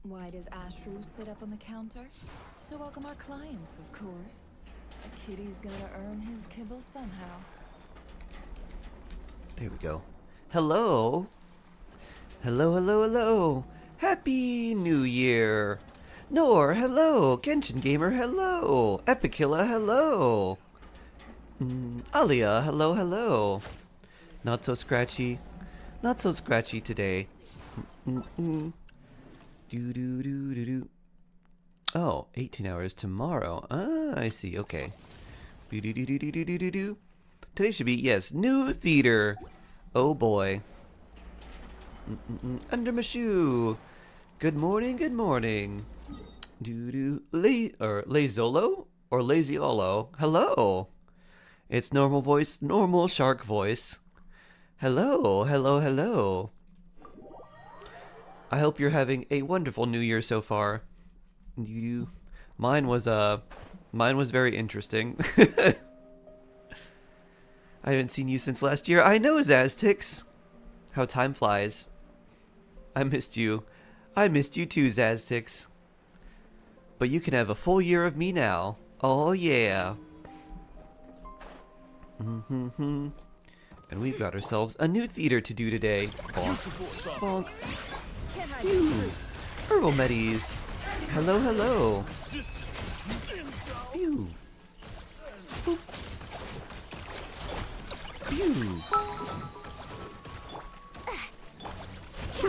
Why does Ashru sit up on the counter? To welcome our clients, of course. A kitty's gotta earn his kibble somehow. There we go. Hello. Hello, hello, hello. Happy New Year. Nor, hello. Genshin Gamer, hello. Epicilla, hello. Alia, hello, hello. Not so scratchy. Not so scratchy today. Do do do do do. Oh, 18 hours tomorrow. Ah, I see. Okay. Do do do do do do do do. Today should be, yes, new theater. Oh boy. Under my shoe. Good morning, good morning. Do do Lazolo or Lazy Olo. Hello. It's normal voice, normal shark voice. Hello, hello, hello. I hope you're having a wonderful New Year so far. Mine was very interesting. I haven't seen you since last year. I know, Zaztix. How time flies. I missed you. I missed you too, Zaztix. But you can have a full year of me now. Oh yeah. And we've got ourselves a new theater to do today. Bonk. Bonk. Herbal Medis. Hello, hello. Pew. Boop. Pew.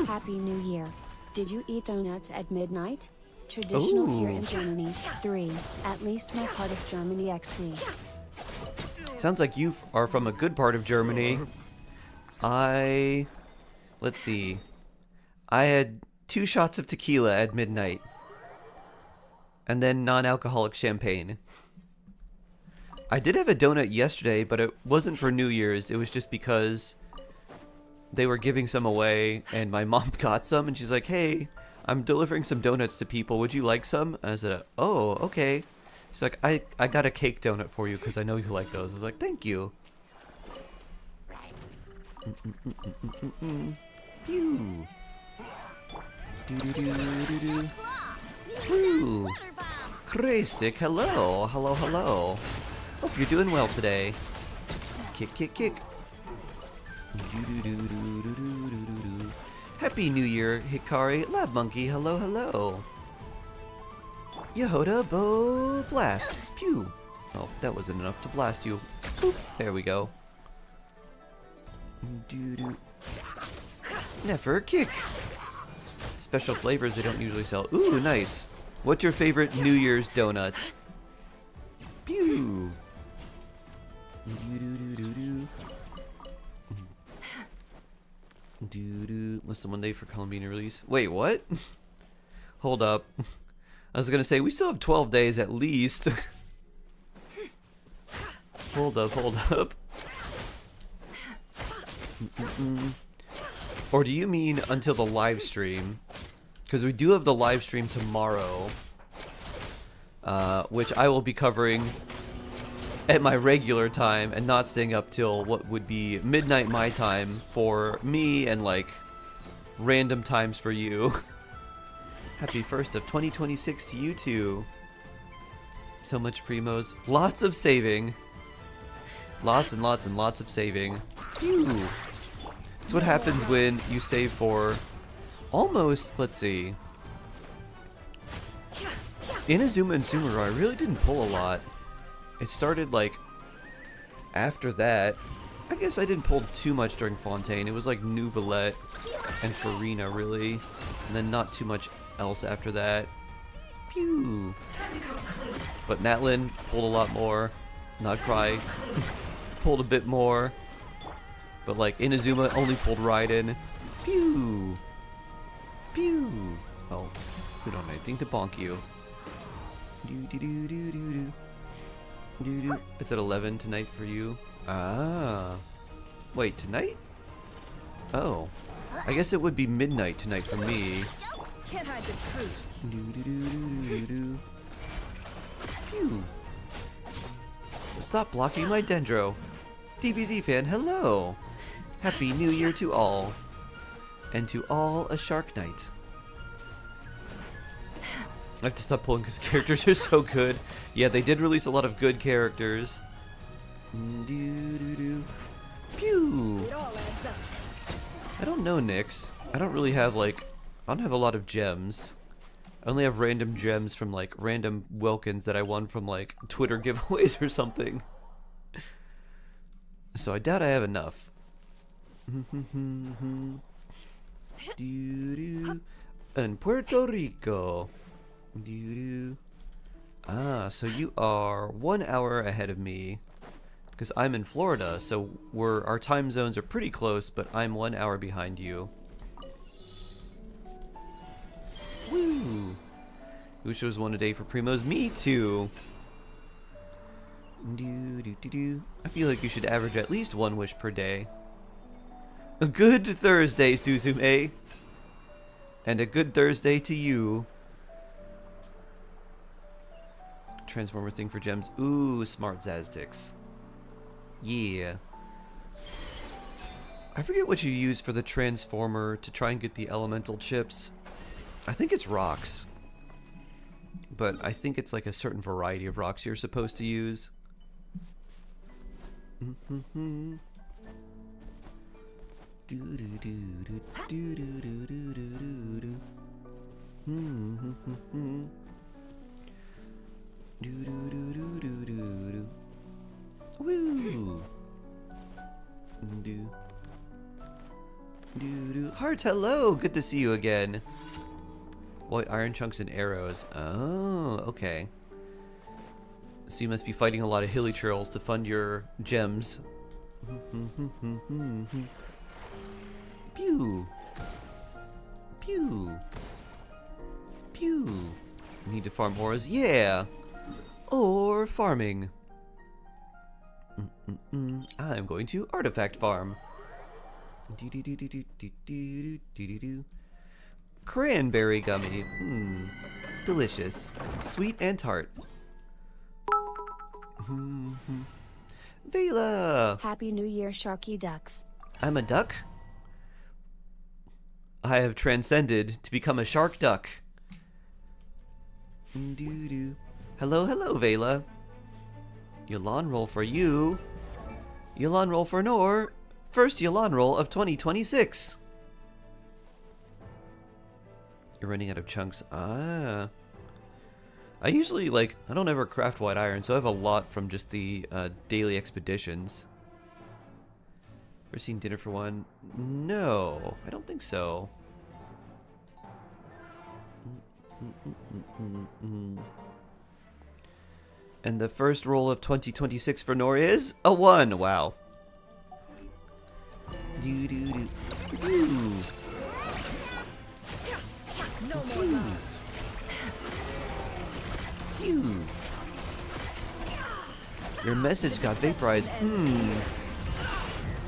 Happy New Year. Did you eat donuts at midnight? Traditional here in Germany. 3. At least my part of Germany XC. Sounds like you are from a good part of Germany. Let's see. I had 2 shots of tequila at midnight. And then non-alcoholic champagne. I did have a donut yesterday, but it wasn't for New Year's. It was just because they were giving some away, and my mom got some, and she's like, hey, I'm delivering some donuts to people. Would you like some? And I said, oh, okay. She's like, I got a cake donut for you because I know you like those. I was like, thank you. Pew. Do-do-do-do-do. Woo. Kraystick, hello. Hello, hello. Hope you're doing well today. Kick, kick, kick. Do-do-do-do-do-do-do-do. Happy New Year, Hikari. Lab Monkey, hello, hello. Yehoda Bo Blast. Pew. Oh, that wasn't enough to blast you. Boop. There we go. Do-do. Never kick. Special flavors they don't usually sell. Ooh, nice. What's your favorite New Year's donut? Pew. Do-do-do-do-do. Do-do. What's the one day for Columbine release? Wait, what? Hold up. I was gonna say, we still have 12 days at least. Hold up, hold up. Or do you mean until the live stream? Because we do have the live stream tomorrow. Which I will be covering at my regular time and not staying up till what would be midnight my time for me and like random times for you. Happy 1st of 2026 to you too. So much primos. Lots of saving. Lots and lots and lots of saving. Phew. It's what happens when you save for almost, let's see. Inazuma and Sumeru, I really didn't pull a lot. It started like after that. I guess I didn't pull too much during Fontaine. It was like Nouvelette and Farina really. And then not too much else after that. Pew. But Natlin pulled a lot more. Nagprai pulled a bit more. But like Inazuma only pulled Raiden. Pew. Pew. Oh, we don't have anything to bonk you. Do do do do do do. Do do. It's at 11 tonight for you. Ah. Wait, tonight? Oh. I guess it would be midnight tonight for me. Can't hide the truth. Do do do do do do. Phew. Stop blocking my Dendro. DBZ fan, hello. Happy New Year to all. And to all a Shark Night. I have to stop pulling because characters are so good. Yeah, they did release a lot of good characters. Pew! I don't know, Nyx. I don't really have, like... I don't have a lot of gems. I only have random gems from, like, random Wilkins that I won from, like, Twitter giveaways or something. So I doubt I have enough. In Puerto Rico. Ah, so you are 1 hour ahead of me. Because I'm in Florida, so our time zones are pretty close, but I'm 1 hour behind you. Woo! Wish it was one a day for Primos. Me too! I feel like you should average at least 1 wish per day. A good Thursday, Suzume! And a good Thursday to you. Transformer thing for gems. Ooh, smart Zaztix. Yeah. I forget what you use for the transformer to try and get the elemental chips. I think it's rocks. But I think it's like a certain variety of rocks you're supposed to use. Woo! Heart, hello! Good to see you again. White iron chunks and arrows. Oh, okay. So you must be fighting a lot of hilly churls to fund your gems. Pew! Pew! Pew! Need to farm ores? Yeah! Or farming. I'm going to artifact farm. Cranberry gummy. Delicious. Sweet and tart. Vela! Happy New Year, Sharky Ducks. I'm a duck? I have transcended to become a shark duck. Hello, hello, Vela. Yulan roll for you. Yulan roll for Nor. First Yulan roll of 2026. You're running out of chunks. Ah. I usually, like, I don't ever craft white iron, so I have a lot from just the daily expeditions. Ever seen Dinner for One? No, I don't think so. And the first roll of 2026 for Nor is a 1. Wow. Ooh. No more love. Your message got vaporized.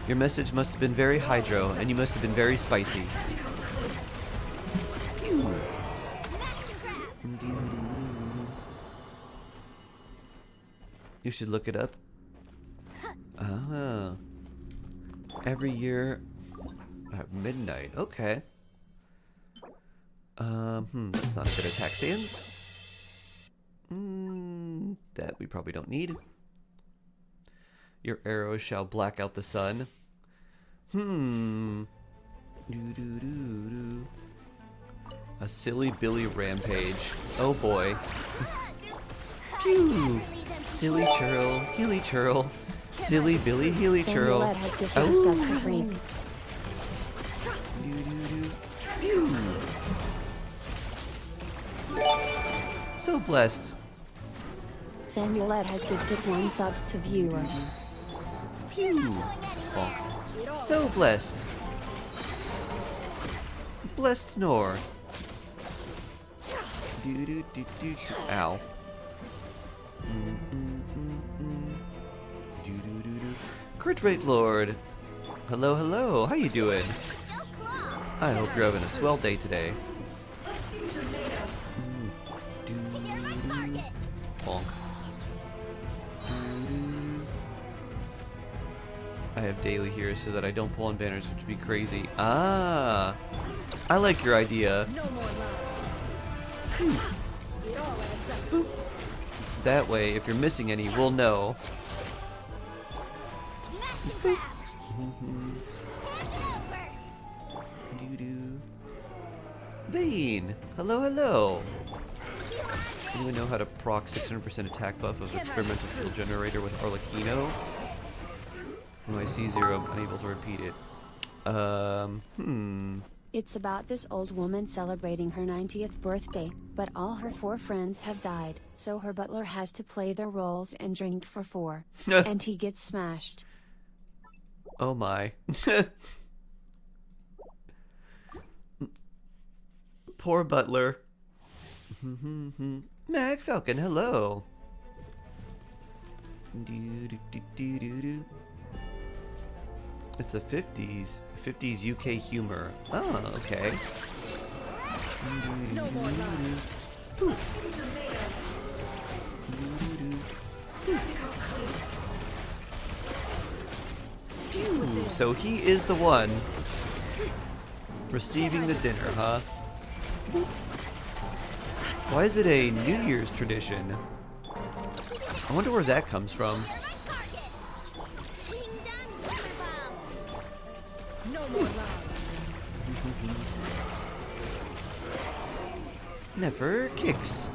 Your message must have been very hydro, and you must have been very spicy. You should look it up. Ah. Every year at midnight. Okay. That's not a good attack stance. That we probably don't need. Your arrows shall black out the sun. A silly Billy rampage. Oh boy. Phew. Silly churl, hilly churl. Silly Billy, hilly churl. has gifted us up to freak. Phew. So blessed. Famulette has gifted 1 subs to viewers. Phew. Oh. So blessed. Blessed Nor. Ow. Crit rate Lord. Hello, hello. How you doing? I hope you're having a swell day today. Bonk. I have daily here so that I don't pull on banners, which would be crazy. Ah, I like your idea. No more love. Boop. That way, if you're missing any, we'll know. Doo-doo. Vayne! Hello, hello! Anyone know how to proc 600% attack buff of experimental field generator with Arlecchino? When I see zero, I'm unable to repeat it. It's about this old woman celebrating her 90th birthday, but all her 4 friends have died, so her butler has to play their roles and drink for 4. And he gets smashed. Oh my. Poor butler. Mac Falcon, hello. It's a 50s UK humor. Oh, okay. No more lies. Ooh, so he is the one receiving the dinner, huh? Why is it a New Year's tradition? I wonder where that comes from. No more lies. Never kicks.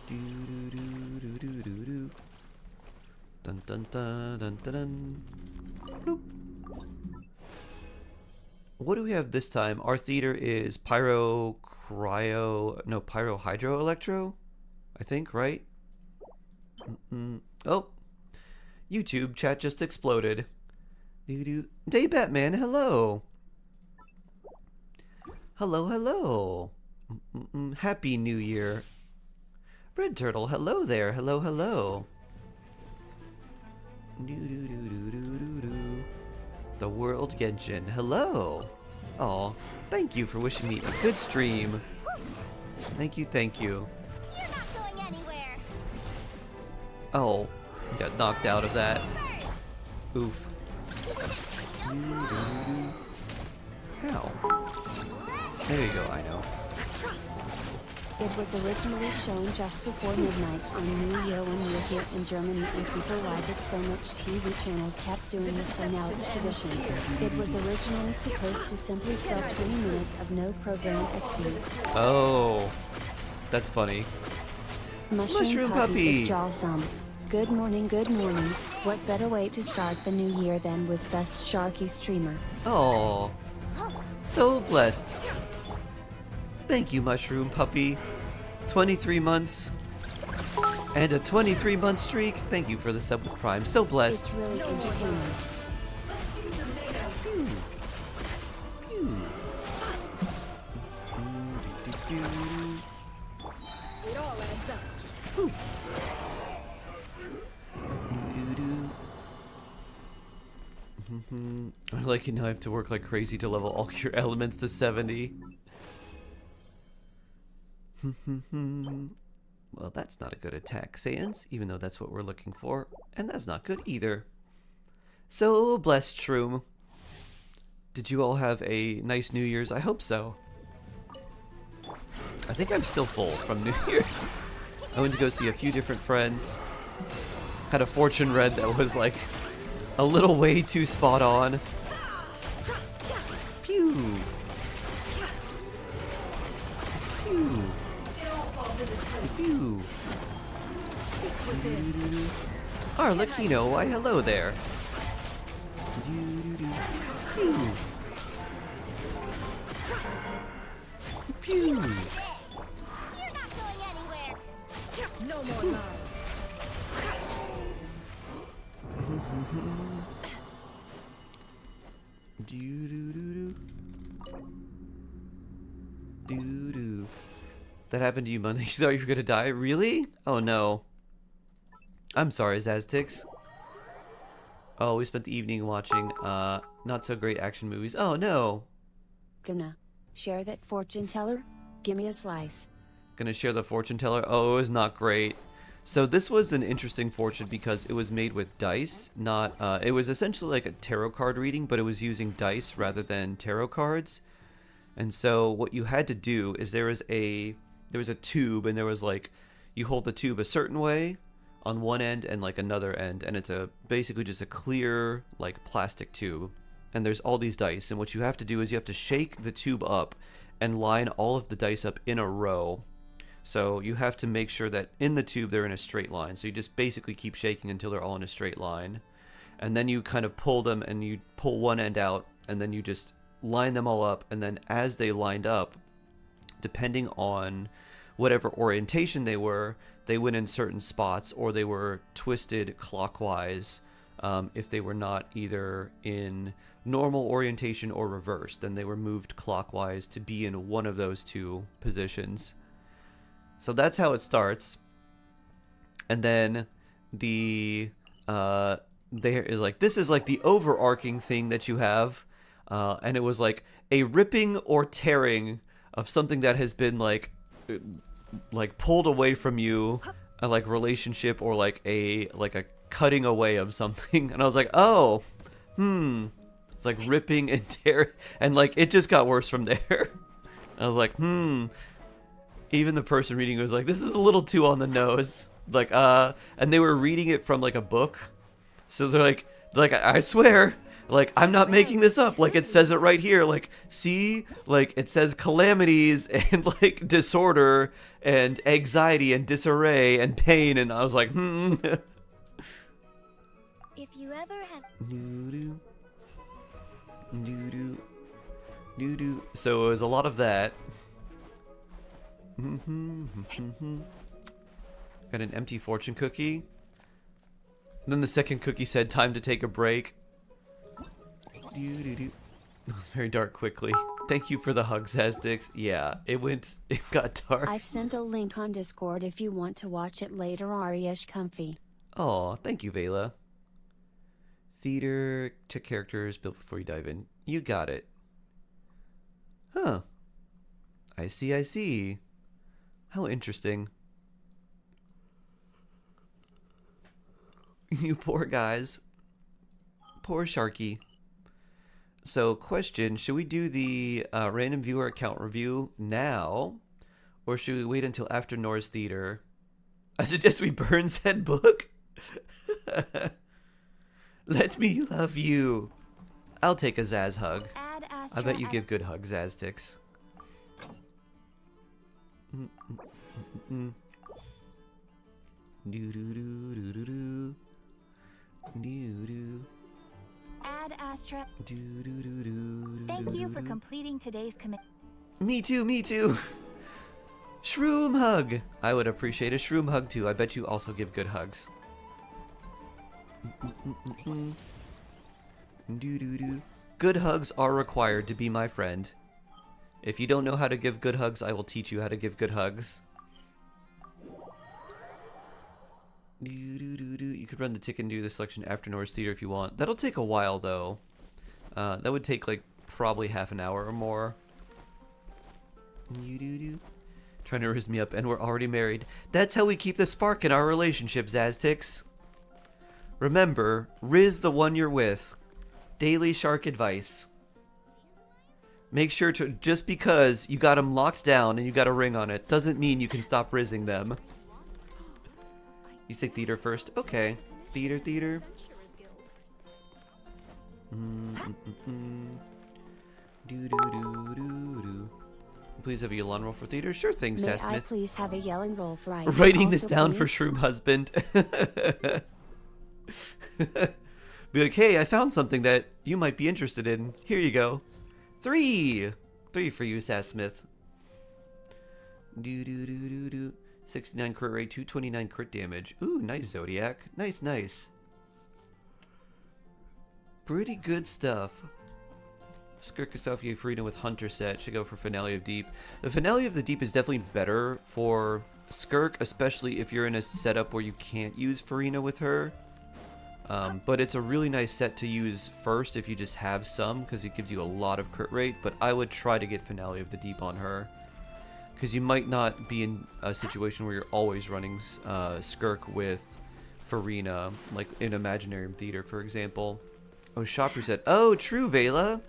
Do-do-do-do-do-do-do. Dun dun dun dun dun dun. Bloop. What do we have this time? Our theater is pyro hydro electro, I think, right? Oh, YouTube chat just exploded. Day Batman, hello. Hello, hello. Happy New Year. Red Turtle, hello there. Hello, hello. The World Genshin, hello. Oh, thank you for wishing me a good stream. Thank you, thank you. You're not going anywhere. Oh, got knocked out of that. Oof. How? There you go, I know. It was originally shown just before midnight on New Year when we were here in Germany, and people liked it so much TV channels kept doing it, so now it's tradition. It was originally supposed to simply fill 20 minutes of no program XD. Oh, that's funny. Mushroom Puppy is jawsome. Good morning, good morning. What better way to start the new year than with best Sharky streamer? Oh, so blessed. Thank you, Mushroom Puppy. 23 months and a 23-month streak. Thank you for the sub with Prime. So blessed. It's really entertaining. It all adds up. I like it now. I have to work like crazy to level all your elements to 70. Well, that's not a good attack, Saiyans, even though that's what we're looking for. And that's not good either. So blessed, Shroom. Did you all have a nice New Year's? I hope so. I think I'm still full from New Year's. I went to go see a few different friends. Had a fortune read that was like a little way too spot on. Pew. Pew. Pew. Arlecchino, why hello there. Pew. Pew. You're not going anywhere. No more lies. Doo-doo. That happened to you Monday. You thought you were gonna die? Really? Oh no. I'm sorry, Zaztix. Oh, we spent the evening watching not so great action movies. Oh no. Gonna share that fortune teller? Gimme a slice. Gonna share the fortune teller. Oh, it was not great. So this was an interesting fortune because it was made with dice, not it was essentially like a tarot card reading, but it was using dice rather than tarot cards. And so what you had to do is there was a there was a tube, and there was like, you hold the tube a certain way on one end and like another end, and it's basically just a clear like plastic tube, and there's all these dice, and what you have to do is you have to shake the tube up and line all of the dice up in a row. So you have to make sure that in the tube they're in a straight line. So you just basically keep shaking until they're all in a straight line. And then you kind of pull them, and you pull one end out, and then you just line them all up. And then as they lined up, depending on whatever orientation they went in certain spots, or they were twisted clockwise. If they were not either in normal orientation or reversed, then they were moved clockwise to be in one of those two positions. So that's how it starts. And then there is like, this is like the overarching thing that you have, and it was like a ripping or tearing of something that has been like pulled away from you, a like relationship, or like a cutting away of something. And I was like, oh, it's like ripping and tearing, and like it just got worse from there. I was like, even the person reading it was like, this is a little too on the nose. Like, and they were reading it from like a book. So they're like, I swear, like, I'm not making this up. Like, it says it right here. Like, see, like, it says calamities and like disorder and anxiety and disarray and pain. And I was like, If you ever have So it was a lot of that. Got an empty fortune cookie. And then the second cookie said, time to take a break. It was very dark quickly. Thank you for the hug, Zazdix. Yeah, it got dark. I've sent a link on Discord if you want to watch it later. Ari-ish comfy. Oh, thank you, Vela. Theater, check characters, build before you dive in. You got it. Huh. I see. How interesting. You poor guys. Poor Sharky. So, question, should we do the random viewer account review now? Or should we wait until after Norse Theater? I suggest we burn said book. Let me love you. I'll take a Zaz hug. I bet you give good hugs, Aztecs. Add Astra. Thank you for completing today's commit. Me too. Shroom hug. I would appreciate a shroom hug too. I bet you also give good hugs. Good hugs are required to be my friend. If you don't know how to give good hugs, I will teach you how to give good hugs. You could run the ticket and do the selection after Norse Theater if you want. That'll take a while though. That would take like probably half an hour or more. Trying to riz me up, and we're already married. That's how we keep the spark in our relationship, Zaztix. Remember, riz the one you're with. Daily shark advice. Make sure to, just because you got them locked down and you got a ring on it, doesn't mean you can stop rizzing them. You say theater first? Okay. Theater. Please have a yelling roll for theater. Sure thing, May Sass I Smith. please have a yelling roll for I? Writing this Also, down for please? Shroom Husband. Be like, hey, I found something that you might be interested in. Here you go. 3 for you, Sass Smith. 69 crit rate, 229 crit damage. Ooh, nice, Zodiac. Nice. Pretty good stuff. Skirk yourself, you Farina with Hunter set. Should go for Finale of Deep. The Finale of the Deep is definitely better for Skirk, especially if you're in a setup where you can't use Farina with her. But it's a really nice set to use first if you just have some, because it gives you a lot of crit rate. But I would try to get Finale of the Deep on her, because you might not be in a situation where you're always running Skirk with Farina, like in Imaginarium Theater, for example. Oh, shop reset. Oh, true, Vela.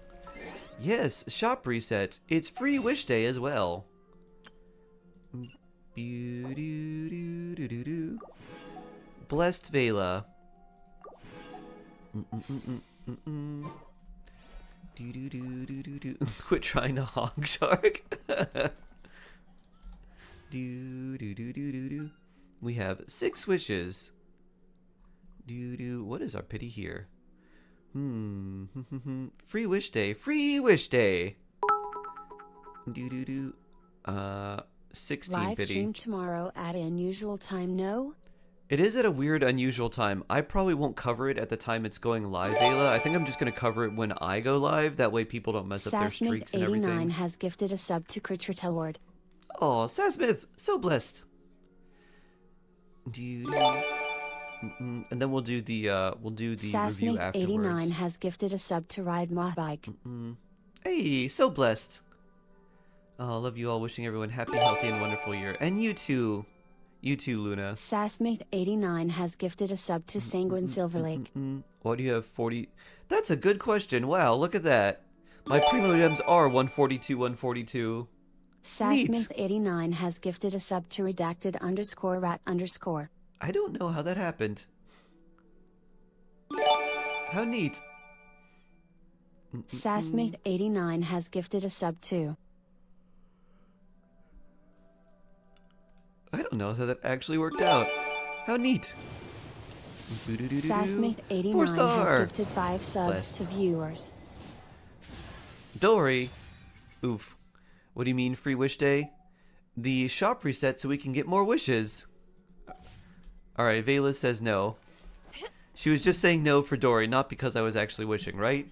Yes, shop reset. It's free wish day as well. Blessed Vela. Quit trying to honk, Shark. We have 6 wishes. What is our pity here? Free wish day. Free wish day. 16 Live pity. stream tomorrow at an unusual time, no? It is at a weird, unusual time. I probably won't cover it at the time it's going live, Ayla. I think I'm just going to cover it when I go live. That way people don't mess up their streaks and everything. Sassmith89 has gifted a sub to Crittrit Award. Oh, Sassmith, so blessed. And then we'll do the review afterwards. Sassmith89 has gifted a sub to Ride My Bike. Hey, so blessed. Oh, love you all. Wishing everyone happy, healthy, and wonderful year. And you too. You too, Luna. Sassmith89 has gifted a sub to Sanguine Silverlake. What do you have, 40? That's a good question. Wow, look at that. My primo gems are 142, 142. Sassmith89 has gifted a sub to redacted_rat_. I don't know how that happened. How neat. Sassmith89 has gifted a sub to. I don't know how that actually worked out. How neat. Sassmith89 4-star. has gifted 5 subs Blessed. to viewers. Dory. Oof. What do you mean free wish day? The shop reset so we can get more wishes. Alright, Vela says no. She was just saying no for Dory, not because I was actually wishing, right?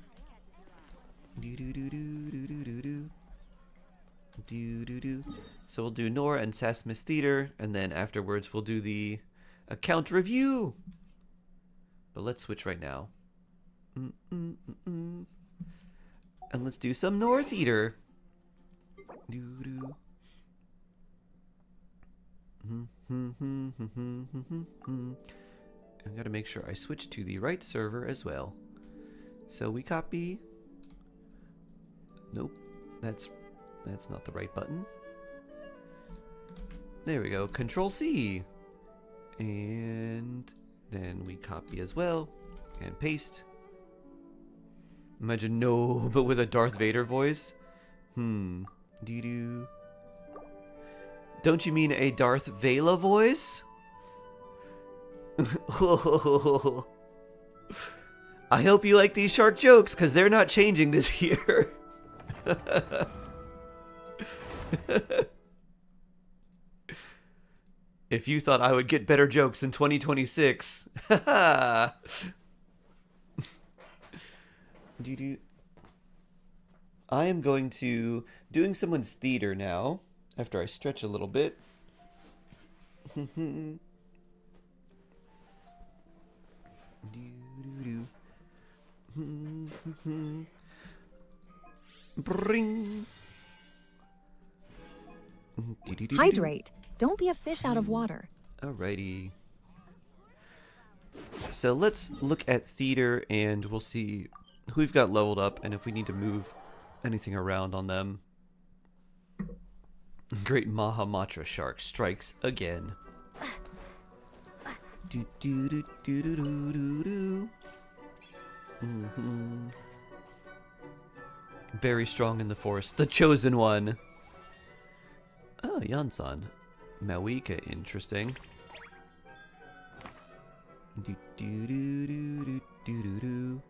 So we'll do Nora and Sassmith Theater, and then afterwards we'll do the account review. But let's switch right now. And let's do some Nora Theater. I gotta make sure I switch to the right server as well. So we copy. Nope, that's not the right button. There we go. Control C, and then we copy as well and paste. Imagine no, but with a Darth Vader voice. Doo-doo. Don't you mean a Darth Vela voice? I hope you like these shark jokes, because they're not changing this year. If you thought I would get better jokes in 2026. I am going to doing someone's theater now, after I stretch a little bit. Bring. Hydrate. Don't be a fish out of water. Alrighty. So let's look at theater and we'll see who we've got leveled up and if we need to move anything around on them. Great Mahamatra shark strikes again. Do do do do do do do do. Very strong in the force, the chosen one. Oh, Yansan. Mawika, interesting. Do do do do do do do do.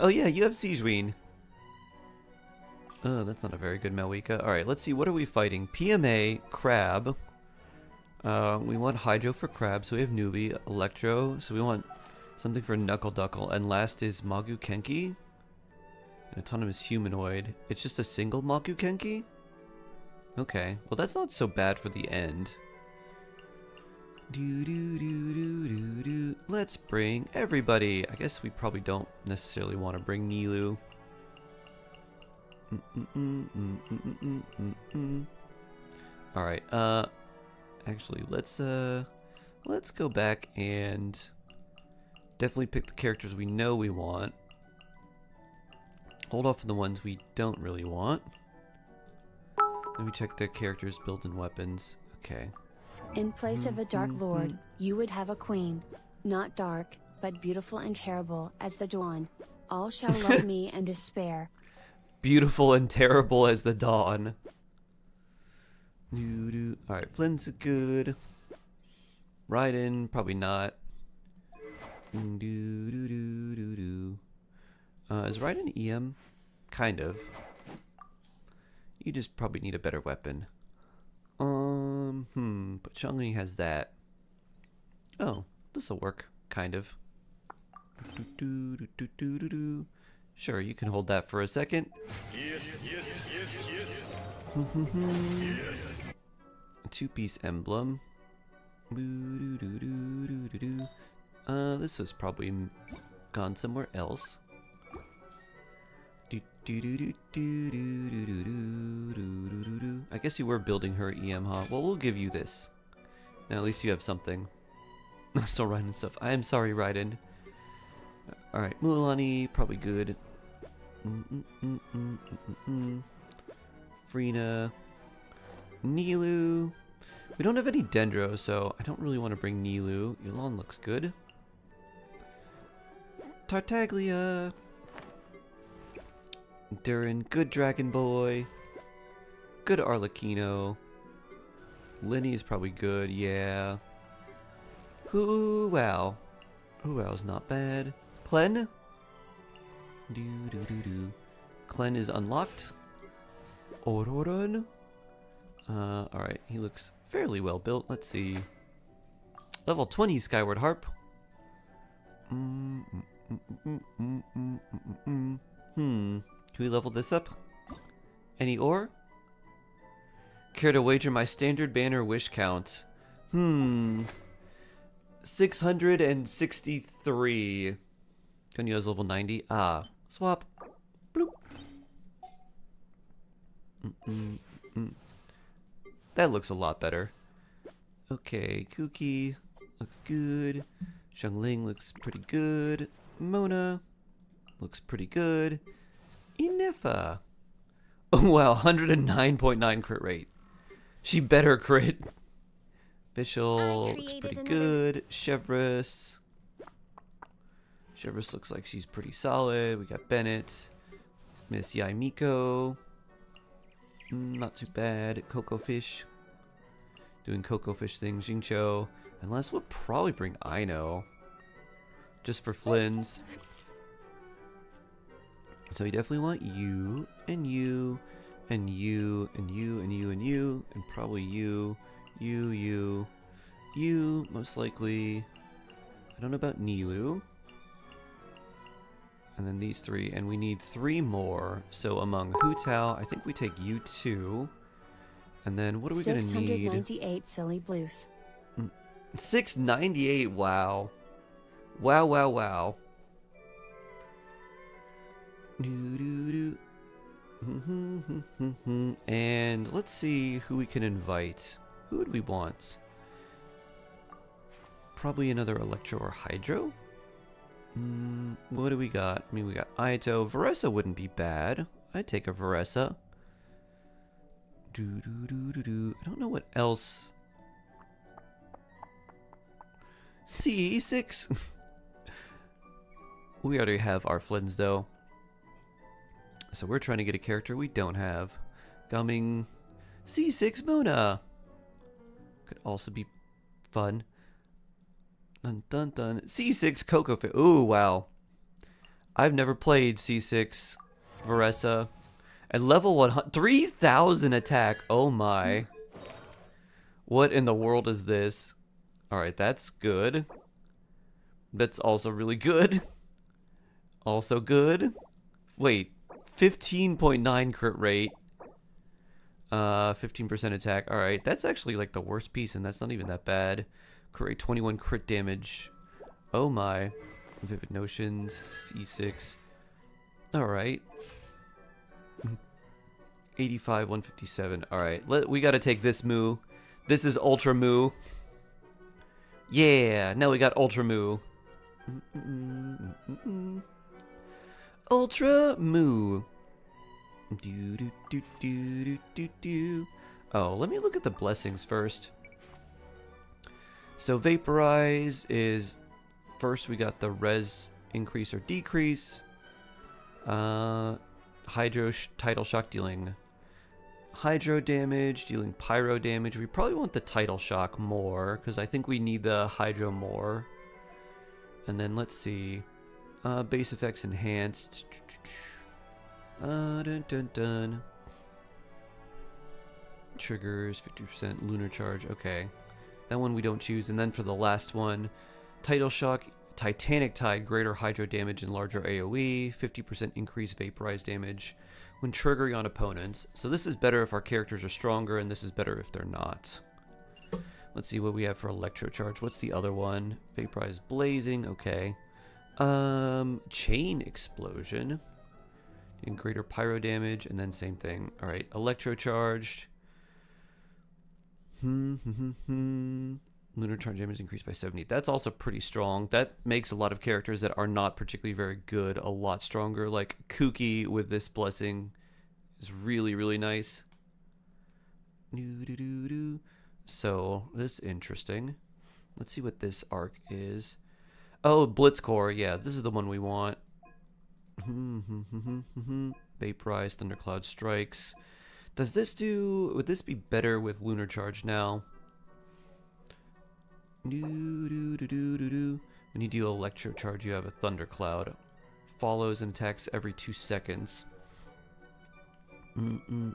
Oh yeah, you have Siegeween. Oh, that's not a very good Mawika. Alright, let's see, what are we fighting? PMA, Crab. We want Hydro for Crab, so we have Newbie. Electro, so we want something for Knuckle Duckle. And last is Magu Kenki. An autonomous humanoid. It's just a single Magu Kenki? Okay, well that's not so bad for the end. Do do do do do do. Let's bring everybody. I guess we probably don't necessarily want to bring Nilu. All right. Actually, let's go back and definitely pick the characters we know we want. Hold off on the ones we don't really want. Let me check the characters' built-in weapons. Okay. In place of a dark lord, you would have a queen. Not dark, but beautiful and terrible as the dawn. All shall love me and despair. Beautiful and terrible as the dawn. Alright, Flynn's good. Raiden, probably not. Is Raiden EM? Kind of. You just probably need a better weapon. But Changli has that. Oh, this'll work, kind of. Sure, you can hold that for a second. Yes. A two-piece emblem. This was probably gone somewhere else. I guess you were building her EM, huh? Well, we'll give you this. Now at least you have something. I'm still writing stuff. I am sorry, Raiden. Alright, Mulan, probably good. Frina. Nilu. We don't have any Dendro, so I don't really want to bring Nilu. Yulon looks good. Tartaglia. Durin, good Dragon Boy. Good Arlecchino. Linny is probably good, yeah. Wow. Wow's not bad. Klen? Klen is unlocked. Ororon? Alright, he looks fairly well built. Let's see. Level 20 Skyward Harp. Can we level this up? Any ore? Care to wager my standard banner wish count? 663. Gonyo's level 90. Ah, swap. Bloop. That looks a lot better. Okay, Kuki looks good. Xiangling looks pretty good. Mona looks pretty good. Inefa. Oh wow, 109.9 crit rate. She better crit. Vishal looks pretty good. Chevrolet. Chevrolet looks like she's pretty solid. We got Bennett. Miss Yaimiko. Not too bad. Coco Fish. Doing Coco Fish things. Jingcho. Unless we'll probably bring Aino. Just for Flynn's. So we definitely want you, and you, and you, and you, and you, and you, and probably you, most likely. I don't know about Nilu. And then these three, and we need 3 more. So among Hu Tao, I think we take you 2. And then what are we going to need? 698 silly blues. 698, wow. Wow. And let's see who we can invite. Who would we want? Probably another Electro or Hydro? What do we got? I mean, we got Aito. Varessa wouldn't be bad. I'd take a Varessa. I don't know what else. C6. We already have our Flynn's though. So we're trying to get a character we don't have. Gumming. C6 Mona. Could also be fun. Dun dun dun. C6 Coco Fish. Ooh, wow. I've never played C6 Varessa. At level 100. 3,000 attack. Oh my. What in the world is this? Alright, that's good. That's also really good. Also good. Wait. 15.9 crit rate. 15% attack. Alright, that's actually like the worst piece, and that's not even that bad. Crit rate 21 crit damage. Oh my. Vivid Notions. C6. Alright. 85, 157. Alright, we gotta take this Moo. This is Ultra Moo. Yeah, now we got Ultra Moo. Ultra Moo. Do do do do do do do. Oh, let me look at the blessings first. So vaporize is first. We got the res increase or decrease. Hydro tidal shock dealing hydro damage, dealing pyro damage. We probably want the tidal shock more because I think we need the hydro more. And then let's see, base effects enhanced. Dun dun dun. Triggers 50% lunar charge. Okay, that one we don't choose. And then for the last one, tidal shock, Titanic Tide, greater hydro damage and larger AoE, 50% increased vaporized damage when triggering on opponents. So this is better if our characters are stronger, and this is better if they're not. Let's see what we have for electro charge. What's the other one? Vaporized blazing. Okay. Chain explosion, and greater pyro damage, and then same thing. All right, electro charged. Lunar charge damage increased by 70. That's also pretty strong. That makes a lot of characters that are not particularly very good a lot stronger. Like Kuki with this blessing is really, really nice. So this is interesting. Let's see what this arc is. Oh, Blitzcore. Yeah, this is the one we want. Vaporize, Thundercloud strikes. Does this do... Would this be better with Lunar Charge now? When you do Electro Charge, you have a Thundercloud. Follows and attacks every 2 seconds. And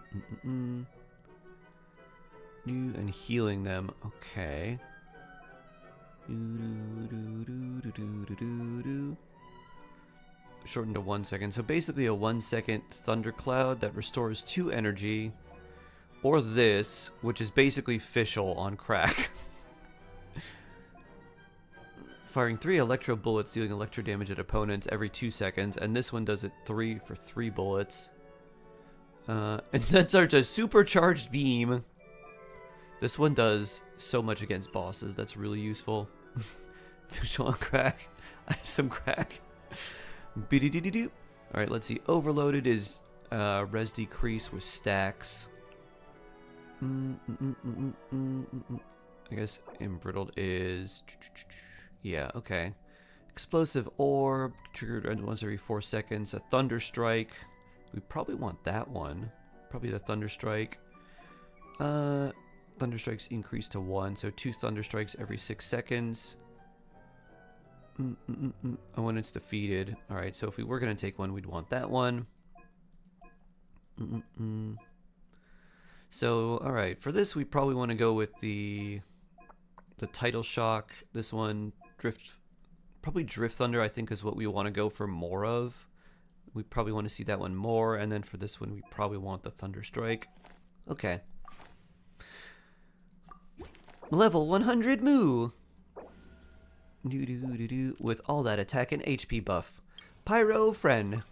healing them. Okay. Shortened to 1 second. So basically a 1 second Thundercloud that restores 2 energy. Or this, which is basically Fischl on crack. Firing 3 electro bullets, dealing electro damage at opponents every 2 seconds. And this one does it 3 for 3 bullets. And that's our supercharged beam. This one does so much against bosses. That's really useful. Fischl on crack. I have some crack. Alright, let's see. Overloaded is res decrease with stacks. I guess embrittled is... Yeah, okay. Explosive orb, triggered once every 4 seconds. A thunder strike. We probably want that one. Probably the thunder strike. Thunder strikes increase to 1, so 2 thunder strikes every 6 seconds. When it's defeated. Alright, so if we were going to take one, we'd want that one. So, alright, for this we probably want to go with the tidal shock. This one, probably Drift Thunder I think is what we want to go for more of. We probably want to see that one more, and then for this one we probably want the Thunder Strike. Okay. Level 100 Moo! With all that attack and HP buff. Pyro Friend.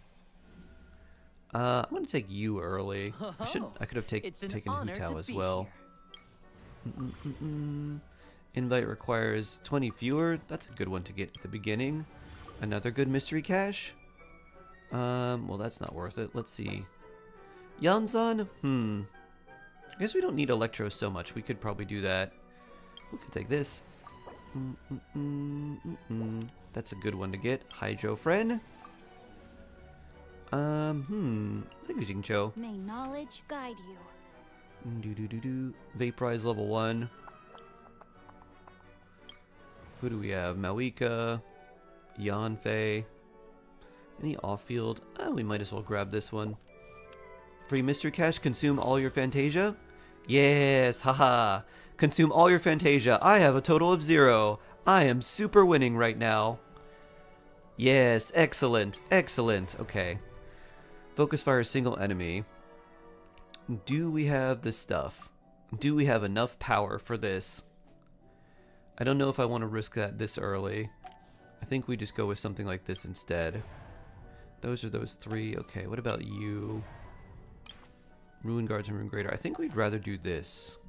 I'm gonna take you early. I could have taken Hu Tao as well. Invite requires 20 fewer. That's a good one to get at the beginning. Another good mystery cache. Well, that's not worth it. Let's see. Yanzan? I guess we don't need Electro so much. We could probably do that. We could take this. That's a good one to get. Hydro Friend. Thank you, Jingcho. May knowledge guide you. Vaporize level 1. Who do we have? Mawika. Yanfei. Any off-field? We might as well grab this one. Free mystery cache. Consume all your Fantasia. Yes, haha. Consume all your Fantasia. I have a total of 0. I am super winning right now. Yes, excellent, excellent. Okay. Focus fire a single enemy. Do we have the stuff? Do we have enough power for this? I don't know if I want to risk that this early. I think we just go with something like this instead. Those are those 3. Okay, what about you? Ruin Guards and Ruin Greater. I think we'd rather do this.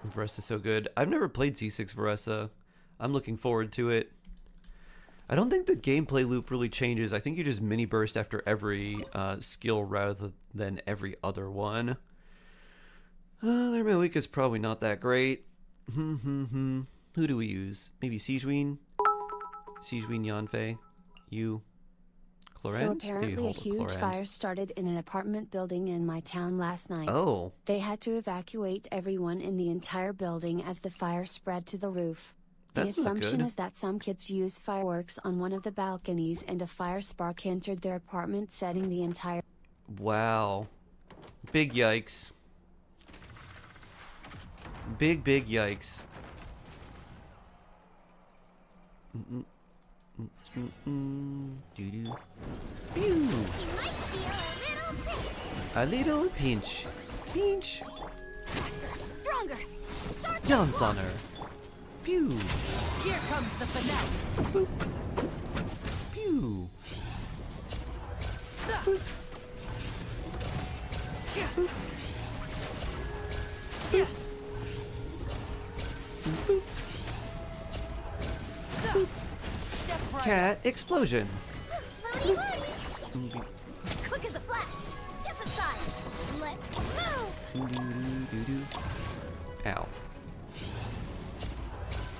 Veressa's so good. I've never played C6 Veressa. I'm looking forward to it. I don't think the gameplay loop really changes. I think you just mini burst after every skill rather than every other one. Their Malika is probably not that great. Who do we use? Maybe Sijween? Sijween Yanfei? You? Clorent? So apparently a huge fire started in an apartment building in my town last night. Oh. They had to evacuate everyone in the entire building as the fire spread to the roof. The That's not assumption good. is that some kids used fireworks on one of the balconies and a fire spark entered their apartment, setting the entire... Wow. Big yikes. Big yikes. Doo-doo. Pew. A little pinch. Pinch. Stronger. Dance on her. Pew. Here comes the finale. Boop. Pew. Boop. Boop. Boop. Boop. Boop. Step right. Cat explosion. Floaty woody. Quick as a flash. Step aside. Let's move. Doo-doo-doo-doo-doo. Ow.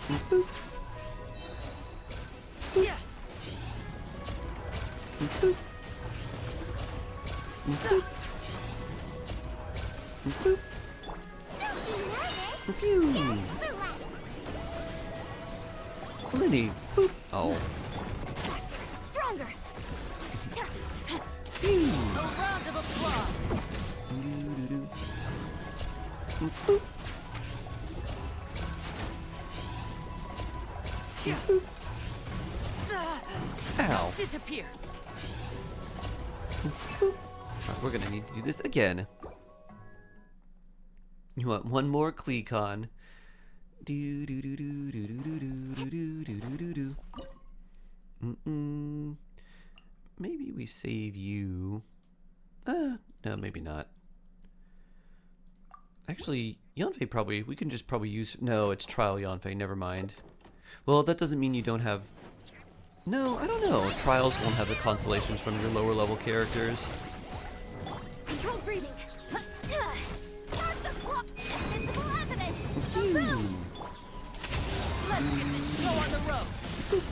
Boop. Yeah. Boop. Boop. Boop. Don't be nervous. Pew. Relax. Lenny. Boop. Oh. Stronger. Pew. A round of applause. Doo-doo-doo-doo. Boop. Boop. Ow. Disappear. Alright, we're gonna need to do this again. You want one more Clecon. Do do do do do do do do do do do do. Maybe we save you. No, maybe not. Actually, Yanfei probably, we can just probably use, no, it's Trial Yanfei, never mind. Well, that doesn't mean you don't have, no, I don't know. Trials won't have the constellations from your lower level characters. Control breathing. Start the clock. Invisible evidence. Hmm. Let's get this show on the road. Boop.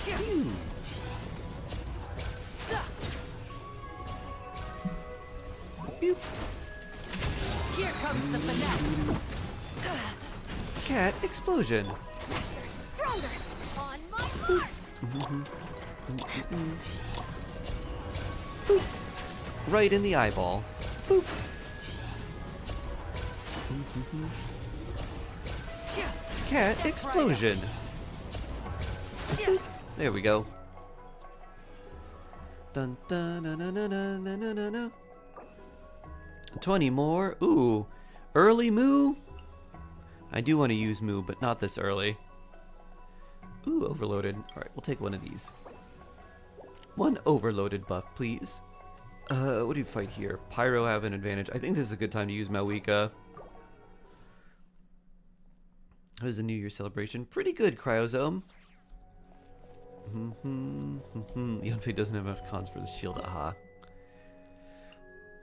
Pew. Pew. Here comes the finale. Cat explosion. Stronger. On my mark. Boop. Right in the eyeball. Boop. Cat explosion. There we go. Dun dun na na na na na na na na. 20 more. Ooh. Early moo? I do want to use moo, but not this early. Ooh, overloaded. Alright, we'll take one of these. One overloaded buff, please. What do you fight here? Pyro have an advantage. I think this is a good time to use Malika. How was the New Year celebration? Pretty good, Cryosome. Yanfei doesn't have enough cons for the shield, aha.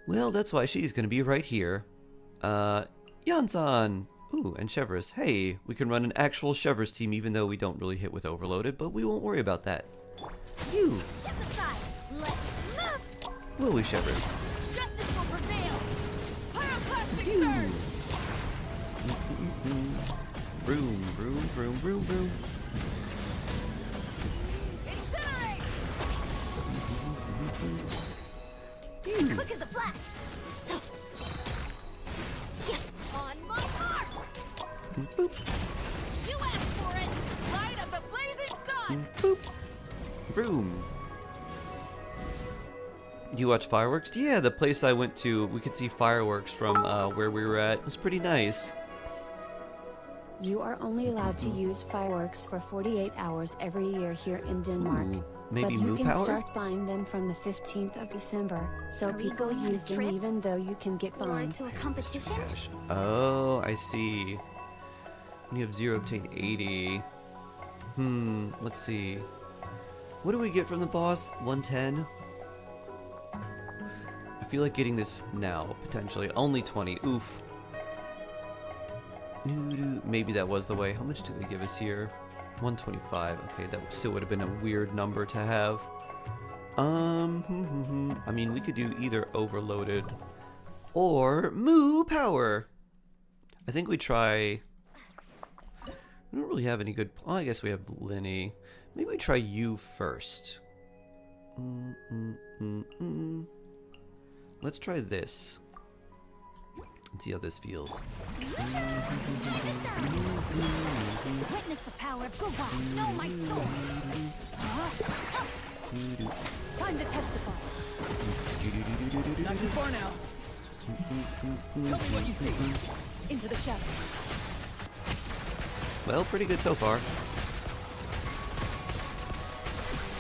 Well, that's why she's gonna be right here. Yansan! Ooh, and Chevrolet. Hey, we can run an actual Chevrolet team even though we don't really hit with Overloaded, but we won't worry about that. You! Step aside. Let's move. Will we, Chevrolet? Justice will prevail. Pyroclastic Pew! surge. Vroom, vroom, vroom, vroom, vroom. Incinerate. Pew! Quick as a flash. On my mark. Boop, You asked for it. Light of the blazing sun. boop. Vroom. You watch fireworks? Yeah, the place I went to, we could see fireworks from where we were at. It was pretty nice. You are only allowed to use fireworks for 48 hours every year here in Denmark. Ooh. Maybe but you Moo can Power? start buying them from the 15th of December, so Are we people going on a use them trip? even though you can get Or fined. to a competition? Cash. Oh, I see. When you have 0, obtain 80. Let's see. What do we get from the boss? 110? I feel like getting this now, potentially. Only 20. Oof. Maybe that was the way. How much do they give us here? 125. Okay, that still would have been a weird number to have. I mean, we could do either overloaded or Moo Power. I think we try... We don't really have any good... Oh, I guess we have Linny. Maybe we try you first. Let's try this. Let's see how this feels. Witness the power of Gua. Know my soul. Time to testify. Not too far now. Tell me what you see. Into the shadows. Well, pretty good so far.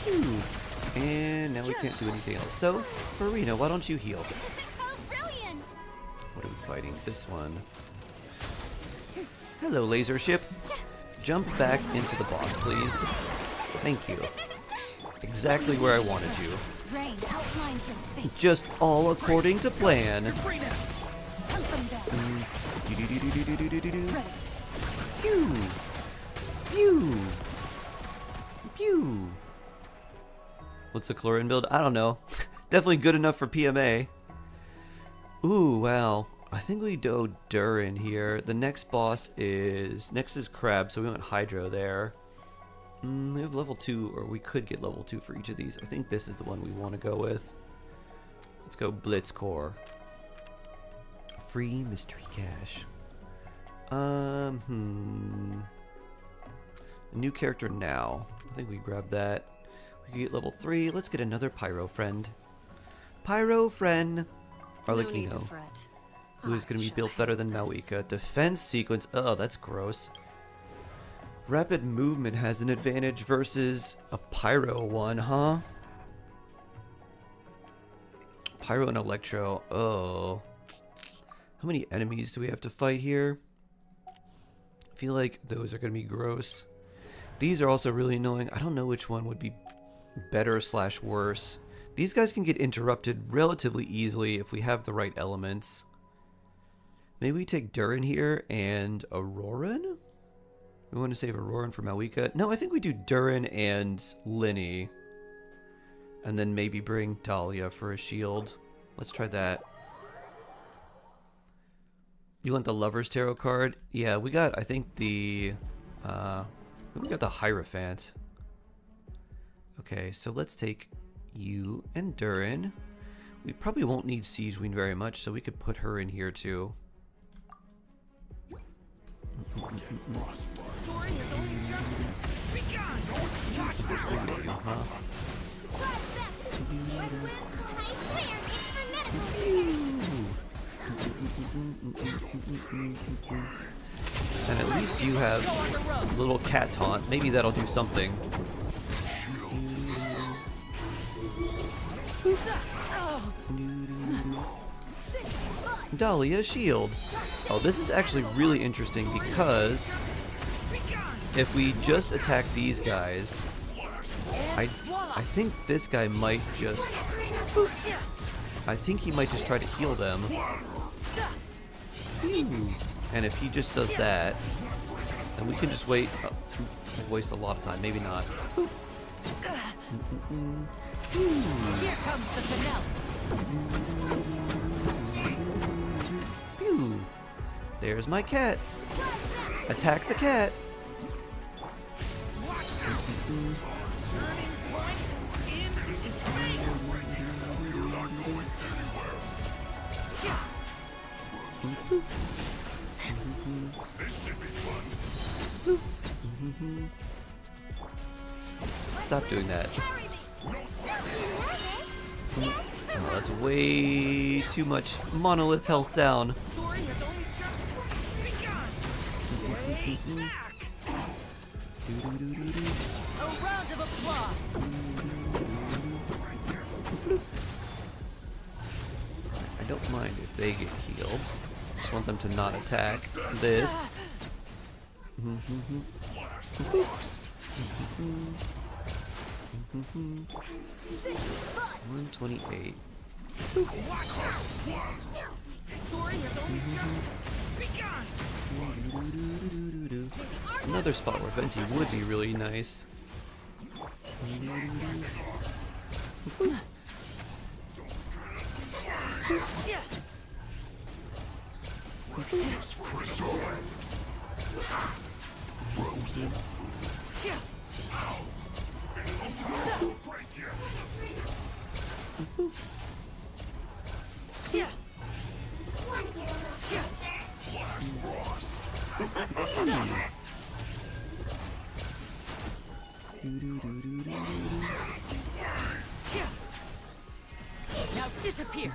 Phew. And now we can't do anything else. So, Farina, why don't you heal? Oh, brilliant! What are we fighting? This one. Hello, laser ship. Jump back into the boss, please. Thank you. Exactly where I wanted you. Rain outlines your face. Just all according to plan. Hunt them down. Do-do-do-do-do-do-do-do. Pew! Pew! Pew! What's the chlorine build? I don't know. Definitely good enough for PMA. Ooh, wow. I think we do Durin here. The next boss is... Next is Crab, so we went Hydro there. We have level 2, or we could get level 2 for each of these. I think this is the one we want to go with. Let's go Blitz Core. Free mystery cache. A new character now. I think we grab that. We can get level 3. Let's get another Pyro friend. Pyro friend. Arlecchino. Who is going to be built better than Malika. Defense sequence. Oh, that's gross. Rapid movement has an advantage versus a Pyro one, huh? Pyro and Electro. Oh. How many enemies do we have to fight here? I feel like those are going to be gross. These are also really annoying. I don't know which one would be better / worse. These guys can get interrupted relatively easily if we have the right elements. Maybe we take Durin here and Auroran? We want to save Auroran for Malika. No, I think we do Durin and Linny. And then maybe bring Dahlia for a shield. Let's try that. You want the Lover's Tarot card? Yeah, we got, I think, we got the Hierophant. Okay, so let's take you and Durin. We probably won't need Siege Queen very much, so we could put her in here too. And at least you have a little cat taunt. Maybe that'll do something. Dahlia shield. Oh, this is actually really interesting because if we just attack these guys, I think this guy might just... I think he might just try to heal them. And if he just does that, then we can just wait. Waste a lot of time. Maybe not. Here comes the finale. Pew. There's my cat. Attack the cat. Stop doing that. Oh, that's way too much monolith health down. A round of applause. I don't mind if they get healed. Just want them to not attack this. 128. Another spot where Venti would be really nice. Now disappear.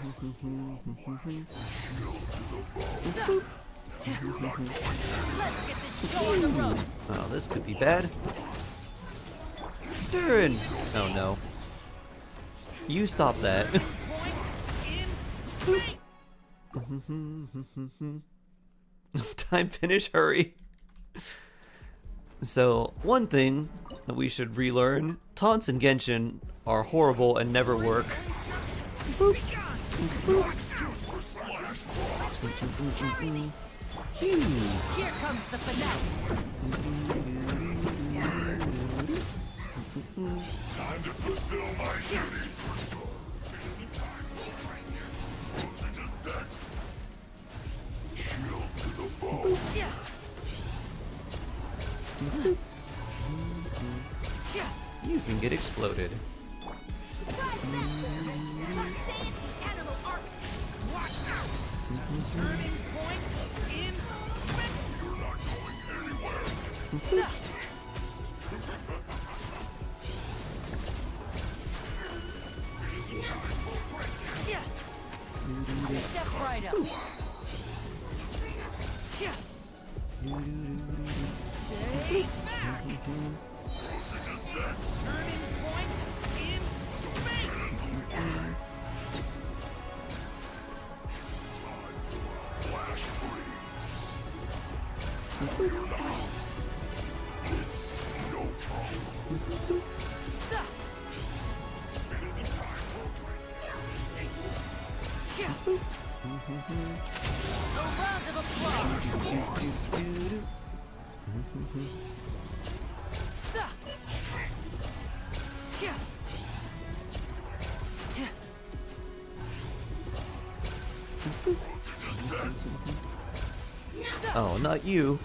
Let's get this show on the road. Oh, this could be bad. Darren! Oh no. You stop that. Time finish, hurry. So, one thing that we should relearn, taunts in Genshin are horrible and never work. Here comes the finale. Time to fulfill my duty. Chill to the bone. You can get exploded. Surprise master! Fancy animal arc! Watch out! Turning point in. You're not going anywhere. Step right up. Stay back. Turning point in space. Flash freeze. It's no problem. It isn't time for a break. A round of applause. Oh, not you.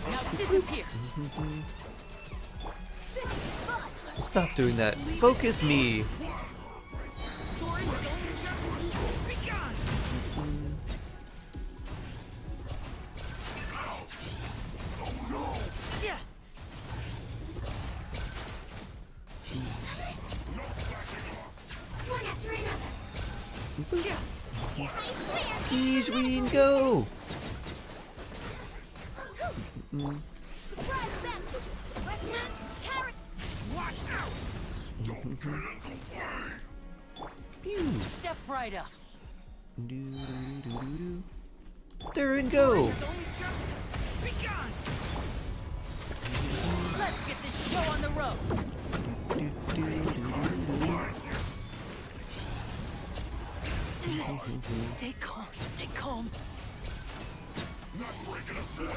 Now disappear. Stop doing that. Focus me. Story has only just begun. Oh no! One after another. Siege Ween, go! Surprise master! Westland carrot! Watch out! Don't get in the way. Step right up. Darren, go! Only just begun. Let's get this show on the road. Stay calm. Stay calm. Not breaking a sweat.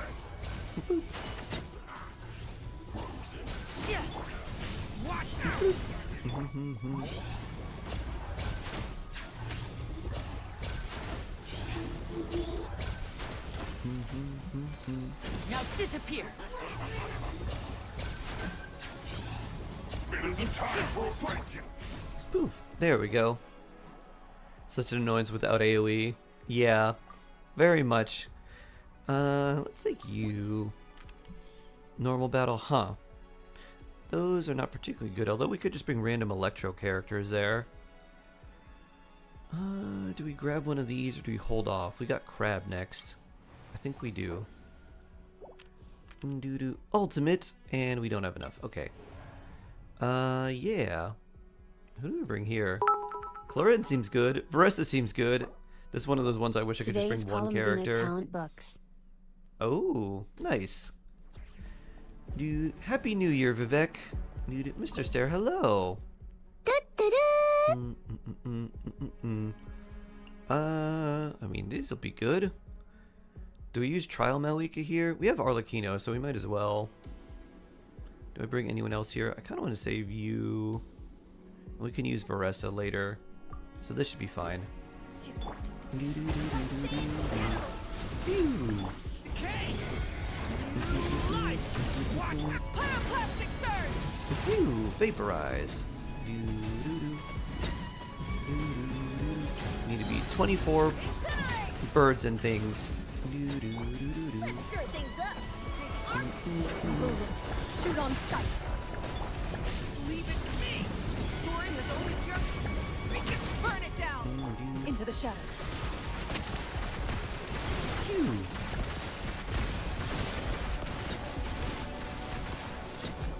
Watch out! Now disappear. It isn't time for a break yet. Poof. There we go. Such an annoyance without AoE. Yeah, very much. Let's take you. Normal battle, huh? Those are not particularly good, although we could just bring random Electro characters there. Do we grab one of these or do we hold off? We got Crab next. I think we do. Do ultimate, and we don't have enough. Okay. Yeah. Who do we bring here? Chlorine seems good. Varessa seems good. This is one of those ones I wish I could just Today's bring one column being character. talent books. Oh, nice. Dude, Happy New Year, Vivek. Dude, Mr. Stare, hello. I mean, this'll be good. Do we use Trial Malika here? We have Arlecchino, so we might as well. Do I bring anyone else here? I kind of want to save you. We can use Varessa later, so this should be fine. Vaporize. Need to be 24 birds and things. Let's stir things up. Shoot on sight. Leave it to me. Storing is only just. We can burn it down. Into the shadows.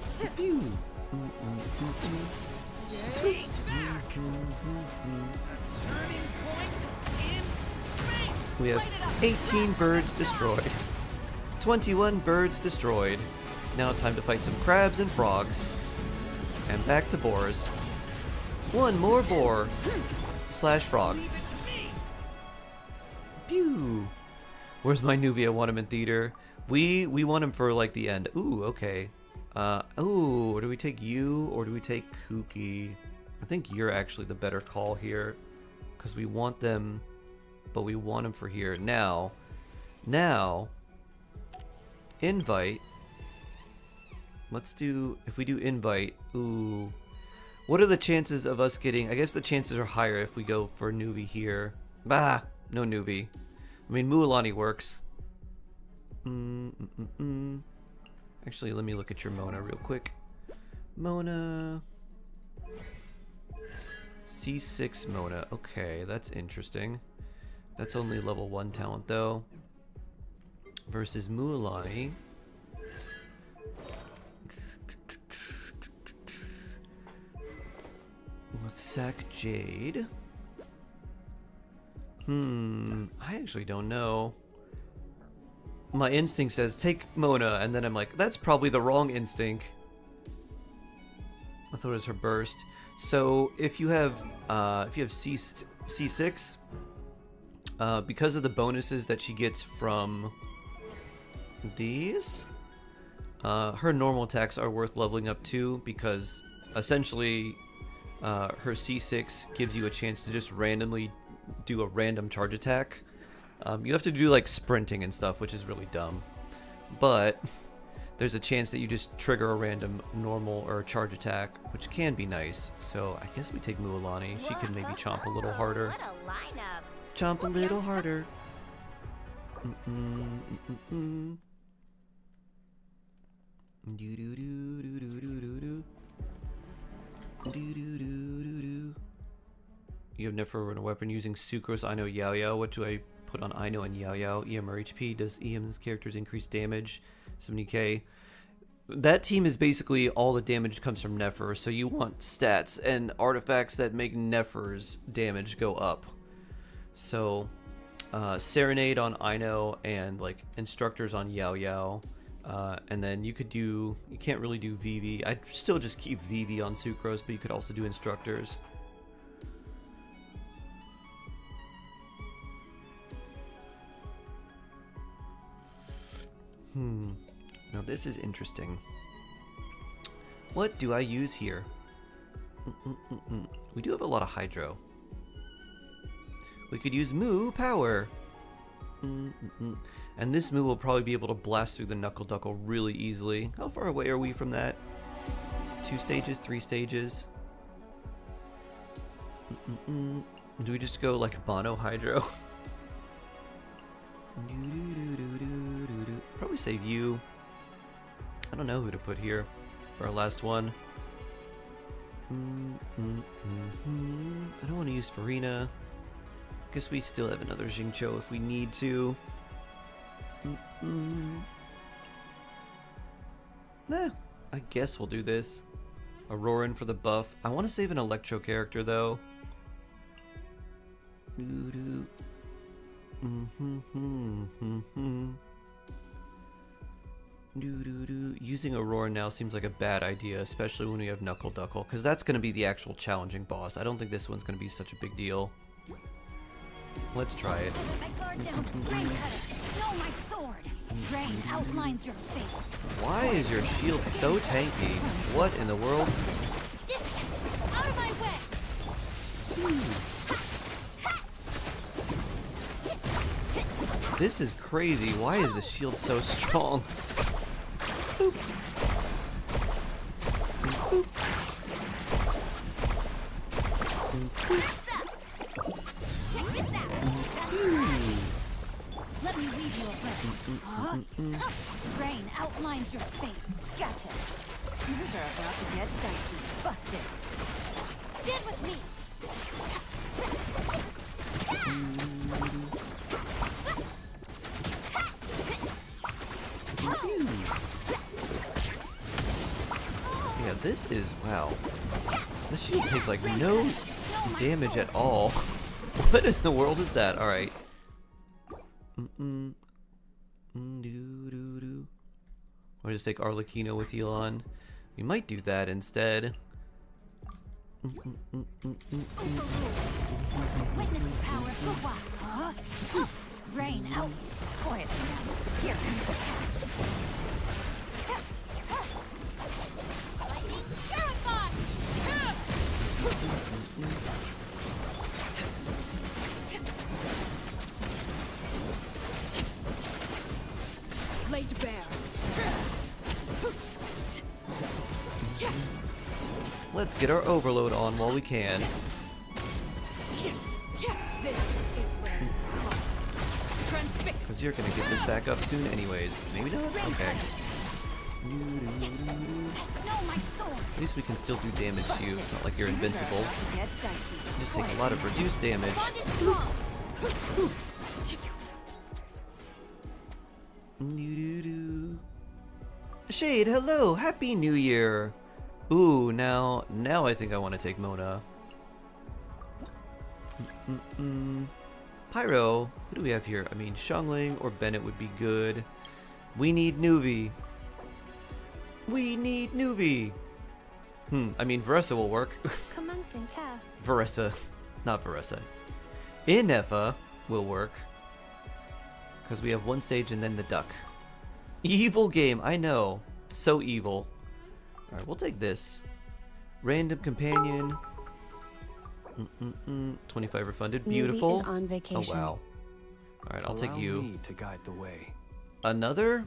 Stay back. Turning point in space. We have 18 birds destroyed. 21 birds destroyed. Now time to fight some crabs and frogs. And back to boars. One more boar. Slash frog. Pew! Where's my Nubia? I want him in theater. We want him for like the end. Ooh, okay. Ooh, do we take you or do we take Kuki? I think you're actually the better call here. Because we want them, but we want them for here. Now, invite. Let's do, if we do invite, ooh. What are the chances of us getting, I guess the chances are higher if we go for Nuvi here. Bah, no Nuvi. I mean, Mualani works. Actually, let me look at your Mona real quick. Mona. C6 Mona. Okay, that's interesting. That's only level 1 talent though. Versus Mualani. With Sack Jade. I actually don't know. My instinct says take Mona, and then I'm like, that's probably the wrong instinct. I thought it was her burst. So if you have C6, because of the bonuses that she gets from these, her normal attacks are worth leveling up too, because essentially her C6 gives you a chance to just randomly do a random charge attack. You have to do like sprinting and stuff, which is really dumb, but there's a chance that you just trigger a random normal or charge attack, which can be nice. So I guess we take Mualani. She can maybe chomp a little harder. What a lineup. Chomp a little harder. You have never run a weapon using Sucrose, Aino, Yao Yao. What do I put on Aino and Yao Yao? EM or HP? Does EM's characters increase damage? 70k. That team is basically all the damage comes from Nefer, so you want stats and artifacts that make Nefer's damage go up. So Serenade on Aino and like Instructors on Yao Yao. And then you can't really do VV. I'd still just keep VV on Sucrose, but you could also do Instructors. Now this is interesting. What do I use here? We do have a lot of Hydro. We could use Moo Power. And this Moo will probably be able to blast through the Knuckle Duckle really easily. How far away are we from that? 2 stages? 3 stages? Do we just go like Mono Hydro? Probably save you. I don't know who to put here for our last one. I don't want to use Farina. Guess we still have another Xingqiu if we need to. Nah, I guess we'll do this. Auroran for the buff. I want to save an Electro character though. Doo-doo. Doo-doo-doo. Using Aurora now seems like a bad idea, especially when we have Knuckle Duckle, because that's going to be the actual challenging boss. I don't think this one's going to be such a big deal. Let's try it. My guard down. Rain cutter. No, my sword. Rain outlines your face. Why is your shield so tanky? What in the world? Out of my way. This is crazy. Why is this shield so strong? Boop. Boop. Check this out. Let me leave you a breath. Rain outlines your face. Gotcha. Things are about to get dicey. Busted. Stand with me. Yeah, this is, wow. This shield takes like no damage at all. What in the world is that? Alright. Or just take Arlecchino with Elon. We might do that instead. Witness the power of the wild. Huh? Rain out. Quiet now. Here comes the catch. Lightning terrified. Laid bare. Let's get our overload on while we can. This is where transfix. Because you're gonna get this back up soon anyways. Maybe not? Okay. No, my sword. At least we can still do damage to you. It's not like you're invincible. About to get dicey. You just take a lot of reduced damage. Bond is strong. Shade, hello! Happy New Year! Ooh, now I think I want to take Mona. Pyro, who do we have here? I mean, Xiangling or Bennett would be good. We need Nuvi. We need Nuvi! I mean, Veressa will work. Commencing task. Veressa, not Veressa. Inefa will work. Because we have one stage and then the duck. Evil game, I know. So evil. Alright, we'll take this. Random companion. 25 refunded. Beautiful. Newbie is on vacation. Oh, wow. Alright, I'll take Allow you. me to guide the way. Another?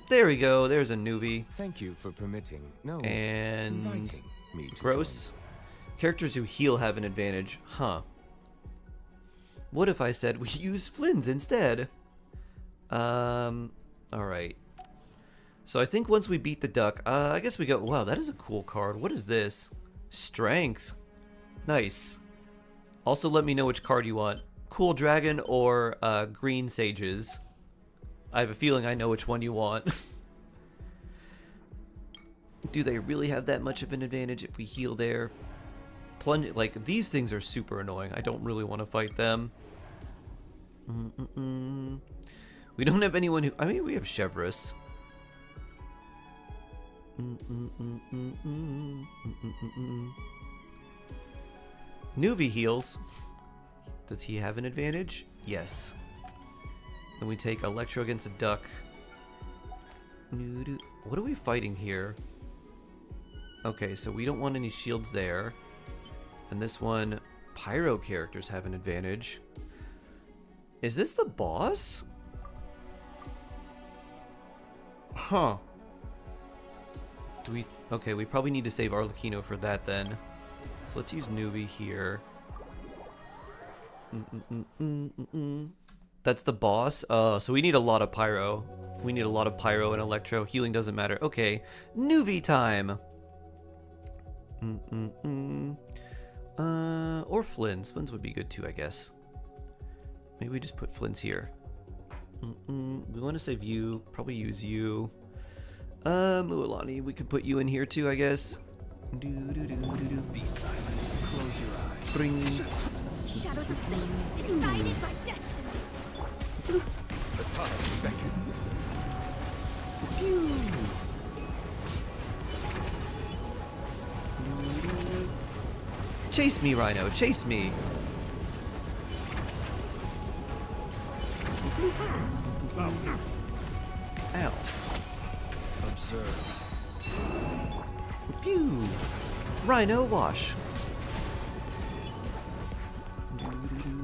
There we go. There's a newbie. Thank you for permitting, no, And inviting me to gross. Characters who heal have an advantage. Huh. What if I said we use Flynn's instead? Alright. So I think once we beat the duck, I guess we go, wow, that is a cool card. What is this? Strength. Nice. Also let me know which card you want. Cool Dragon or Green Sages. I have a feeling I know which one you want. Do they really have that much of an advantage if we heal there? Plunge, like, these things are super annoying. I don't really want to fight them. We don't have anyone who... I mean, we have Chevrolet. Nuvi heals. Does he have an advantage? Yes. Then we take Electro against a duck. What are we fighting here? Okay, so we don't want any shields there. And this one, Pyro characters have an advantage. Is this the boss? Huh. Do we... Okay, we probably need to save Arlecchino for that then. So let's use Nuvi here. That's the boss? So we need a lot of Pyro. We need a lot of Pyro and Electro. Healing doesn't matter. Okay, Nuvi time! Or Flynn's. Flynn's would be good too, I guess. Maybe we just put Flynn's here. We want to save you. Probably use you. Mualani, we could put you in here too, I guess. Be silent. Close your eyes. Bring. Shadows of fate, decided by destiny. The time beckon. Chase me, Rhino. Chase me. Ow. Observe. Pew. Rhino wash.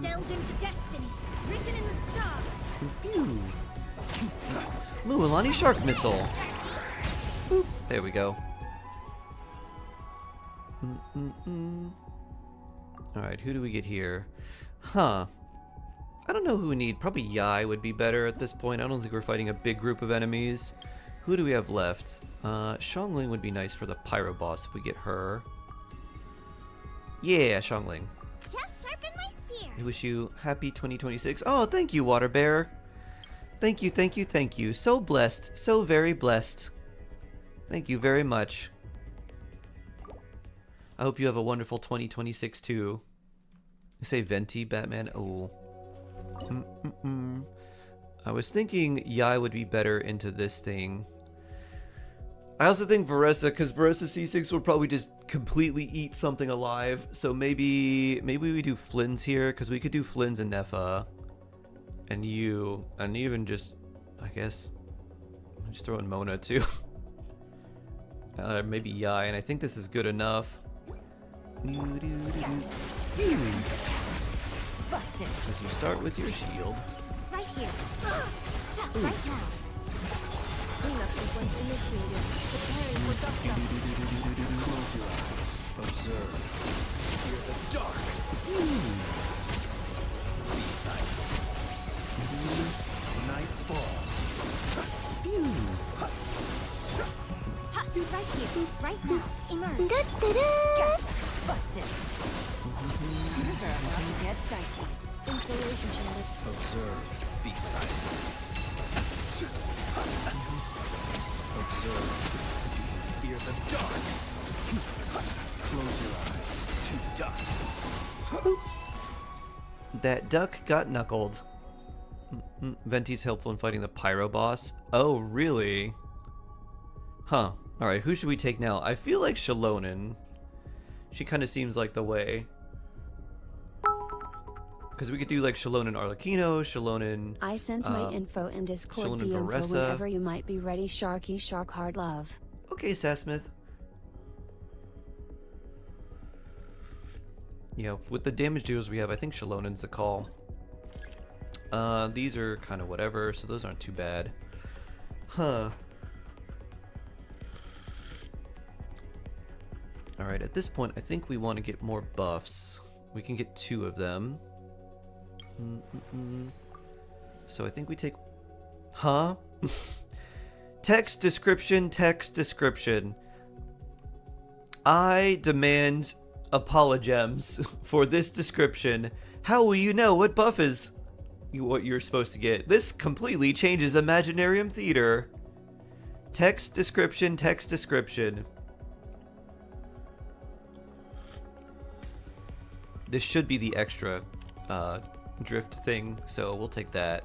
Delved into destiny, written in the stars. Pew. Mualani shark missile. Boop. There we go. Alright, who do we get here? Huh. I don't know who we need. Probably Yai would be better at this point. I don't think we're fighting a big group of enemies. Who do we have left? Xiangling would be nice for the Pyro boss if we get her. Yeah, Xiangling. Just sharpen my spear. I wish you happy 2026. Oh, thank you, Water Bear. Thank you, thank you, thank you. So blessed. So very blessed. Thank you very much. I hope you have a wonderful 2026 too. You say Venti, Batman? Oh. I was thinking Yai would be better into this thing. I also think Varessa, because Varessa C6 will probably just completely eat something alive. So maybe we do Flynn's here, because we could do Flynn's and Nefa. And you. And even just, I guess, just throw in Mona too. Maybe Yai, and I think this is good enough. Busted. As you start with your shield. Right here. Right now. Cleanup sequence initiated. Preparing for dust up. Close your eyes. Observe. Fear the dark. Be silent. Night falls. Ha! Right here. Right now. Emerge. Gotcha. Busted. These are about to get dicey. Installation challenge. Observe. Be silent. Observe. Fear the dark. Close your eyes. To dust. That duck got knuckled. Venti's helpful in fighting the Pyro boss. Oh, really? Huh. Alright, who should we take now? I feel like Shalonen. She kind of seems like the way. Because we could do like Shalonen Arlecchino, Shalonen... I sent my info in Discord Shalonen DM for Varessa. whenever you might be ready. Sharky Shark Hard Love. Okay, Sassmith. Yeah, with the damage deals we have, I think Shalonen's the call. These are kind of whatever, so those aren't too bad. Huh. Alright, at this point, I think we want to get more buffs. We can get 2 of them. So I think we take... Huh? Text description, text description. I demand apologems for this description. How will you know what buff is what you're supposed to get? This completely changes Imaginarium Theater. Text description, text description. This should be the extra drift thing, so we'll take that.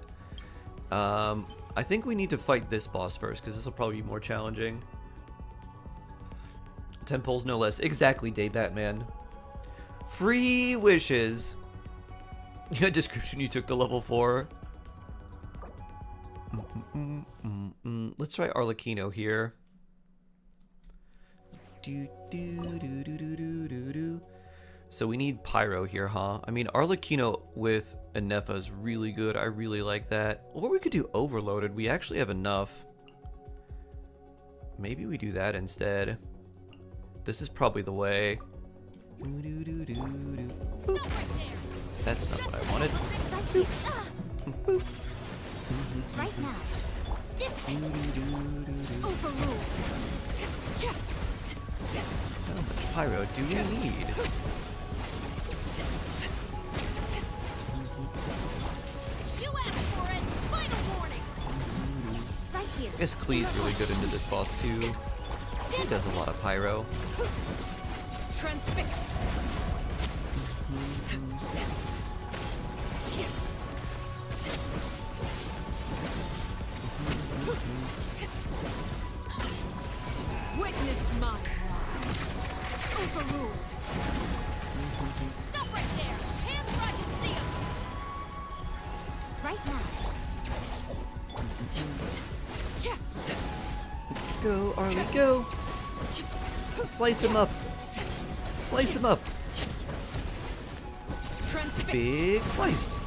I think we need to fight this boss first, because this will probably be more challenging. 10 pulls, no less. Exactly, Day Batman. Free wishes. Yeah, description, you took the level 4. Let's try Arlecchino here. So we need Pyro here, huh? I mean, Arlecchino with Nefa is really good. I really like that. Or we could do Overloaded. We actually have enough. Maybe we do that instead. This is probably the way. That's not what I wanted. Right now. Overruled. How much Pyro do we need? You asked for it. Final warning. Right here. I guess Klee's really good into this boss too. He does a lot of pyro. Transfixed. Witness my rise. Overruled. Stop right there! Hands where I can see 'em! Right now. Go, Arlie, go! Slice him up! Slice him up! Transfixed. Big slice!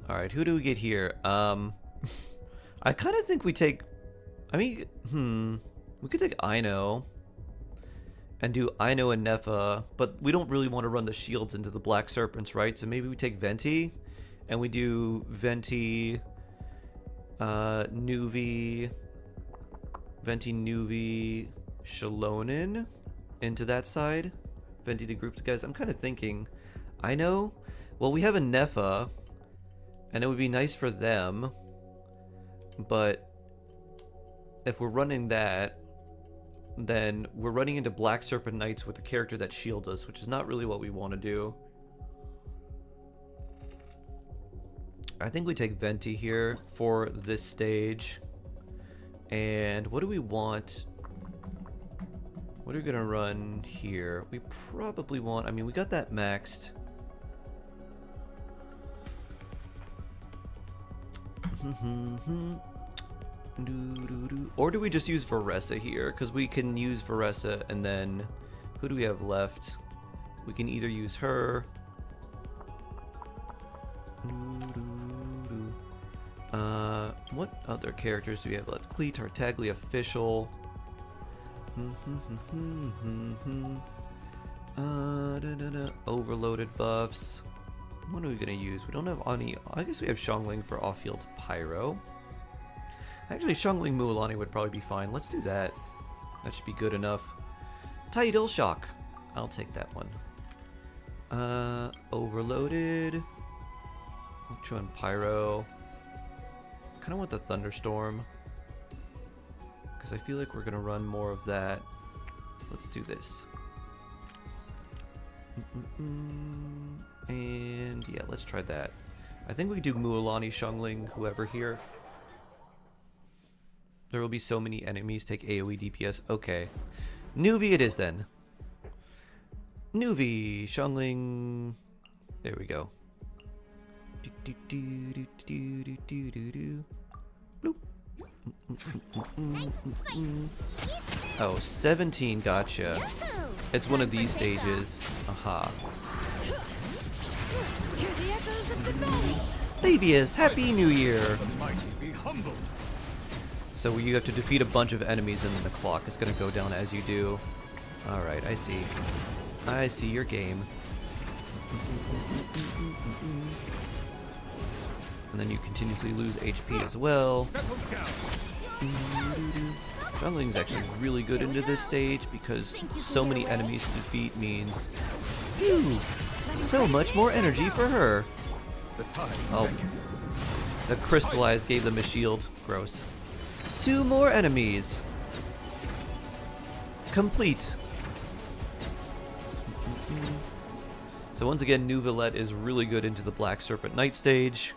Alright, who do we get here? I kind of think we take... I mean, we could take Aino and do Aino and Nefa, but we don't really want to run the shields into the Black Serpents, right? So maybe we take Venti, and we do Venti, Nuvi, Shalonin into that side. Venti to group the guys. I'm kind of thinking, Aino, well, we have a Nefa, and it would be nice for them, but if we're running that, then we're running into Black Serpent Knights with a character that shields us, which is not really what we want to do. I think we take Venti here for this stage. And what do we want? What are we going to run here? We probably want... I mean, we got that maxed. Or do we just use Varessa here? Because we can use Varessa, and then who do we have left? We can either use her. What other characters do we have left? Clee, Tartaglia, Official. Overloaded buffs. What are we gonna use? We don't have any. I guess we have Xiangling for off-field pyro. Actually, Xiangling Mualani would probably be fine. Let's do that. That should be good enough. Tidal Shock. I'll take that one. Overloaded. Which one? Pyro. Kind of want the Thunderstorm, because I feel like we're gonna run more of that. So let's do this. And yeah, let's try that. I think we do Mualani, Xiangling, whoever here. There will be so many enemies take AoE DPS. Okay. Nuvi it is then. Nuvi, Xiangling. There we go. Bloop. Oh, 17, gotcha. It's one of these stages. Aha. Hear the echoes of the valley. Labius, Happy New Year! The mighty be humbled. So you have to defeat a bunch of enemies and then the clock is going to go down as you do. Alright, I see. I see your game. And then you continuously lose HP as well. Settle down. Xiangling's actually really good into this stage because so many enemies to defeat means phew, so much more energy for her. The tides Oh, beckon. the crystallized gave them a shield. Gross. 2 more enemies. Complete. So once again, Neuvillette is really good into the Black Serpent Knight stage.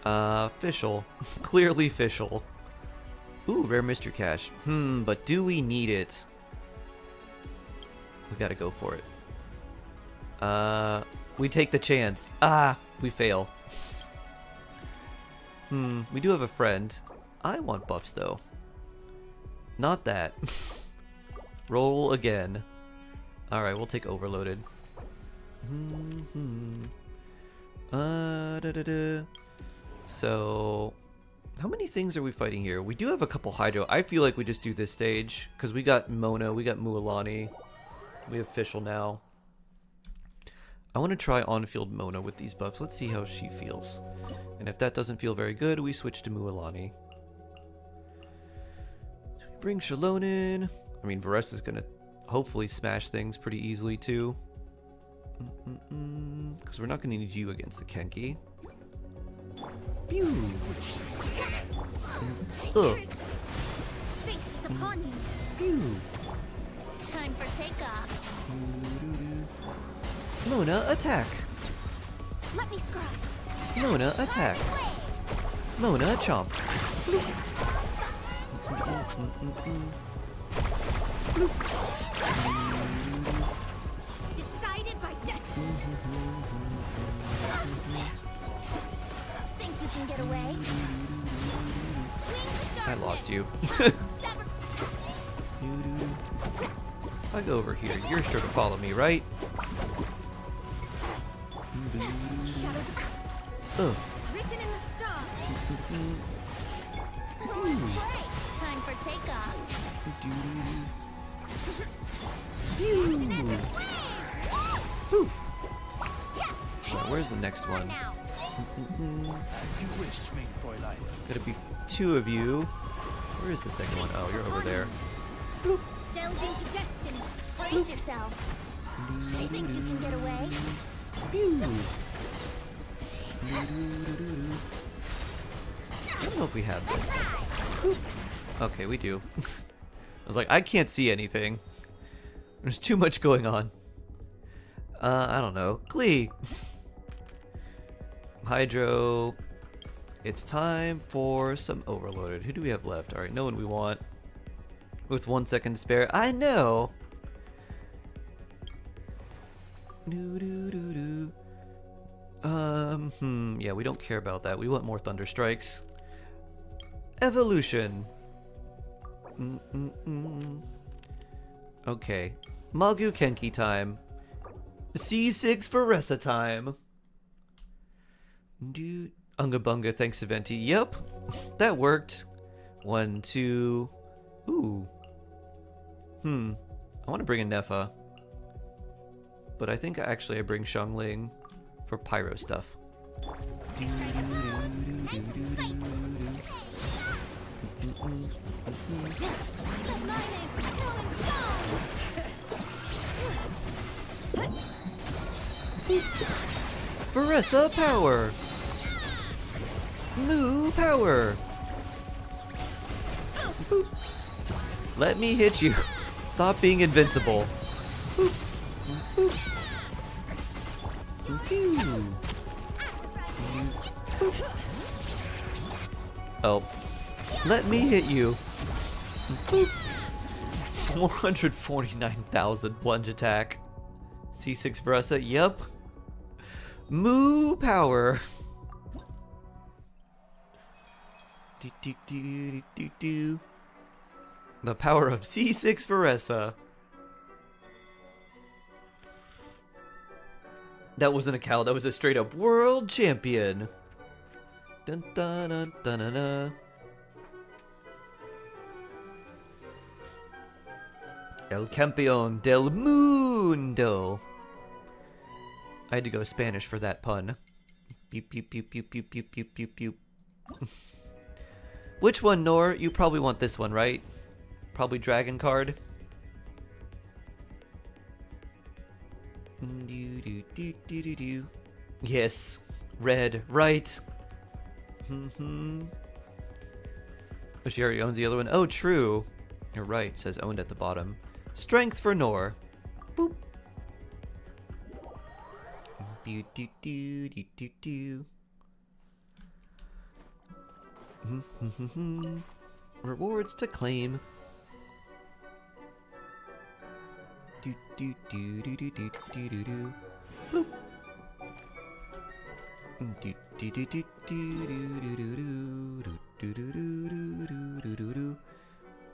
Fischl. Clearly Fischl. Ooh, rare mystery cache. But do we need it? We gotta go for it. We take the chance. We fail. We do have a friend. I want buffs though. Not that. Roll again. Alright, we'll take overloaded. So, how many things are we fighting here? We do have a couple Hydro. I feel like we just do this stage, because we got Mona, we got Mualani, we have Fischl now. I want to try on-field Mona with these buffs. Let's see how she feels. And if that doesn't feel very good, we switch to Mualani. Bring Shalon in. I mean, Varessa's going to hopefully smash things pretty easily too. Because we're not going to need you against the Kenki. Phew. Ugh. Fate is upon you. Phew. Time for takeoff. Mona, attack. Let me scrub. Mona, attack. Mona, chomp. Decided by destiny. Think you can get away? I lost you. If I go over here, you're sure to follow me, right? Shadows Ugh. written in the stars. Time for takeoff. Poof. Now, where's the next one? Now. As you wish, main Fräulein. Gotta be two of you. Where is the second one? Oh, you're over there. Delve into destiny. Brace yourself. Think you can get away? Pew. I don't know if we have this. Okay, we do. I was like, I can't see anything. There's too much going on. I don't know. Glee. Hydro. It's time for some overloaded. Who do we have left? Alright, no one we want. With 1 second to spare. I know! Yeah, we don't care about that. We want more Thunder Strikes. Evolution. Okay. Magu Kenki time. C6 for Ressa time. Unga Bunga, thanks to Venti. Yep, that worked. 1, 2. Ooh. I want to bring a Nefa. But I think I bring Xiangling for pyro stuff. Veressa power! Moo power! Boop. Let me hit you. Stop being invincible. Boop. Boop. Pew. Boop. Oh. Let me hit you. Boop. 449,000 plunge attack. C6 Veressa, yep. Moo power. The power of C6 Veressa. That wasn't a cow, that was a straight up world champion. Dun dun dun dun dun dun. El Campeón del Mundo. I had to go Spanish for that pun. Pew pew pew pew pew pew pew pew pew. Which one, Nor? You probably want this one, right? Probably Dragon card. Yes, red, right. Oh, she already owns the other one. Oh, true. You're right. It says owned at the bottom. Strength for Nor. Boop. Rewards to claim.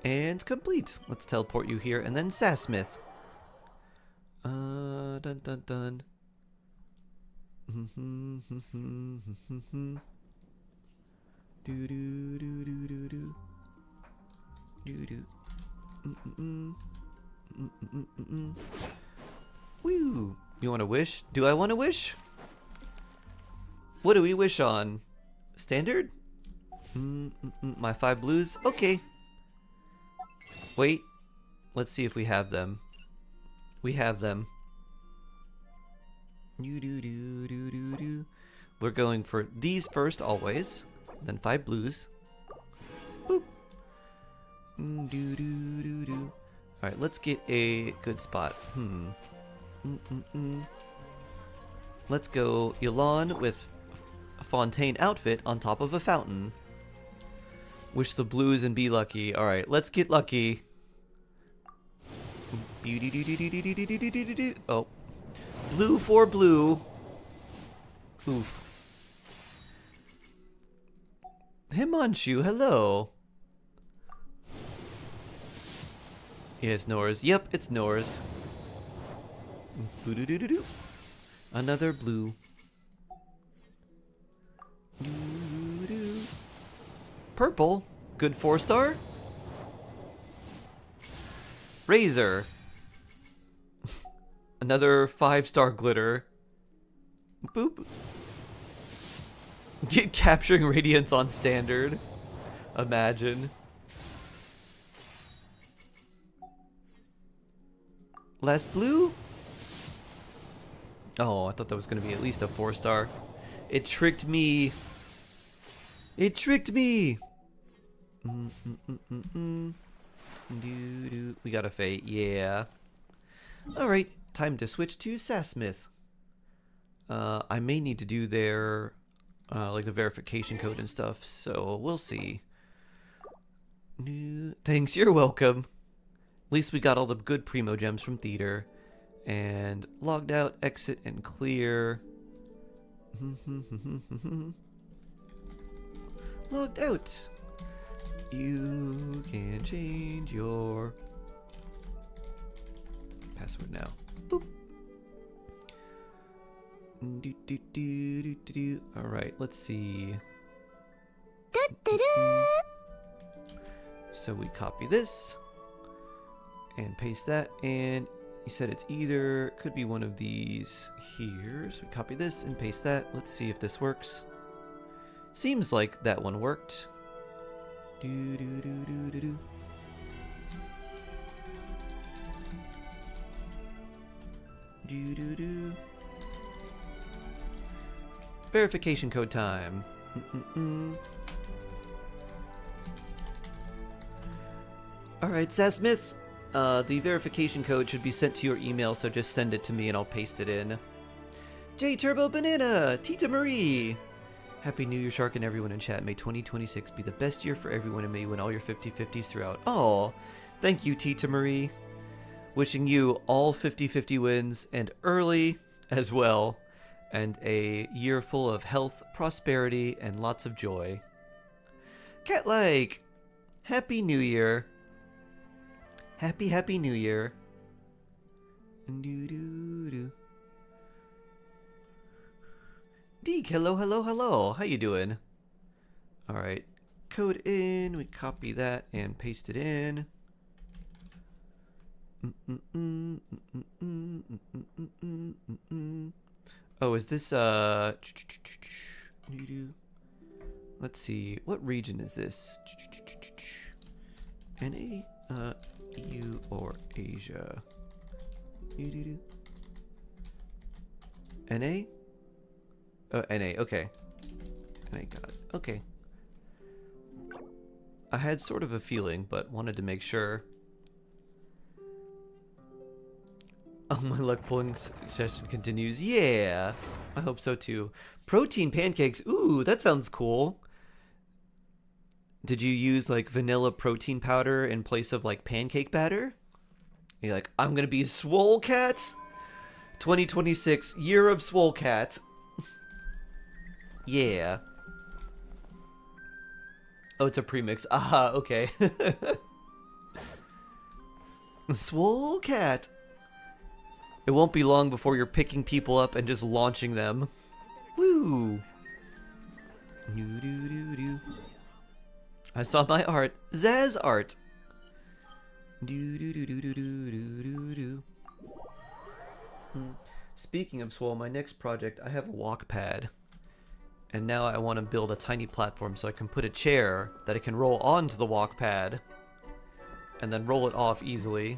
And complete. Let's teleport you here and then Sassmith. Dun dun dun. Woo! You want to wish? Do I want to wish? What do we wish on? Standard? My 5 blues? Okay. Wait. Let's see if we have them. We have them. We're going for these first always, then 5 blues. Boop. Alright, let's get a good spot. Let's go Elan with a Fontaine outfit on top of a fountain. Wish the blues and be lucky. Alright, let's get lucky. Oh. Blue for blue. Oof. Himanshu, hello. Yeah, it's Nor's. Yep, it's Nor's. Another blue. Purple. Good 4-star. Razor. Another 5-star glitter. Boop. Get capturing radiance on standard. Imagine. Last blue? Oh, I thought that was going to be at least a 4-star. It tricked me. It tricked me. We got a fate. Yeah. Alright, time to switch to Sassmith. I may need to do their like the verification code and stuff, so we'll see. Thanks, you're welcome. At least we got all the good primo gems from theater. And logged out, exit, and clear. Logged out. You can change your password now. Boop. Alright, let's see. So we copy this and paste that, and you said it's either, could be one of these here. So we copy this and paste that. Let's see if this works. Seems like that one worked. Verification code time. Alright, Sassmith. The verification code should be sent to your email, so just send it to me and I'll paste it in. J Turbo Banana! Tita Marie! Happy New Year, Shark, and everyone in chat. May 2026 be the best year for everyone, and may you win all your 50/50s throughout. Oh, thank you, Tita Marie. Wishing you all 50/50 wins, and early as well, and a year full of health, prosperity, and lots of joy. Cat-like! Happy New Year. Happy New Year. Deke, hello. How you doing? Alright. Code in. We copy that and paste it in. Oh, is this, let's see. What region is this? NA? EU or Asia? NA? Oh, NA, okay. NA, got it. Okay. I had sort of a feeling, but wanted to make sure. Oh, my luck pulling session continues. Yeah, I hope so too. Protein pancakes. Ooh, that sounds cool. Did you use like vanilla protein powder in place of like pancake batter? You're like, I'm gonna be Swole Cat. 2026, year of Swole Cat. Yeah. Oh, it's a premix. Aha, okay. Swole Cat. It won't be long before you're picking people up and just launching them. Woo! I saw my art. Zaz art. Speaking of Swole, my next project, I have a walk pad. And now I want to build a tiny platform so I can put a chair that I can roll onto the walk pad. And then roll it off easily.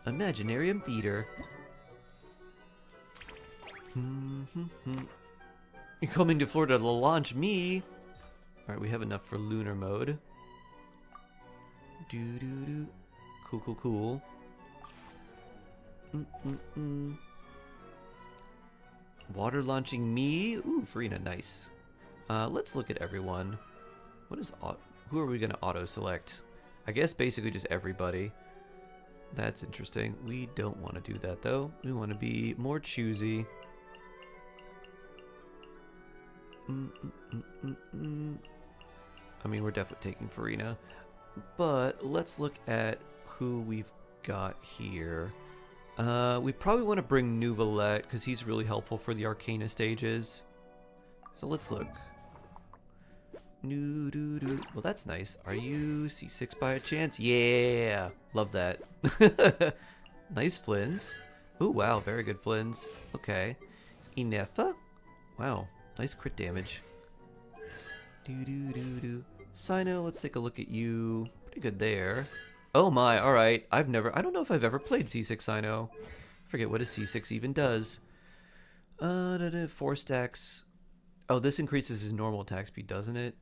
Imaginarium Theater. You're coming to Florida to launch me. Alright, we have enough for lunar mode. Cool, cool, cool. Water launching me. Ooh, Farina, nice. Let's look at everyone. What is who are we gonna auto select? I guess basically just everybody. That's interesting. We don't want to do that though. We want to be more choosy. I mean, we're definitely taking Farina. But let's look at who we've got here. We probably want to bring Nouvelette because he's really helpful for the Arcana stages. So let's look. Well, that's nice. Are you C6 by a chance? Yeah, love that. Nice Flins. Oh wow, very good Flins. Okay. Inefa. Wow, nice crit damage. Sino, let's take a look at you. Pretty good there. Oh my, alright. I don't know if I've ever played C6 Sino. Forget what a C6 even does. 4 stacks. Oh, this increases his normal attack speed, doesn't it?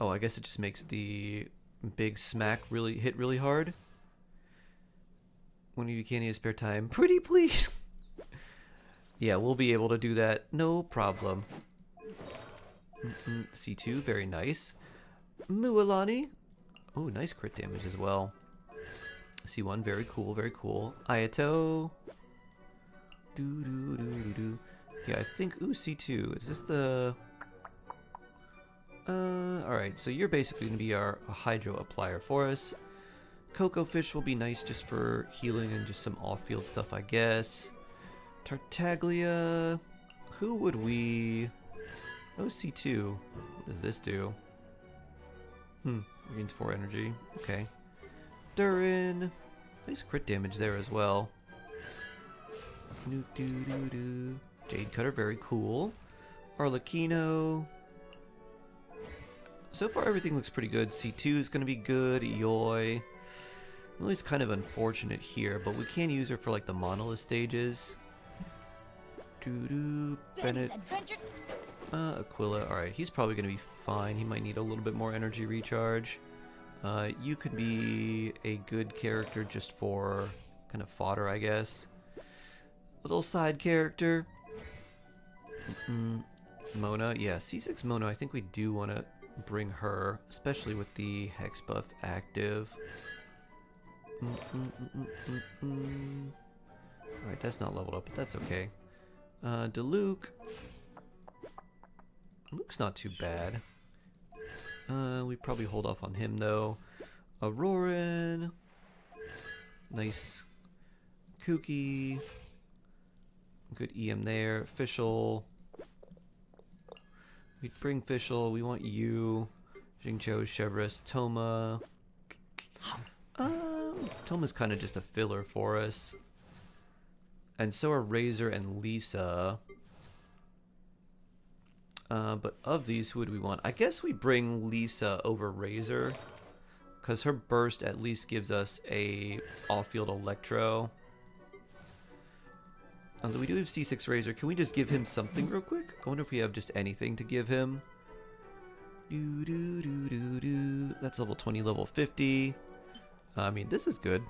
Oh, I guess it just makes the big smack hit really hard. When you can, spare time. Pretty please. Yeah, we'll be able to do that. No problem. C2, very nice. Mualani. Oh, nice crit damage as well. C1, very cool, very cool. Ayato. Yeah, I think, ooh, C2. Is this the... alright, so you're basically going to be our Hydro applier for us. Cocoa Fish will be nice just for healing and just some off-field stuff, I guess. Tartaglia. Who would we... Oh, C2. What does this do? Gains 4 energy. Okay. Durin. Nice crit damage there as well. Jade Cutter, very cool. Arlecchino. So far everything looks pretty good. C2 is going to be good. Yoi. Lily's kind of unfortunate here, but we can use her for like the monolith stages. Bennett. Aquila. Alright, he's probably going to be fine. He might need a little bit more energy recharge. You could be a good character just for kind of fodder, I guess. Little side character. Mona. Yeah, C6 Mona. I think we do want to bring her, especially with the Hex buff active. Alright, that's not leveled up, but that's okay. Diluc. Luke's not too bad. We probably hold off on him though. Auroran. Nice. Kooky. Good EM there. Fischl. We bring Fischl. We want you. Jingcho, Chevrolet, Toma. Toma's kind of just a filler for us. And so are Razor and Lisa. But of these, who would we want? I guess we bring Lisa over Razor, because her burst at least gives us a off-field Electro. Although we do have C6 Razor, can we just give him something real quick? I wonder if we have just anything to give him. That's level 20, level 50. I mean, this is good.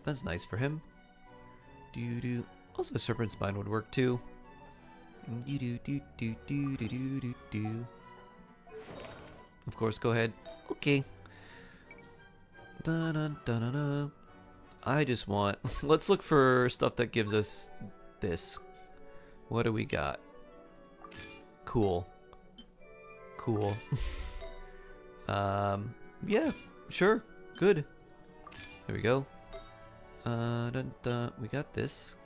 That's nice for him. Also, Serpent Spine would work too. Of course, go ahead. Okay. I just want... Let's look for stuff that gives us this. What do we got? Cool. Cool. Yeah, sure. Good. There we go. We got this.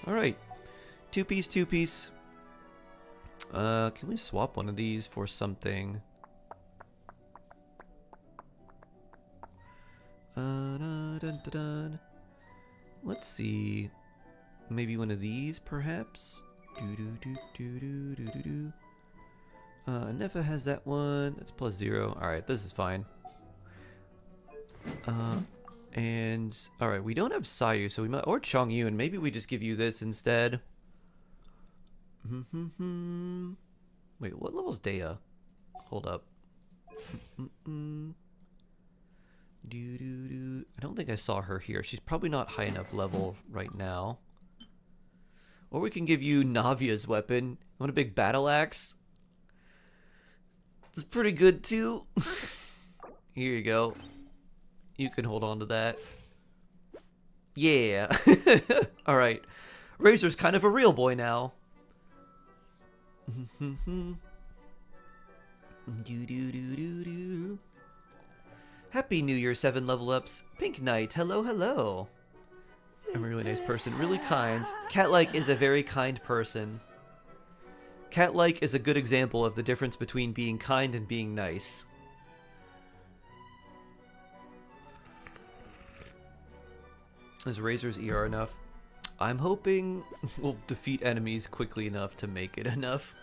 Alright. Two-piece, two-piece. Can we swap one of these for something? Let's see. Maybe one of these, perhaps? Nefa has that one. That's +0. Alright, this is fine. And all right, we don't have Sayu, so we might, or Chongyun. Maybe we just give you this instead. Wait, what level's Dea? Hold up. I don't think I saw her here. She's probably not high enough level right now. Or we can give you Navia's weapon. You want a big battle axe? It's pretty good too. Here you go. You can hold on to that. Yeah. Alright. Razor's kind of a real boy now. Happy New Year, 7 level ups. Pink Knight, hello, hello. I'm a really nice person, really kind. Cat-like is a very kind person. Cat-like is a good example of the difference between being kind and being nice. Is Razor's ER enough? I'm hoping we'll defeat enemies quickly enough to make it enough.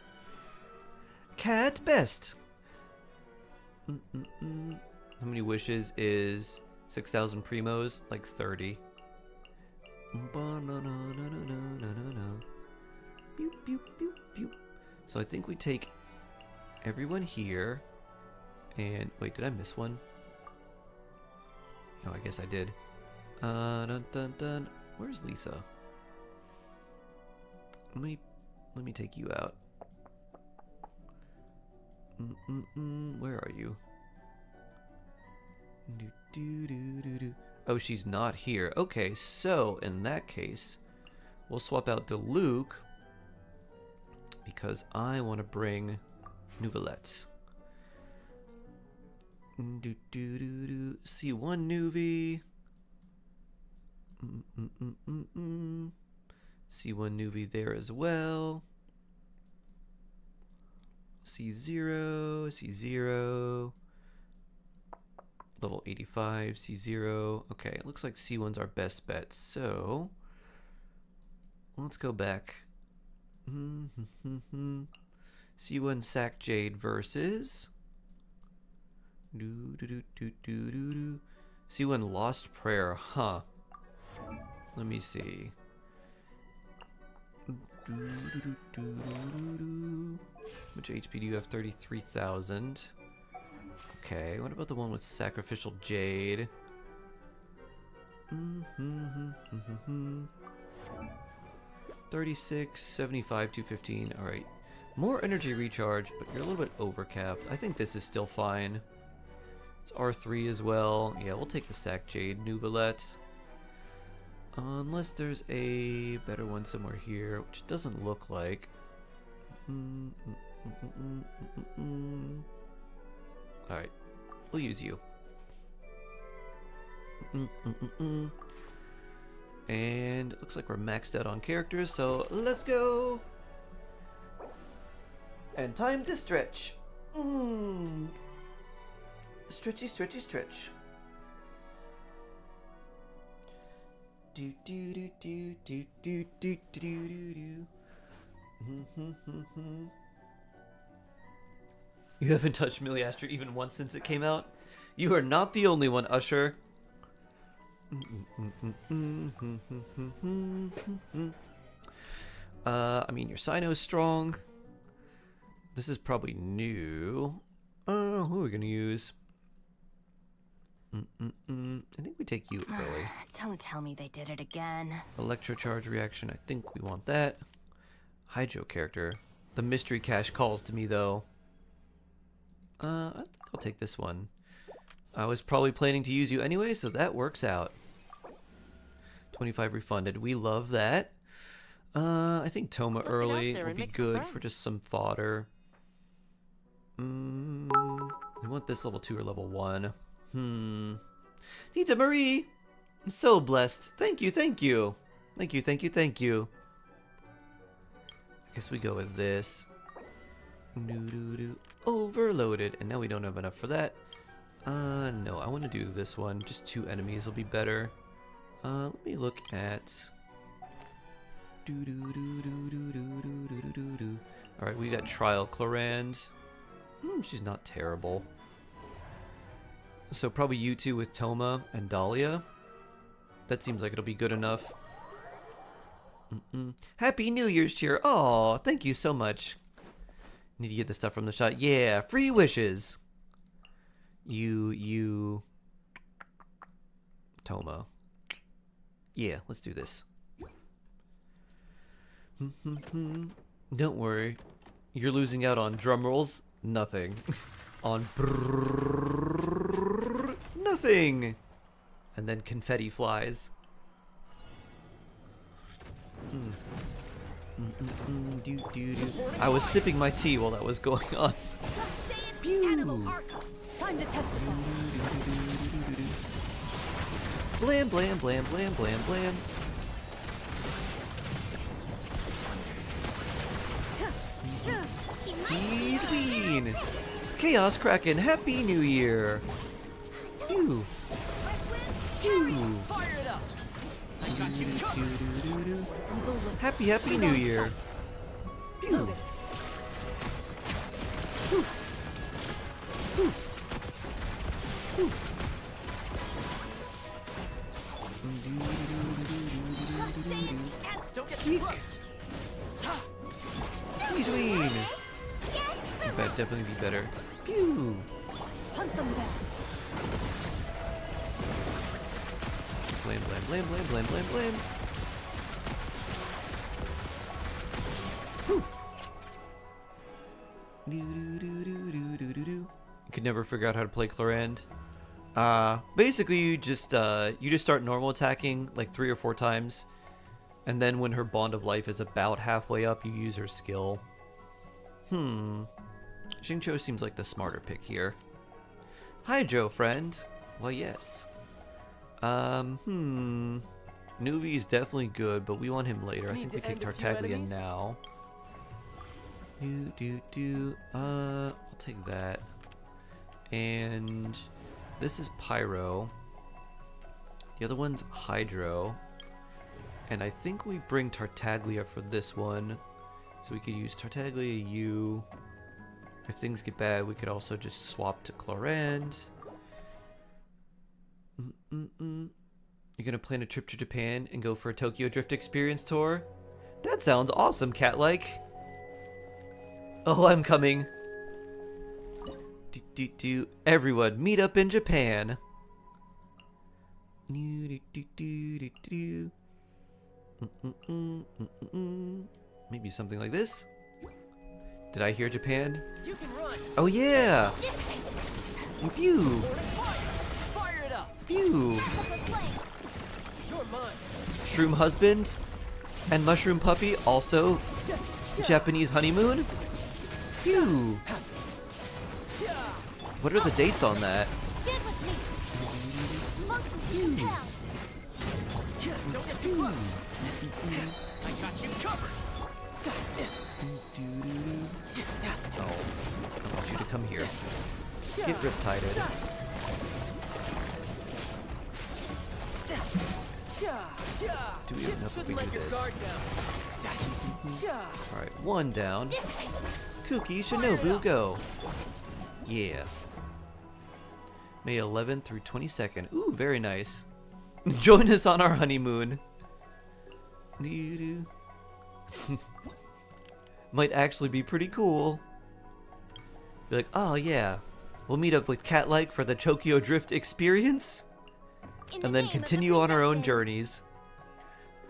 Cat best. How many wishes is 6,000 primos? Like 30. So I think we take everyone here. And wait, did I miss one? Oh, I guess I did. Where's Lisa? Let me take you out. Where are you? Oh, she's not here. Okay, so in that case, we'll swap out Diluc because I want to bring Nouvelette. C1 Nuvi. C1 Nuvi there as well. C0, C0. Level 85, C0. Okay, it looks like C1's our best bet. So, let's go back. C1 Sack Jade versus C1 Lost Prayer. Huh. Let me see. Which HP do you have? 33,000. Okay, what about the one with Sacrificial Jade? 36, 75, 215. Alright. More energy recharge, but you're a little bit overcapped. I think this is still fine. It's R3 as well. Yeah, we'll take the Sac Jade Nouvelette. Unless there's a better one somewhere here, which doesn't look like. Alright, we'll use you. And it looks like we're maxed out on characters, so let's go! And time to stretch. Stretchy, stretchy, stretch. Do do do do do do do do do do. You haven't touched Millie Astor even once since it came out. You are not the only one, Usher. I mean, your Sino's strong. This is probably new. Who are we gonna use? I think we take you early. Don't tell me they did it again. Electrocharge reaction, I think we want that. Hydro character. The mystery cache calls to me though. I think I'll take this one. I was probably planning to use you anyway, so that works out. 25 refunded. We love that. I think Toma early would be good for just some fodder. We want this level 2 or level 1. Tita Marie! I'm so blessed. Thank you, thank you. Thank you, thank you, thank you. I guess we go with this. Overloaded. And now we don't have enough for that. No, I want to do this one. Just 2 enemies will be better. Let me look at... Alright, we got Trial Clarand. She's not terrible. So probably you two with Toma and Dahlia. That seems like it'll be good enough. Happy New Year's cheer. Oh, thank you so much. Need to get the stuff from the shop. Yeah, free wishes. You. Toma. Yeah, let's do this. Don't worry. You're losing out on drum rolls. Nothing. On nothing. And then confetti flies. I was sipping my tea while that was going on. Time to testify. Blam, blam, blam, blam, blam, blam. Seed Bean! Chaos Kraken, Happy New Year! Phew. Phew. Fire it up. I got you covered. Happy New Year! Phew. Don't get too close. Seed Bean! That'd definitely be better. Pew! Hunt them down. Blam, blam, blam, blam, blam, blam, blam. You could never figure out how to play Clorand. Basically you just start normal attacking like 3 or 4 times, and then when her Bond of Life is about halfway up, you use her skill. Xingqiu seems like the smarter pick here. Hi, Joe, friend. Well, yes. Nuvi is definitely good, but we want him later. I think we take Tartaglia now. I'll take that. And this is Pyro. The other one's Hydro. And I think we bring Tartaglia for this one. So we could use Tartaglia U. If things get bad, we could also just swap to Clorand. You're gonna plan a trip to Japan and go for a Tokyo Drift Experience tour? That sounds awesome, cat-like. Oh, I'm coming. Everyone, meet up in Japan. Maybe something like this. Did I hear Japan? You can run. Oh yeah! Pew! Fire it up. Pew! You're mine. Shroom husband and mushroom puppy, also Japanese honeymoon. Pew! What are the dates on that? Stand with me. Motion to compel. Don't get too close. I got you covered. Oh, I want you to come here. Get riptided. Do we have enough if we do this? Alright, 1 down. Kuki, Shinobu, go! Yeah. May 11th through 22nd. Ooh, very nice. Join us on our honeymoon. Might actually be pretty cool. Be like, oh yeah, we'll meet up with Cat-like for the Tokyo Drift Experience, and then continue on our own journeys.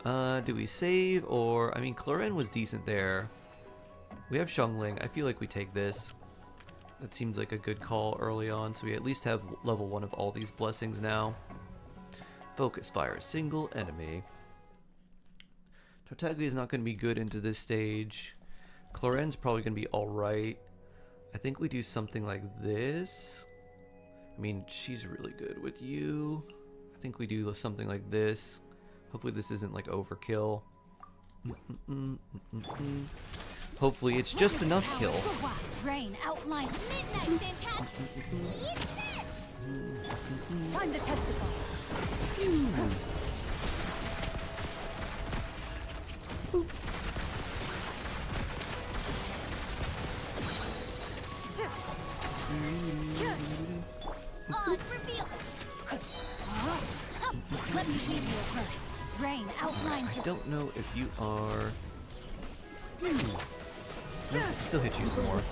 Do we save, or, I mean, Clorand was decent there. We have Xiongling. I feel like we take this. That seems like a good call early on, so we at least have level 1 of all these blessings now. Focus fire, single enemy. Tartaglia is not going to be good into this stage. Clorand's probably going to be alright. I think we do something like this. I mean, she's really good with you. I think we do something like this. Hopefully this isn't like overkill. Hopefully it's just enough kill. Rain outlines midnight fantastic. Time to testify. Odds revealed. Let me read you a verse. Rain outlines I your don't know if you are... Nope, still hit you some more.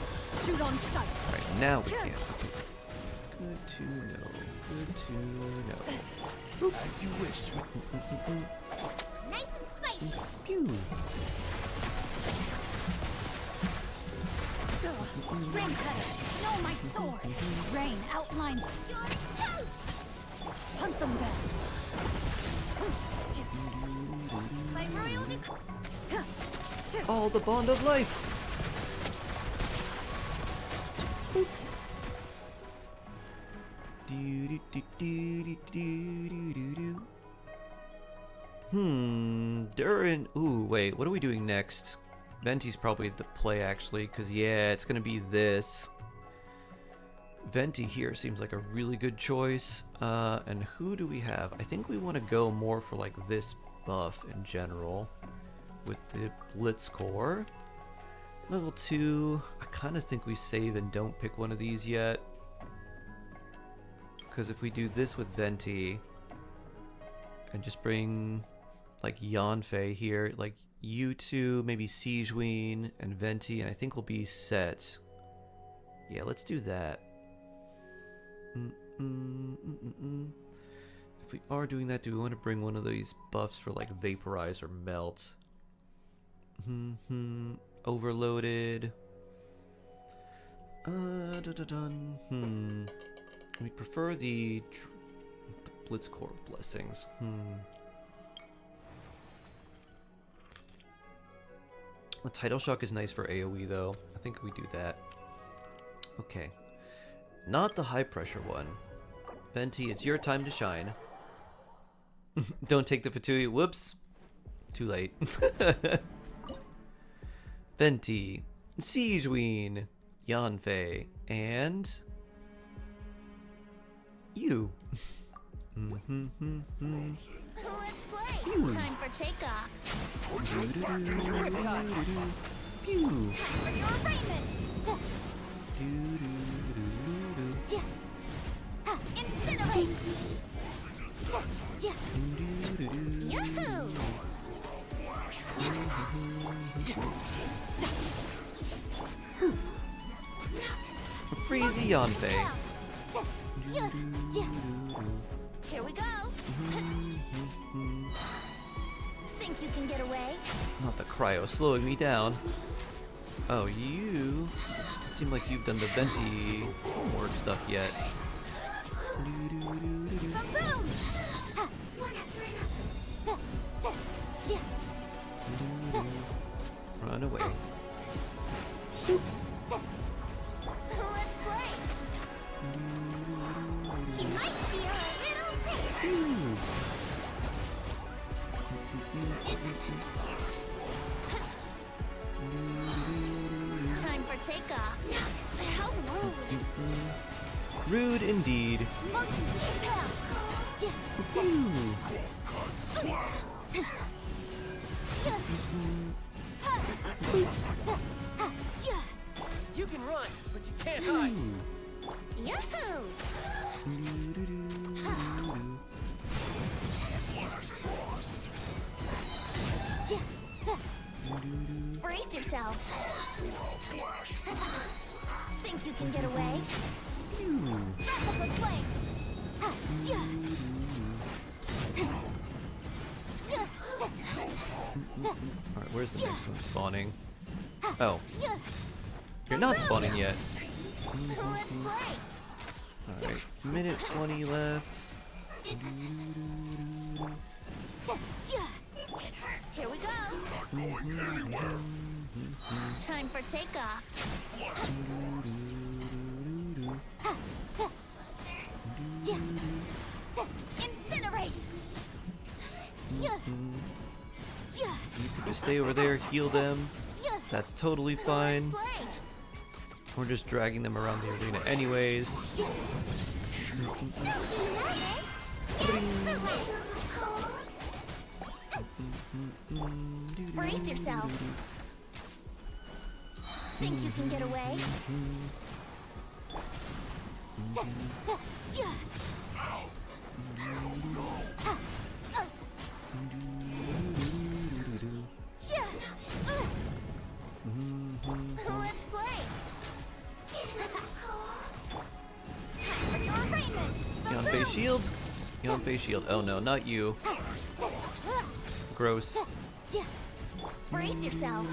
Shoot on sight. Alright, now we can. Good to know. Good to know. As you wish. nice and spicy. Pew! Rain cutter, know my sword. Rain outlines your toast. Hunt them down. My royal decree. Oh, the bond of life! Durin. Ooh, wait, what are we doing next? Venti's probably the play, actually, because, yeah, it's going to be this. Venti here seems like a really good choice. And who do we have? I think we want to go more for, like, this buff in general. With the Blitz Core. Level 2. I kind of think we save and don't pick one of these yet. Because if we do this with Venti, and just bring, like, Yanfei here, like, you two, maybe Siegewein and Venti, and I think we'll be set. Yeah, let's do that. If we are doing that, do we want to bring one of these buffs for, like, Vaporize or Melt? Overloaded. We prefer the Blitz Core Blessings. A Tidal Shock is nice for AoE though. I think we do that. Okay. Not the high pressure one. Venti, it's your time to shine. Don't take the Fatui. Whoops. Too late. Venti, Siegewein, Yanfei, and you. Let's play. Time for takeoff. Pew. For your arraignment. Incinerate. Yahoo! Freezy Yanfei. Here we go. Think you can get away? Not the cryo slowing me down. Oh, you seem like you've done the Venti homework stuff yet. Boom! Run away. Let's play. He might be a little sick. Time for takeoff. How rude. Rude indeed. Motion to compel. You can run, but you can't hide. Yahoo! Brace yourself. Think you can get away? Rapid flame. Alright, where's the next one spawning? Oh. You're not spawning yet. Let's play. Alright, minute 20 left. Here we go. Time for takeoff. Incinerate. You can just stay over there, heal them. That's totally fine. We're just dragging them around the arena anyways. Brace yourself. Think you can get away? Let's play. Time for your arraignment. You on face shield? You on face shield? Oh no, not you. Gross. Brace yourself.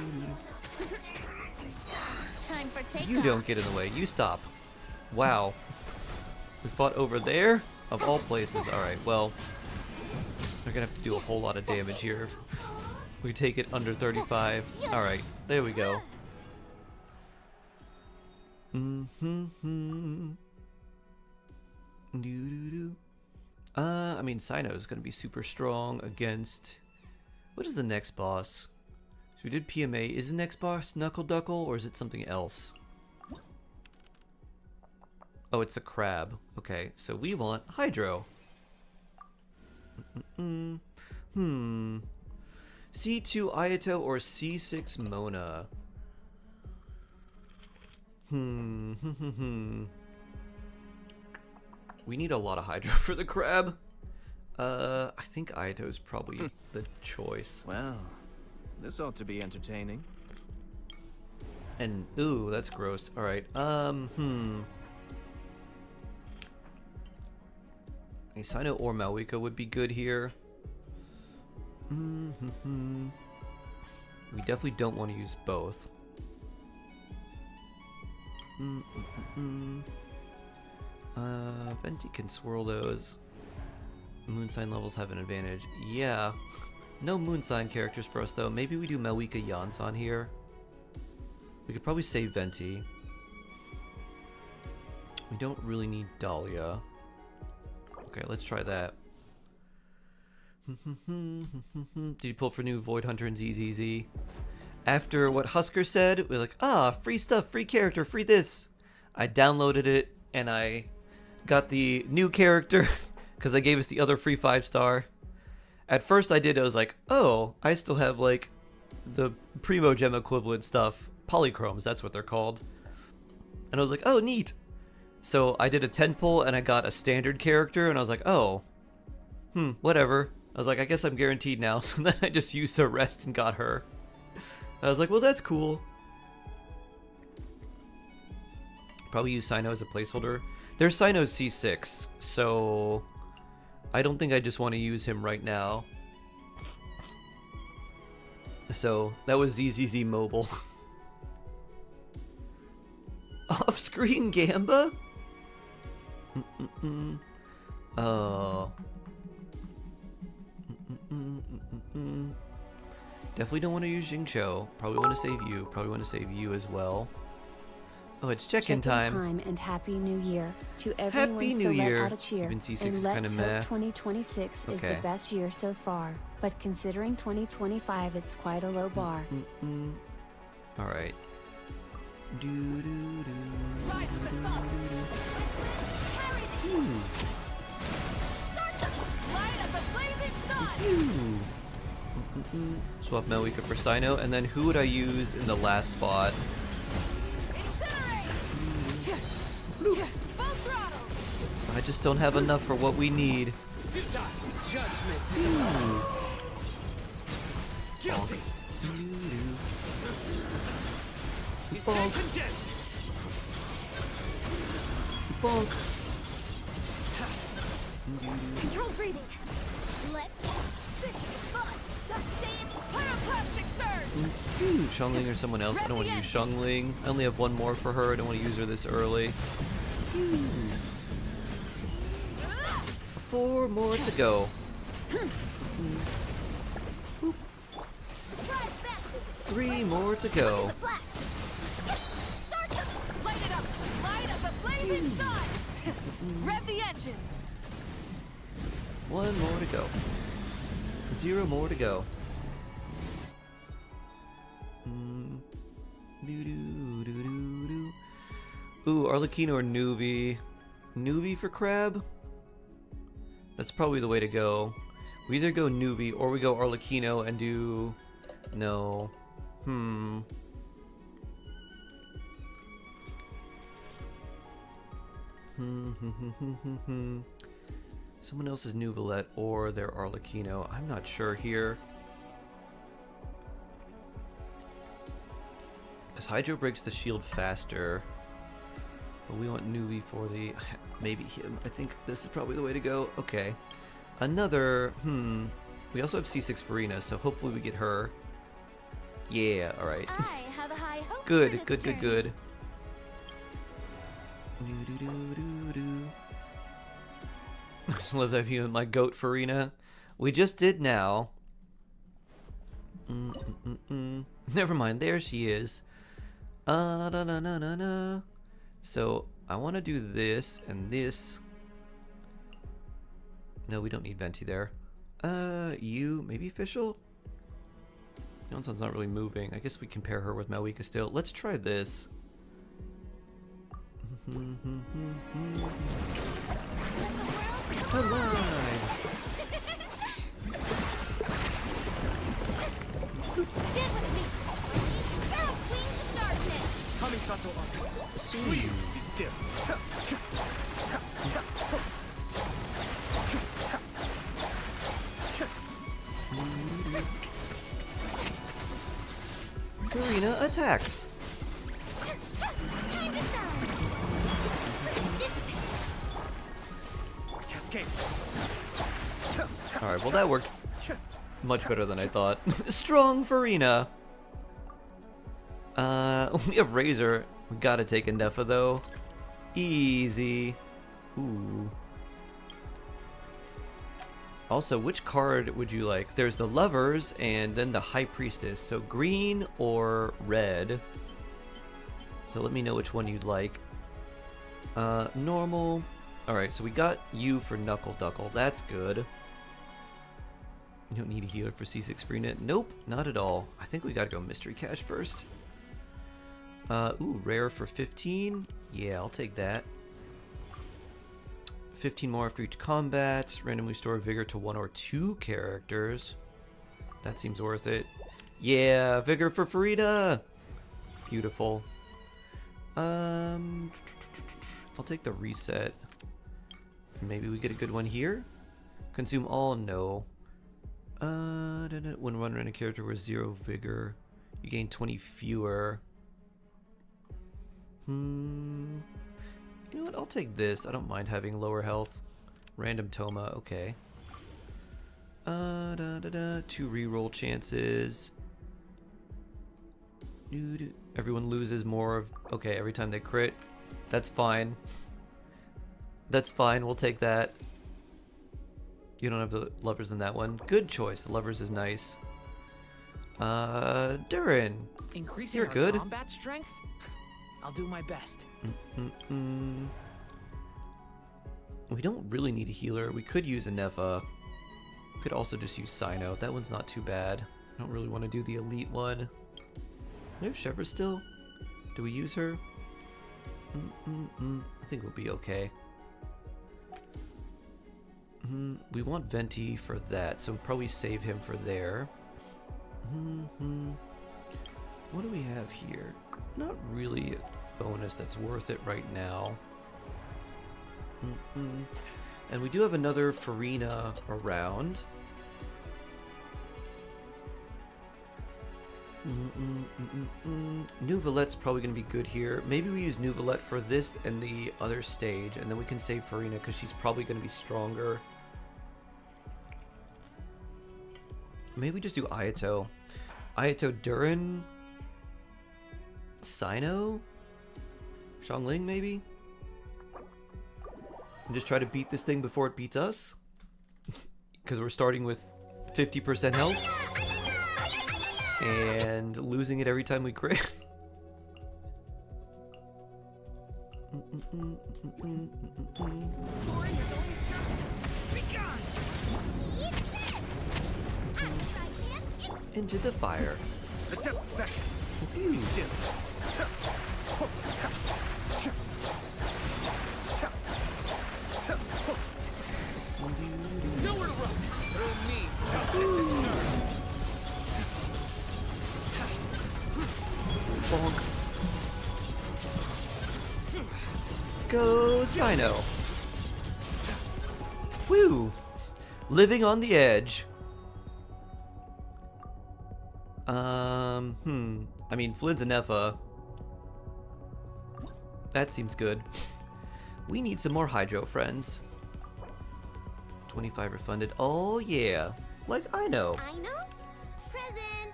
Time for takeoff. You don't get in the way. You stop. Wow. We fought over there? Of all places. Alright, well. We're gonna have to do a whole lot of damage here. We take it under 35. Alright, there we go. I mean, Sino is gonna be super strong against... What is the next boss? So we did PMA. Is the next boss Knuckle Duckle, or is it something else? Oh, it's a crab. Okay, so we want Hydro. C2 Ayato or C6 Mona? We need a lot of Hydro for the crab. I think Ayato is probably the choice. Well, this ought to be entertaining. And ooh, that's gross. All right. Sino or Malwika would be good here. We definitely don't want to use both. Venti can swirl those. Moonsign levels have an advantage. Yeah. No Moonsign characters for us though. Maybe we do Malwika Yansan here. We could probably save Venti. We don't really need Dahlia. Okay, let's try that. Did you pull for new Void Hunter and ZZZ? After what Husker said, we're like, ah, free stuff, free character, free this. I downloaded it and I got the new character because they gave us the other free 5-star. At first I was like, oh, I still have like the Primo Gem equivalent stuff. Polychromes, that's what they're called. And I was like, oh, neat. So I did a 10 pull and I got a standard character and I was like, oh, whatever. I was like, I guess I'm guaranteed now. So then I just used the rest and got her. I was like, well, that's cool. Probably use Sino as a placeholder. There's Sino C6, so I don't think I just want to use him right now. So that was ZZZ Mobile. Off-screen Gamba? Oh. Definitely don't want to use Jingcho. Probably want to save you. Probably want to save you as well. Oh, it's check-in time. And Happy New Year to everyone. Happy New so Year. Let out a cheer. Even C6 and is let's kinda hope meh. 2026 is the best year so far. But considering 2025, it's quite a low bar. All right. Rise to the sun. Start the light of the blazing sun. Swap Malwika for Sino, and then who would I use in the last spot? Incinerate. Full throttle. I just don't have enough for what we need. Judgment is upon. Guilty. You stand condemned. Bonk. Controlled breathing. Let's fish fun. The same Pyroclastic surge. Shungling or someone else. I don't want to use Shungling. I only have one more for her. I don't want to use her this early. 4 more to go. surprise baptism. 3 more to go. Flash. Start the light it up. Light of the blazing sun. Rev the engines. 1 more to go. 0 more to go. Ooh, Arlecchino or Nuvi. Nuvi for Crab? That's probably the way to go. We either go Nuvi or we go Arlecchino and do... No. Someone else's Nuvolette or their Arlecchino. I'm not sure here. Because Hydro breaks the shield faster. But we want Nuvi for the... Maybe him. I think this is probably the way to go. Okay. Another... We also have C6 Farina, so hopefully we get her. Yeah, alright. I have a high hope Good, for this good, journey. good, good. Love that view of my goat Farina. We just did now. Never mind, there she is. So I want to do this and this. No, we don't need Venti there. You maybe Fischl? Yonson's not really moving. I guess we compare her with Malwika still. Let's try this. Alive! Get with me. Sprout wings of darkness. Kamisato Arc. Sleep. Be still. Farina attacks. Time to shine. Cascade. Alright, well that worked much better than I thought. Strong Farina. We have Razor. We gotta take a Nefa though. Easy. Ooh. Also, which card would you like? There's the Lovers and then the High Priestess. So green or red. So let me know which one you'd like. Normal. Alright, so we got you for Knuckle Duckle. That's good. You don't need a healer for C6 Freenet. Nope, not at all. I think we gotta go Mystery Cash first. Ooh, rare for 15. Yeah, I'll take that. 15 more after each combat. Randomly store Vigor to 1 or 2 characters. That seems worth it. Yeah, Vigor for Farina! Beautiful. I'll take the reset. Maybe we get a good one here? Consume all? No. When running a character with 0 Vigor, you gain 20 fewer. You know what? I'll take this. I don't mind having lower health. Random Toma, okay. 2 reroll chances. Everyone loses more of... Okay, every time they crit. That's fine. That's fine, we'll take that. You don't have the Lovers in that one. Good choice, the Lovers is nice. Durin. Increasing You're our good. combat strength? I'll do my best. We don't really need a healer. We could use a Nefa. We could also just use Sino. That one's not too bad. I don't really want to do the elite one. Do we have Shevra still? Do we use her? I think we'll be okay. We want Venti for that, so we'll probably save him for there. What do we have here? Not really a bonus that's worth it right now. And we do have another Farina around. Nuvolette's probably going to be good here. Maybe we use Nuvolette for this and the other stage, and then we can save Farina because she's probably going to be stronger. Maybe we just do Ayato. Ayato Durin? Sino? Xiangling maybe? And just try to beat this thing before it beats us? Because we're starting with 50% health. And losing it every time we crit. Into the fire. The depth back. Ooh. Still. Nowhere to run. Through me, justice is served. Bonk. Go Sino. Woo! Living on the edge. I mean, Flynn's and Neffa. That seems good. We need some more Hydro friends. 25 refunded. Oh yeah. Like I know. I know. Present.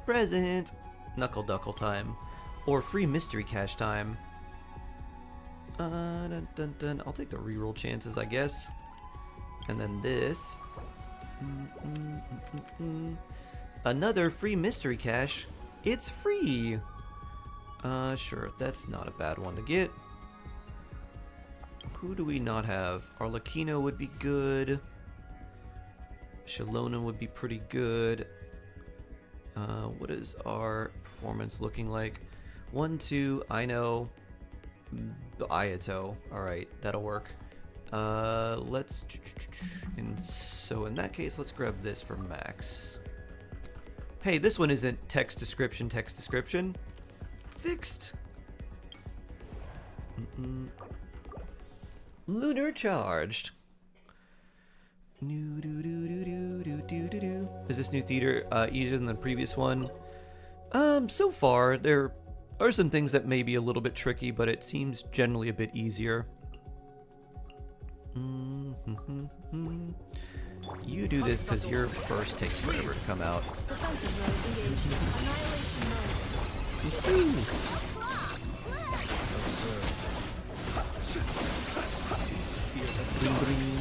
Present. Knuckle Duckle time. Or free mystery cash time. Dun, dun, dun. I'll take the reroll chances, I guess. And then this. Another free mystery cache. It's free. Sure, that's not a bad one to get. Who do we not have? Arlecchino would be good. Shalona would be pretty good. What is our performance looking like? 1, 2, I know. The Ayato. Alright, that'll work. Let's... And so in that case, let's grab this for Max. Hey, this one isn't text description. Fixed. Lunar charged. Is this new theater easier than the previous one? So far, there are some things that may be a little bit tricky, but it seems generally a bit easier. You do this because your burst takes forever to come out. Defensive mode engaged. Annihilation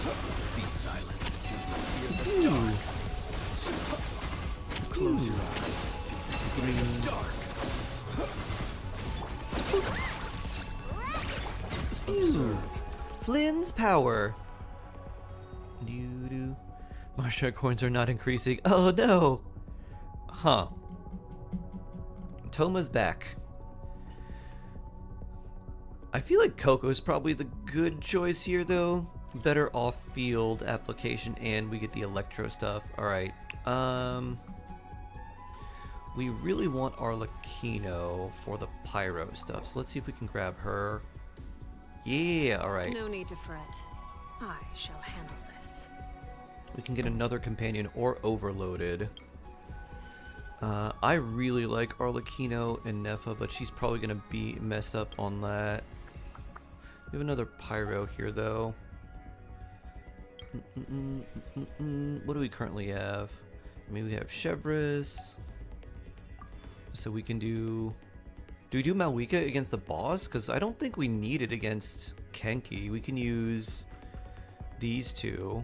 mode. Be silent. Fear the dark. Close your eyes. Fear the dark. Observe. Flynn's power. Marsha coins are not increasing. Oh no! Huh. Toma's back. I feel like Coco's probably the good choice here though. Better off-field application and we get the electro stuff. Alright. We really want Arlecchino for the pyro stuff. So let's see if we can grab her. Yeah, alright. No need to fret. I shall handle this. We can get another companion or overloaded. I really like Arlecchino and Neffa, but she's probably going to be messed up on that. We have another pyro here, though. What do we currently have? I mean, we have Chevris. So we can do... Do we do Malwika against the boss? Because I don't think we need it against Kenki. We can use these two.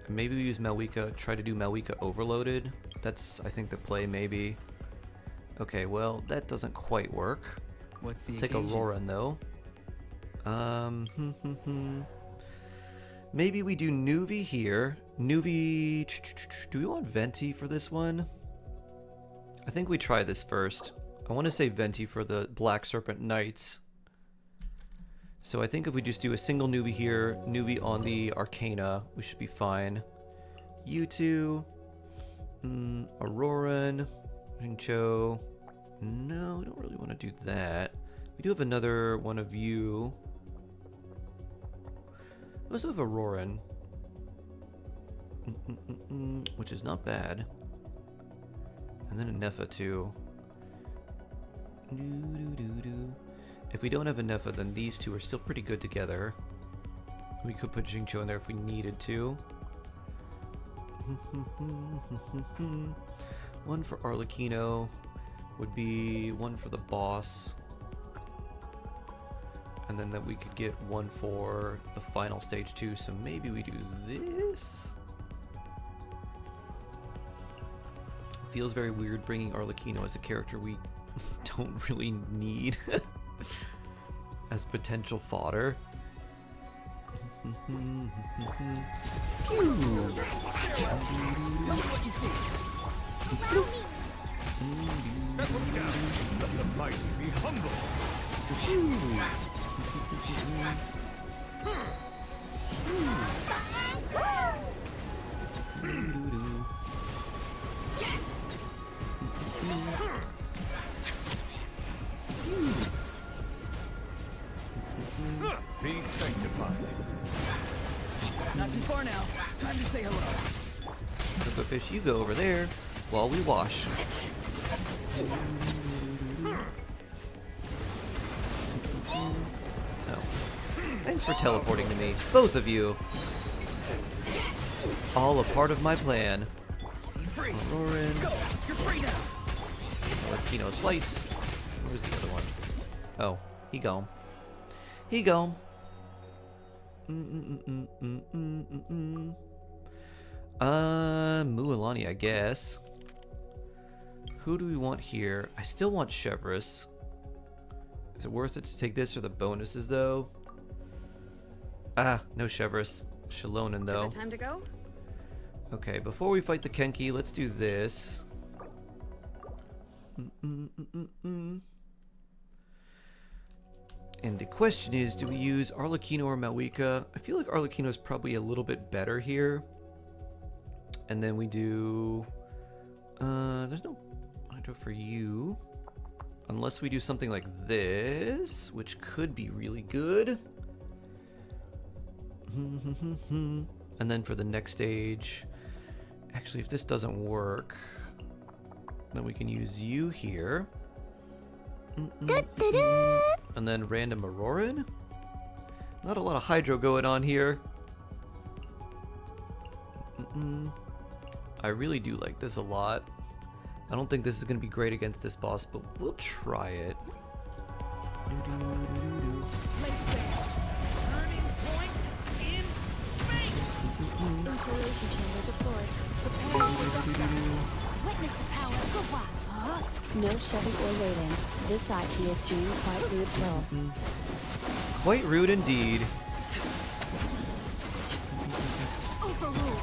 And maybe we use Malwika, try to do Malwika overloaded. That's, I think, the play, maybe. Okay, well, that doesn't quite work. What's the Take occasion? Aurora, though. Maybe we do Nuvi here. Nuvi... Do we want Venti for this one? I think we try this first. I want to say Venti for the Black Serpent Knights. So I think if we just do a single Nuvi here, Nuvi on the Arcana, we should be fine. You two... Auroran, Jincho. No, we don't really want to do that. We do have another one of you. We also have Auroran. Which is not bad. And then a Neffa too. If we don't have a Neffa, then these two are still pretty good together. We could put Jincho in there if we needed to. One for Arlecchino would be one for the boss, and then that we could get one for the final stage too. So maybe we do this. Feels very weird bringing Arlecchino as a character we don't really need as potential fodder. Tell me what you see. Settle down. Let the mighty be humble. Be sanctified. Not too far now. Time to say hello. Fish, you go over there while we wash. Oh. Thanks for teleporting to me, both of you. All a part of my plan. Free. Auroran. Go. You're free now. Latino slice. Where's the other one? Oh, he gone. He gone. Mualani, I guess. Who do we want here? I still want Chevrolet. Is it worth it to take this for the bonuses, though? Ah, no Chevrolet. Shalonen, though. Is it time to go? Okay, before we fight the Kenki, let's do this. And the question is, do we use Arlecchino or Malwika? I feel like Arlecchino is probably a little bit better here. And then we do... there's no Hydro for you. Unless we do something like this, which could be really good. And then for the next stage... Actually, if this doesn't work, then we can use you here. And then random Auroran? Not a lot of Hydro going on here. I really do like this a lot. I don't think this is going to be great against this boss, but we'll try it. Turning point in space. Insulation chamber deployed. Prepare for dust. Witness the power of the wild. No Chevy or Raiden. This IT is being quite rude, though. Quite rude indeed. Overruled.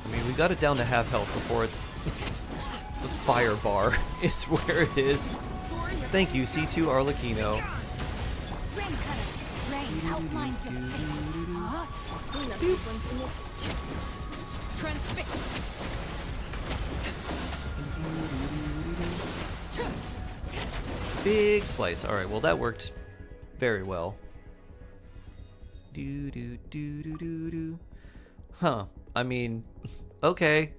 I mean, we got it down to half health before it's... the fire bar is where it is. Thank you, C2 Arlecchino. Rain cutter. Rain outlines your face. Transfixed. Big slice. Alright, well that worked very well. Huh. I mean, okay.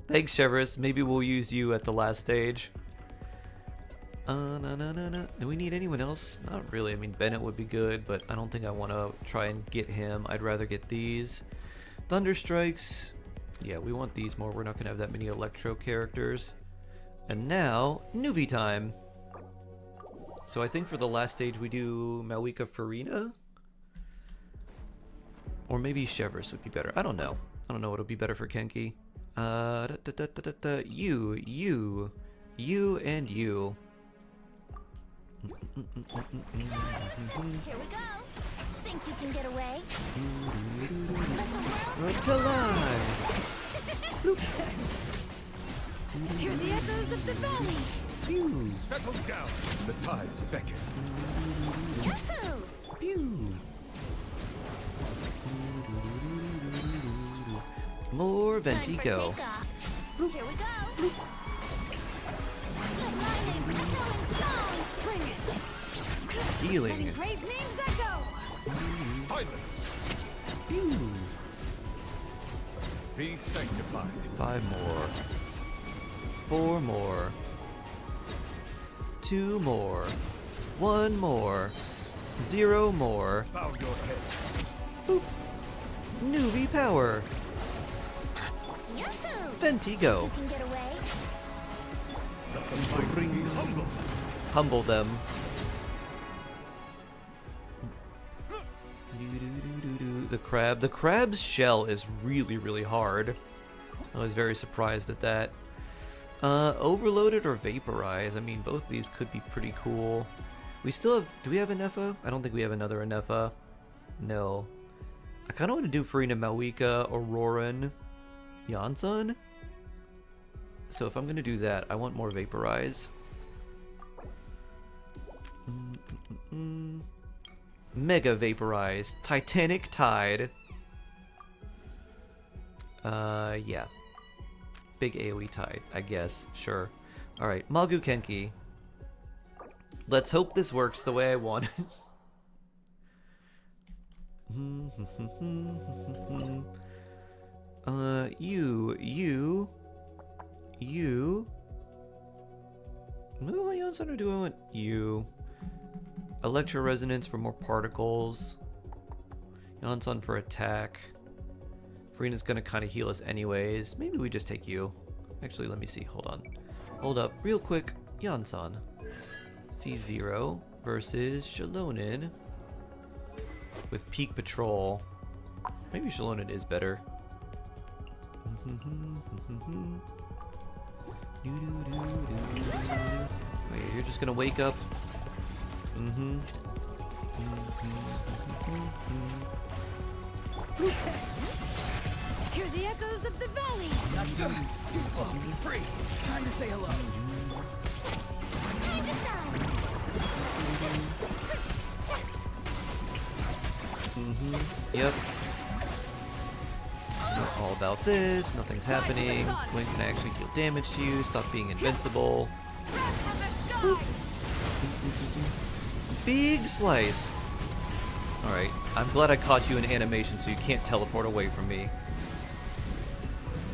Thanks, Chevrolet. Maybe we'll use you at the last stage. Do we need anyone else? Not really. I mean, Bennett would be good, but I don't think I want to try and get him. I'd rather get these. Thunder Strikes. Yeah, we want these more. We're not going to have that many Electro characters. And now, Nuvi time. So I think for the last stage we do Malwika Farina? Or maybe Chevrolet would be better. I don't know. I don't know what would be better for Kenki. You, and you. Here we go. Think you can get away? Collide! Hear the echoes of the valley. Pew! Settle down. The tides beckon. Yahoo! Pew! More Time for Ventigo. takeoff. Here we go. Let my name echo in song. Bring it. Healing. Letting brave names echo. Silence. Pew! Be sanctified. 5 more. 4 more. 2 more. 1 more. 0 more. Bow your head. Boop. Nuvi power. Yahoo! Ventigo. You can get away. Let the mighty be humble. Humble them. The crab. The crab's shell is really, really hard. I was very surprised at that. Overloaded or Vaporize? I mean, both of these could be pretty cool. We still have... Do we have an Efa? I don't think we have another Anefa. No. I kind of want to do Farina, Malwika, Auroran, Yansun. So if I'm going to do that, I want more Vaporize. Mega Vaporize. Titanic Tide. Yeah. Big AoE Tide, I guess. Sure. Alright, Magu Kenki. Let's hope this works the way I want it. You. No, or do I want you? Electro resonance for more particles. Yonson for attack. Farina's gonna kind of heal us anyways. Maybe we just take you. Actually, let me see. Hold on. Hold up, real quick. Yonson. C0 versus Shalonin with Peak Patrol. Maybe Shalonin is better. Wait, you're just gonna wake up. Hear the echoes of the valley. Too slow. Free. Time to say hello. Time to shine. Yep. All about this. Nothing's happening. When can I actually deal damage to you? Stop being invincible. Big slice. Alright, I'm glad I caught you in animation so you can't teleport away from me.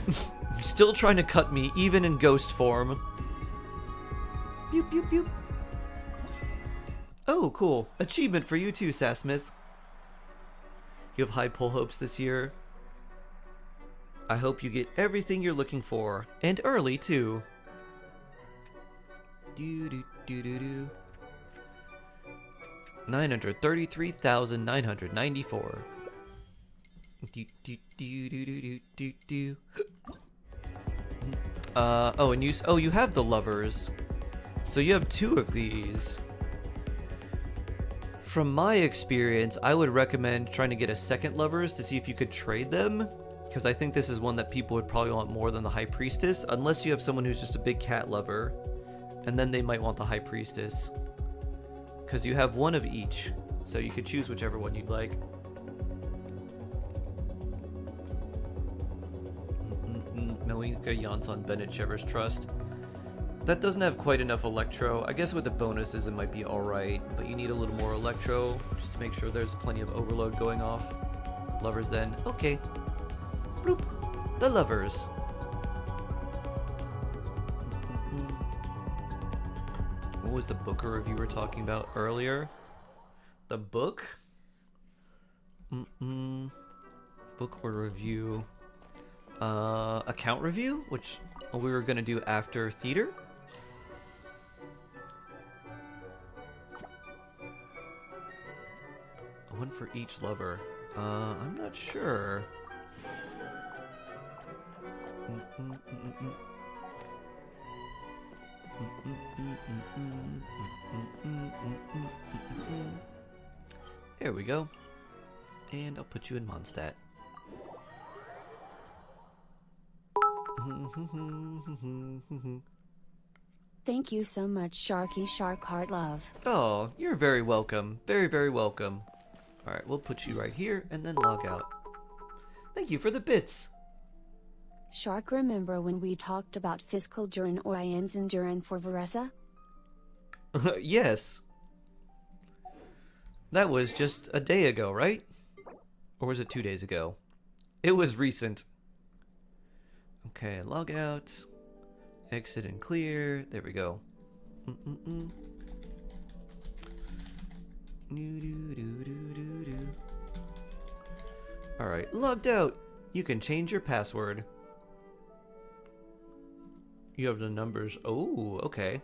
You're still trying to cut me, even in ghost form. Pew pew pew. Oh, cool. Achievement for you too, Sassmith. You have high pull hopes this year. I hope you get everything you're looking for. And early, too. Do. 933,994. Oh, and you have the lovers. So you have 2 of these. From my experience, I would recommend trying to get a second lovers to see if you could trade them. Because I think this is one that people would probably want more than the High Priestess. Unless you have someone who's just a big cat lover. And then they might want the High Priestess. Because you have 1 of each. So you could choose whichever one you'd like. Moinka Yonson Bennett Chever's Trust. That doesn't have quite enough Electro. I guess with the bonuses it might be alright. But you need a little more Electro. Just to make sure there's plenty of overload going off. Lovers then. Okay. Bloop. The lovers. What was the Booker review we were talking about earlier? The book? Book or review? Account review? Which we were gonna do after theater? One for each lover. I'm not sure. There we go. And I'll put you in Mondstadt. Thank you so much, Sharky Shark Heart Love. Oh, you're very welcome. Very, very welcome. Alright, we'll put you right here and then log out. Thank you for the bits. Shark, remember when we talked about fiscal Duran Orions and Duran for Varesa? Yes. That was just a day ago, right? Or was it 2 days ago? It was recent. Okay, log out. Exit and clear. There we go. Alright, logged out. You can change your password. You have the numbers. Oh, okay.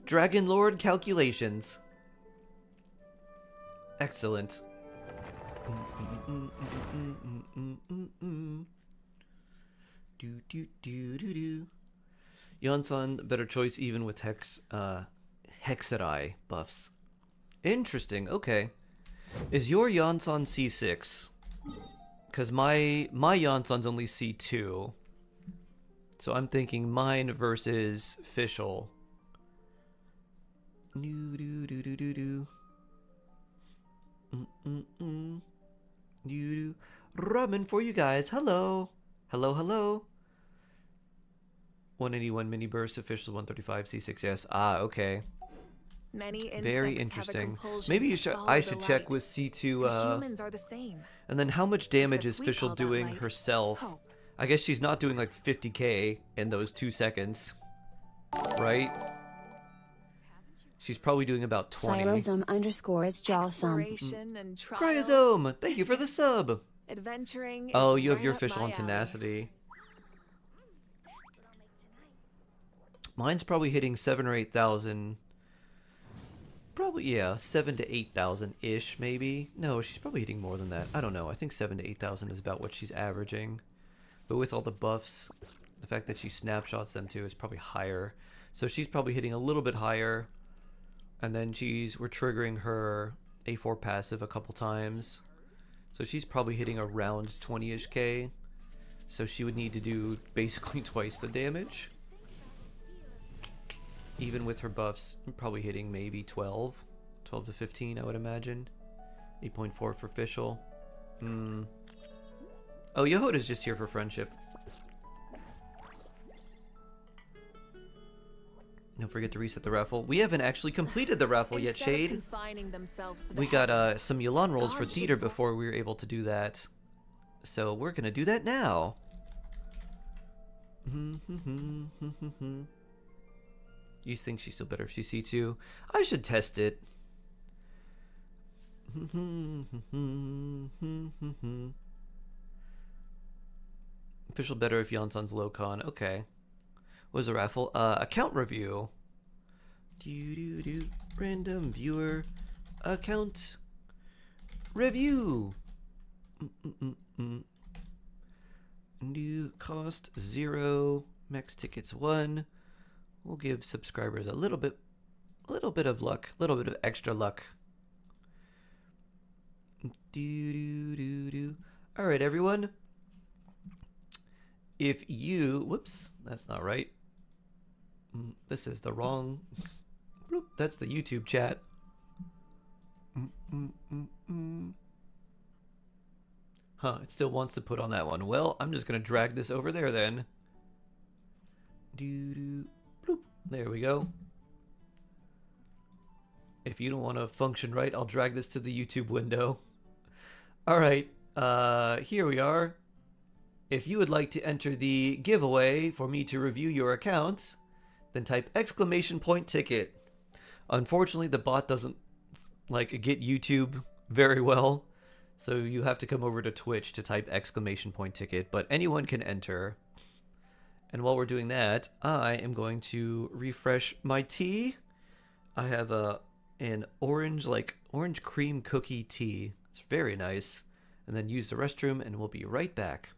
Dragon Lord calculations. Excellent. Yonson, better choice even with Hexadai buffs. Interesting, okay. Is your Yonson C6? Because my Yonson's only C2. So I'm thinking mine versus Fischl. Ramen for you guys. Hello. Hello, hello. 181 mini burst, official 135 C6S. Ah, okay. Many insects Very have a interesting. compulsion Maybe you to should. follow I the should check light. with C2. And humans are the same. And then how much damage is Except we Fischl call that doing light herself? hope. I guess she's not doing like 50k in those 2 seconds, right? She's probably doing about 20. Cyrosome _ Jawsome. Exploration and trials. Cryosome, thank you for the sub. Adventuring. Oh, is you have right your up official my on alley. tenacity. Mine's probably hitting 7 or 8,000. Probably, yeah, 7 to 8,000 ish, maybe. No, she's probably hitting more than that. I don't know. I think 7 to 8,000 is about what she's averaging. But with all the buffs, the fact that she snapshots them too is probably higher. So she's probably hitting a little bit higher. And then we're triggering her A4 passive a couple times. So she's probably hitting around 20-ish K. So she would need to do basically twice the damage. Even with her buffs, probably hitting maybe 12 to 15, I would imagine. 8.4 for Fischl. Oh, Yehoda's just here for friendship. Don't forget to reset the raffle. We haven't actually completed the raffle yet, Instead of Shade. confining themselves to the We got heavens, some Yulan rolls for God should theater before we were able to do that. So we're gonna do that now. You think she's still better if she's C2? I should test it. Official better if Yonson's low con. Okay. What was the raffle? Account review. Random viewer account review. New cost 0. Max tickets 1. We'll give subscribers a little bit of luck, a little bit of extra luck. All right, everyone. If you, whoops, that's not right. This is the wrong. That's the YouTube chat. Huh, it still wants to put on that one. Well, I'm just gonna drag this over there then. Bloop. There we go. If you don't want to function right, I'll drag this to the YouTube window. All right, here we are. If you would like to enter the giveaway for me to review your account, then type !ticket. Unfortunately, the bot doesn't get YouTube very well, so you have to come over to Twitch to type !ticket, but anyone can enter. And while we're doing that, I am going to refresh my tea. I have an orange cream cookie tea. It's very nice. And then use the restroom, and we'll be right back.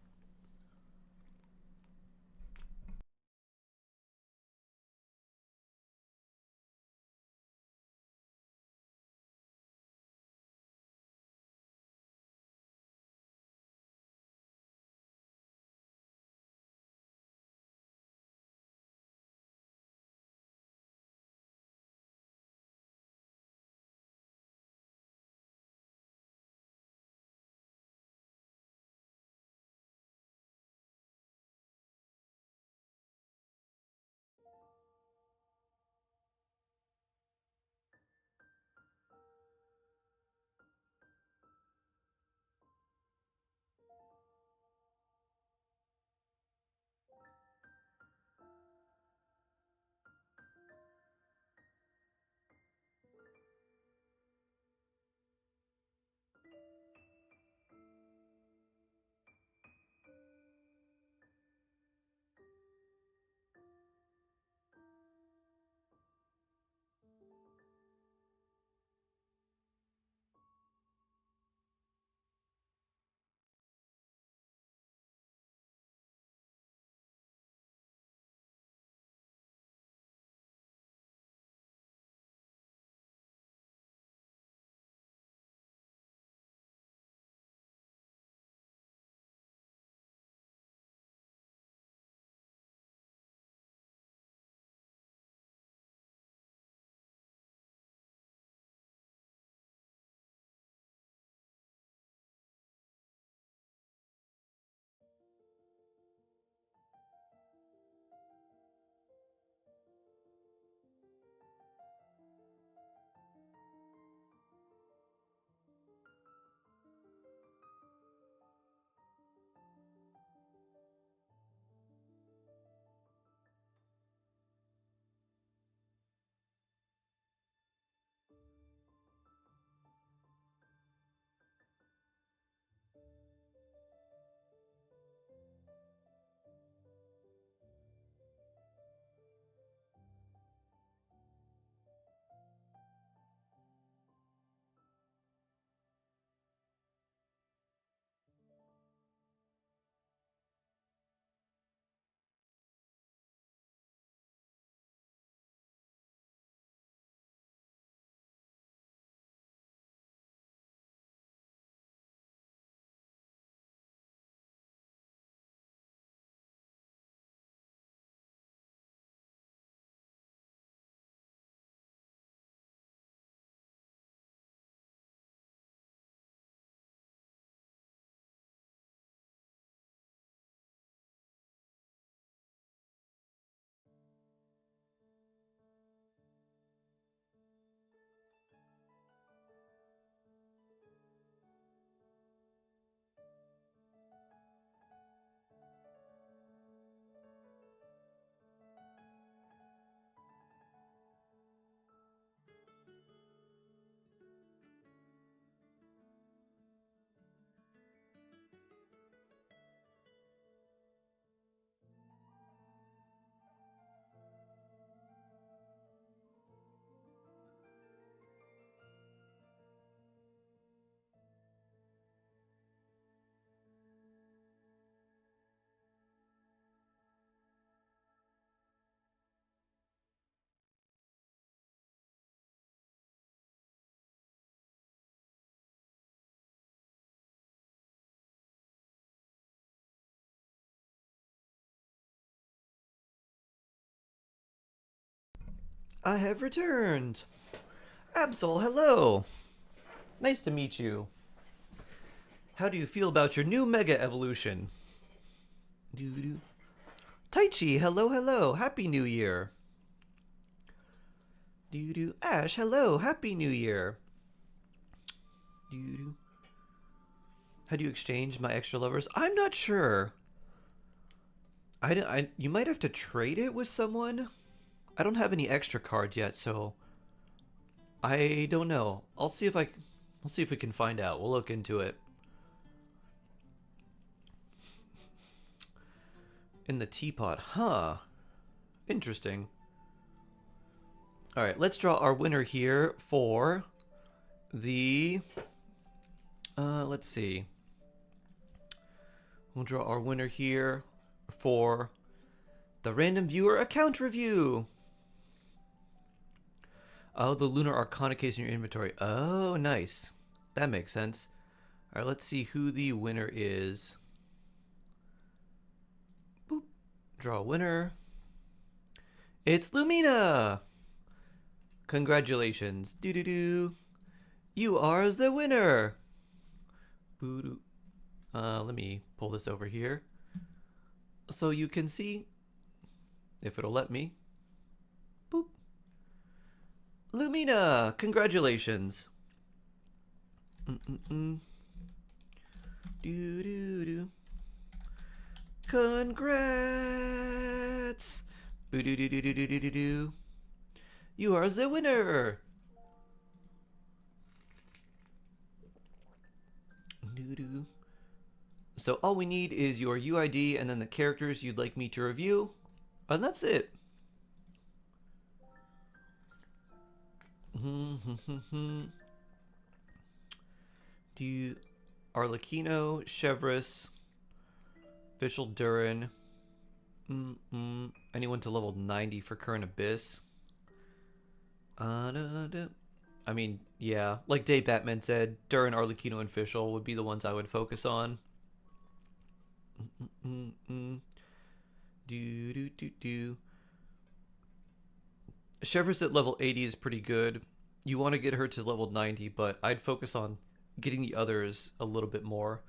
I have returned. Absol, hello. Nice to meet you. How do you feel about your new Mega Evolution? Doo-doo. Taichi, hello, hello. Happy New Year. Doo-doo. Ash, hello. Happy New Year. Doo-doo. How do you exchange my extra lovers? I'm not sure. You might have to trade it with someone. I don't have any extra cards yet, so I don't know. We'll see if we can find out. We'll look into it. In the teapot, huh? Interesting. All right, let's draw our winner here for the. Let's see. We'll draw our winner here for the random viewer account review. Oh, the Lunar Arcana case in your inventory. Oh, nice. That makes sense. All right, let's see who the winner is. Boop. Draw a winner. It's Lumina. Congratulations. Doo-doo-doo. You are the winner. Boo-doo. Let me pull this over here so you can see, if it'll let me. Boop. Lumina, congratulations. Doo-doo-doo. Congrats. Boo-doo-doo-doo-doo-doo-doo. You are the winner. Doo-doo. So all we need is your UID and then the characters you'd like me to review. And that's it. Do you Arlecchino, Chevrolet, Official Durin. Anyone to level 90 for current Abyss. I mean, yeah, like Dave Batman said, Durin, Arlecchino, and Official would be the ones I would focus on. Chevrolet at level 80 is pretty good. You want to get her to level 90, but I'd focus on getting the others a little bit more.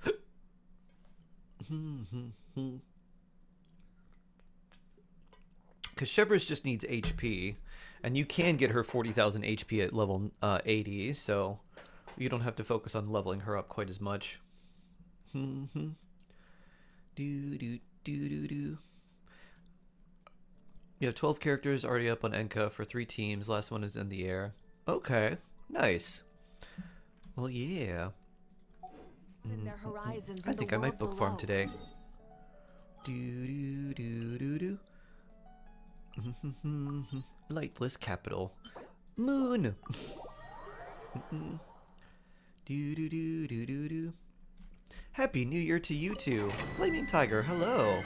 Because Chevrolet just needs HP, and you can get her 40,000 HP at level 80, so you don't have to focus on leveling her up quite as much. You have 12 characters already up on Enka for 3 teams. Last one is in the air. Okay, nice. Well, yeah. I think I might book farm today. Lightless capital. Moon. Happy New Year to you two. Flaming Tiger, hello.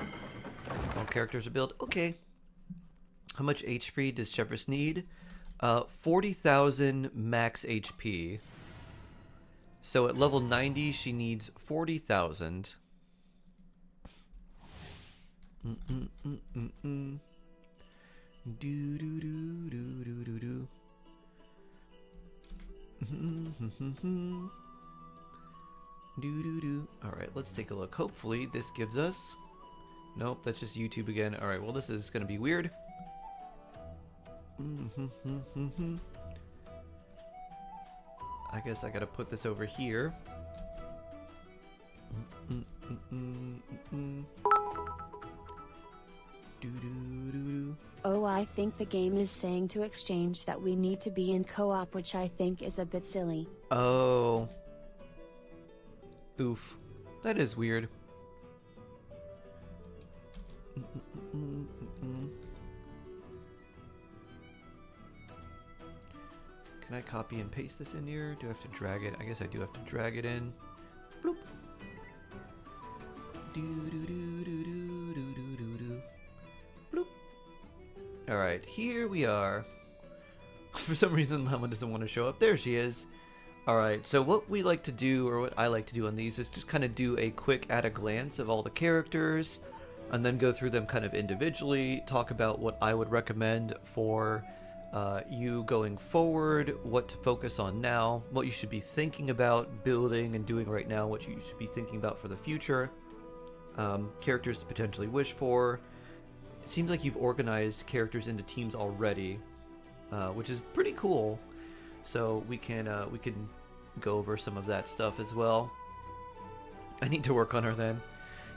All characters are built. Okay. How much HP does Chevrolet need? 40,000 max HP. So at level 90, she needs 40,000. Alright, let's take a look. Hopefully this gives us... Nope, that's just YouTube again. Alright, well this is gonna be weird. I guess I gotta put this over here. Oh, I think the game is saying to exchange that we need to be in co-op, which I think is a bit silly. Oh. Oof. That is weird. Can I copy and paste this in here? Do I have to drag it? I guess I do have to drag it in. Bloop. Bloop. Alright, here we are. For some reason, Llama doesn't want to show up. There she is. Alright, so what we like to do, or what I like to do on these, is just kind of do a quick at-a-glance of all the characters, and then go through them kind of individually, talk about what I would recommend for you going forward, what to focus on now, what you should be thinking about building and doing right now, what you should be thinking about for the future, characters to potentially wish for. It seems like you've organized characters into teams already, which is pretty cool. So we can go over some of that stuff as well. I need to work on her then.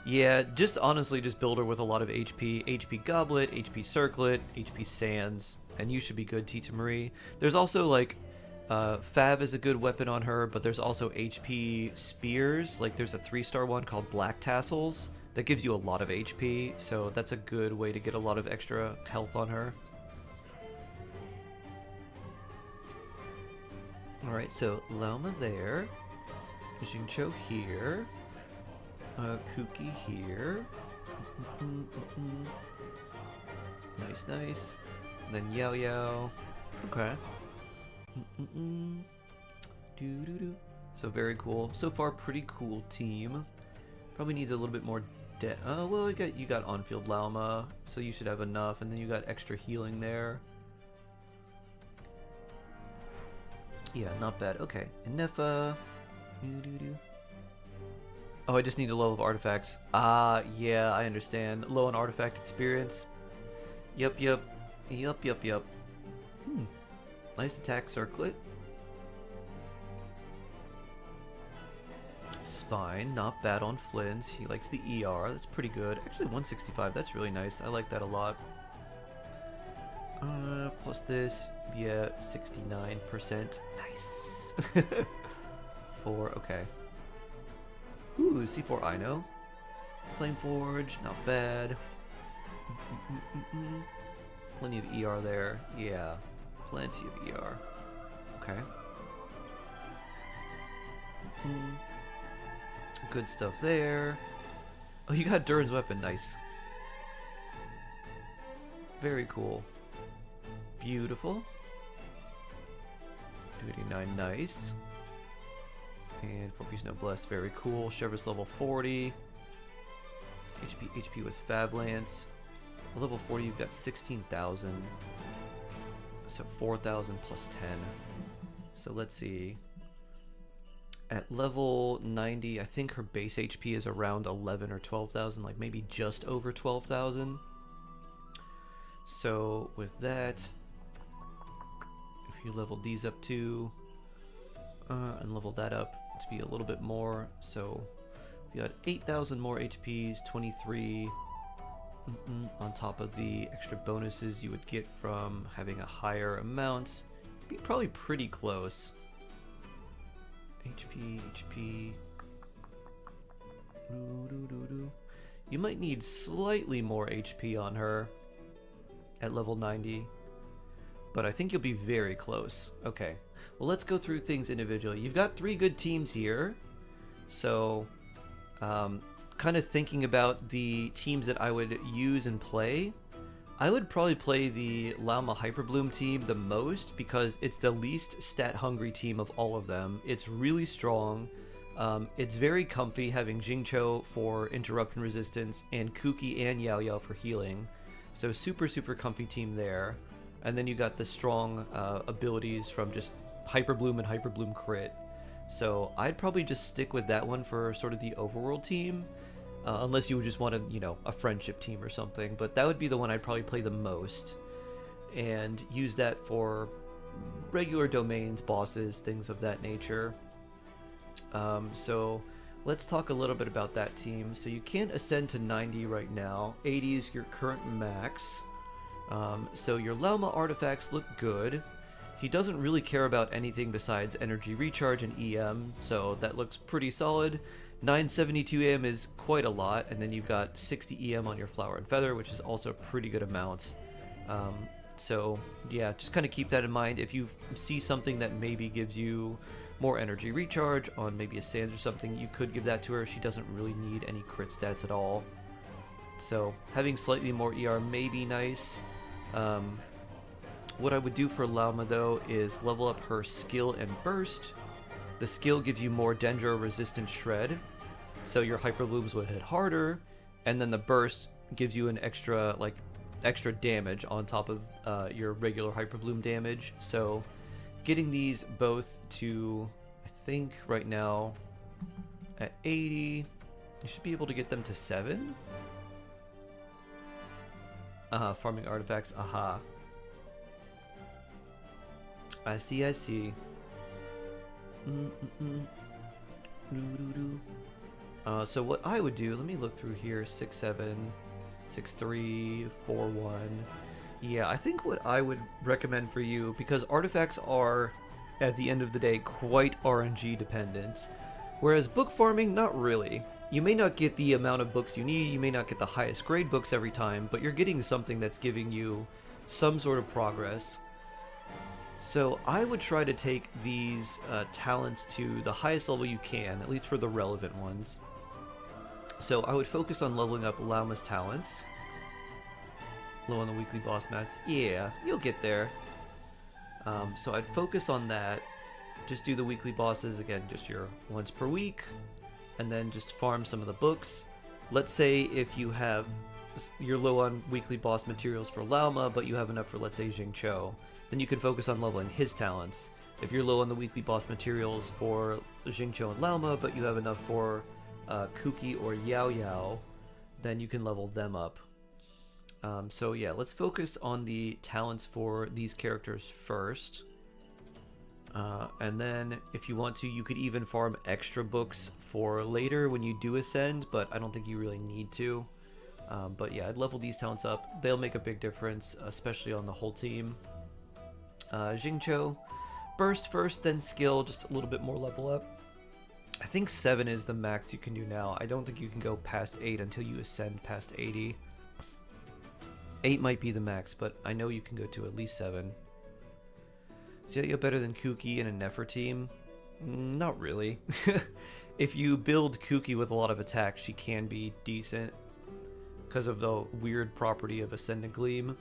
Yeah, just honestly just build her with a lot of HP. HP Goblet, HP Circlet, HP Sands, and you should be good, Tita Marie. There's also like Fab is a good weapon on her, but there's also HP Spears. Like there's a 3-star one called Black Tassels that gives you a lot of HP, so that's a good way to get a lot of extra health on her. Alright, so Lauma there, Xingqiu here, Kuki here, nice, nice, and then Yao Yao, okay, so very cool, so far pretty cool team, probably needs a little bit more well you got on-field Lauma, so you should have enough, and then you got extra healing there. Yeah, not bad. Okay, and Nefa. Oh, I just need a level of artifacts. Ah, yeah, I understand. Low on artifact experience. Yup. Nice attack circlet. Spine, not bad on Flynn's. He likes the ER. That's pretty good. Actually, 165. That's really nice. I like that a lot. Plus this, yeah, 69%. Nice. 4, okay. Ooh, C4 I know. Flameforge, not bad. Plenty of ER there. Yeah, plenty of ER. Okay. Good stuff there. Oh, you got Durin's weapon. Nice. Very cool. Beautiful. 289, nice. And 4-piece Noblesse, very cool. Chevrus level 40. HP with Fab Lance. At level 40, you've got 16,000. So 4,000 plus 10. So let's see. At level 90, I think her base HP is around 11 or 12,000, like maybe just over 12,000. So with that, if you level these up too, and level that up to be a little bit more, so if you had 8,000 more HPs, 23 on top of the extra bonuses you would get from having a higher amount, be probably pretty close. HP. You might need slightly more HP on her at level 90, but I think you'll be very close. Okay, well, let's go through things individually. You've got 3 good teams here, so kind of thinking about the teams that I would use and play, I would probably play the Lauma Hyperbloom team the most because it's the least stat-hungry team of all of them. It's really strong. It's very comfy having Xingqiu for interruption resistance and Kuki and Yao Yao for healing. So super comfy team there. And then you got the strong abilities from just Hyperbloom and Hyperbloom crit. So I'd probably just stick with that one for sort of the overworld team. Unless you just wanted, you know, a friendship team or something. But that would be the one I'd probably play the most. And use that for regular domains, bosses, things of that nature. So let's talk a little bit about that team. So you can't ascend to 90 right now. 80 is your current max. So your Lauma artifacts look good. He doesn't really care about anything besides energy recharge and EM. So that looks pretty solid. 972 EM is quite a lot, and then you've got 60 EM on your Flower and Feather, which is also a pretty good amount. So yeah, just kind of keep that in mind. If you see something that maybe gives you more energy recharge on maybe a Sands or something, you could give that to her. She doesn't really need any crit stats at all. So having slightly more ER may be nice. What I would do for Lauma though is level up her skill and burst. The skill gives you more Dendro resistant shred, so your Hyperblooms would hit harder, and then the burst gives you an extra like extra damage on top of your regular Hyper Bloom damage. So getting these both to, I think right now at 80, you should be able to get them to 7. Farming artifacts, aha. I see, I see. So what I would do, let me look through here, 6, 7, 6, 3, 4, 1. Yeah, I think what I would recommend for you, because artifacts are, at the end of the day, quite RNG dependent, whereas book farming, not really. You may not get the amount of books you need, you may not get the highest grade books every time, but you're getting something that's giving you some sort of progress. So I would try to take these talents to the highest level you can, at least for the relevant ones. So I would focus on leveling up Lauma's talents. Low on the weekly boss mats. Yeah, you'll get there. So I'd focus on that. Just do the weekly bosses, again, just your once per week. And then just farm some of the books. Let's say if you're low on weekly boss materials for Lauma, but you have enough for, let's say, Xingqiu, then you can focus on leveling his talents. If you're low on the weekly boss materials for Xingqiu and Lauma, but you have enough for Kuki or Yao Yao, then you can level them up. So yeah, let's focus on the talents for these characters first. And then if you want to, you could even farm extra books for later when you do ascend, but I don't think you really need to. But yeah, I'd level these talents up. They'll make a big difference, especially on the whole team. Xingqiu, burst first, then skill, just a little bit more level up. I think 7 is the max you can do now. I don't think you can go past 8 until you ascend past 80. 8 might be the max, but I know you can go to at least 7. Is Yo better than Kuki in a Nefer team? Not really. If you build Kuki with a lot of attacks, she can be decent because of the weird property of Ascendant Gleam.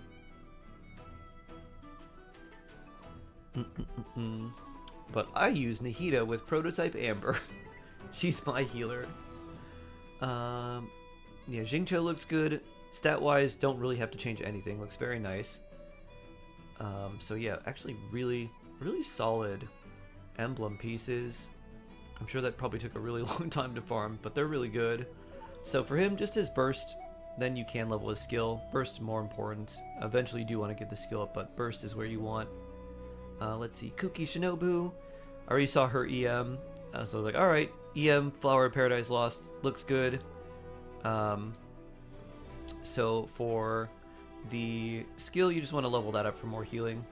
But I use Nahida with Prototype Amber. She's my healer. Yeah, Xingqiu looks good. Stat-wise, don't really have to change anything. Looks very nice. So yeah, actually really solid emblem pieces. I'm sure that probably took a really long time to farm, but they're really good. So for him, just his burst, then you can level his skill. Burst is more important. Eventually you do want to get the skill up, but burst is where you want. Let's see, Kuki Shinobu. I already saw her EM, so I was like, alright, EM, Flower of Paradise Lost, looks good. So for the skill, you just want to level that up for more healing.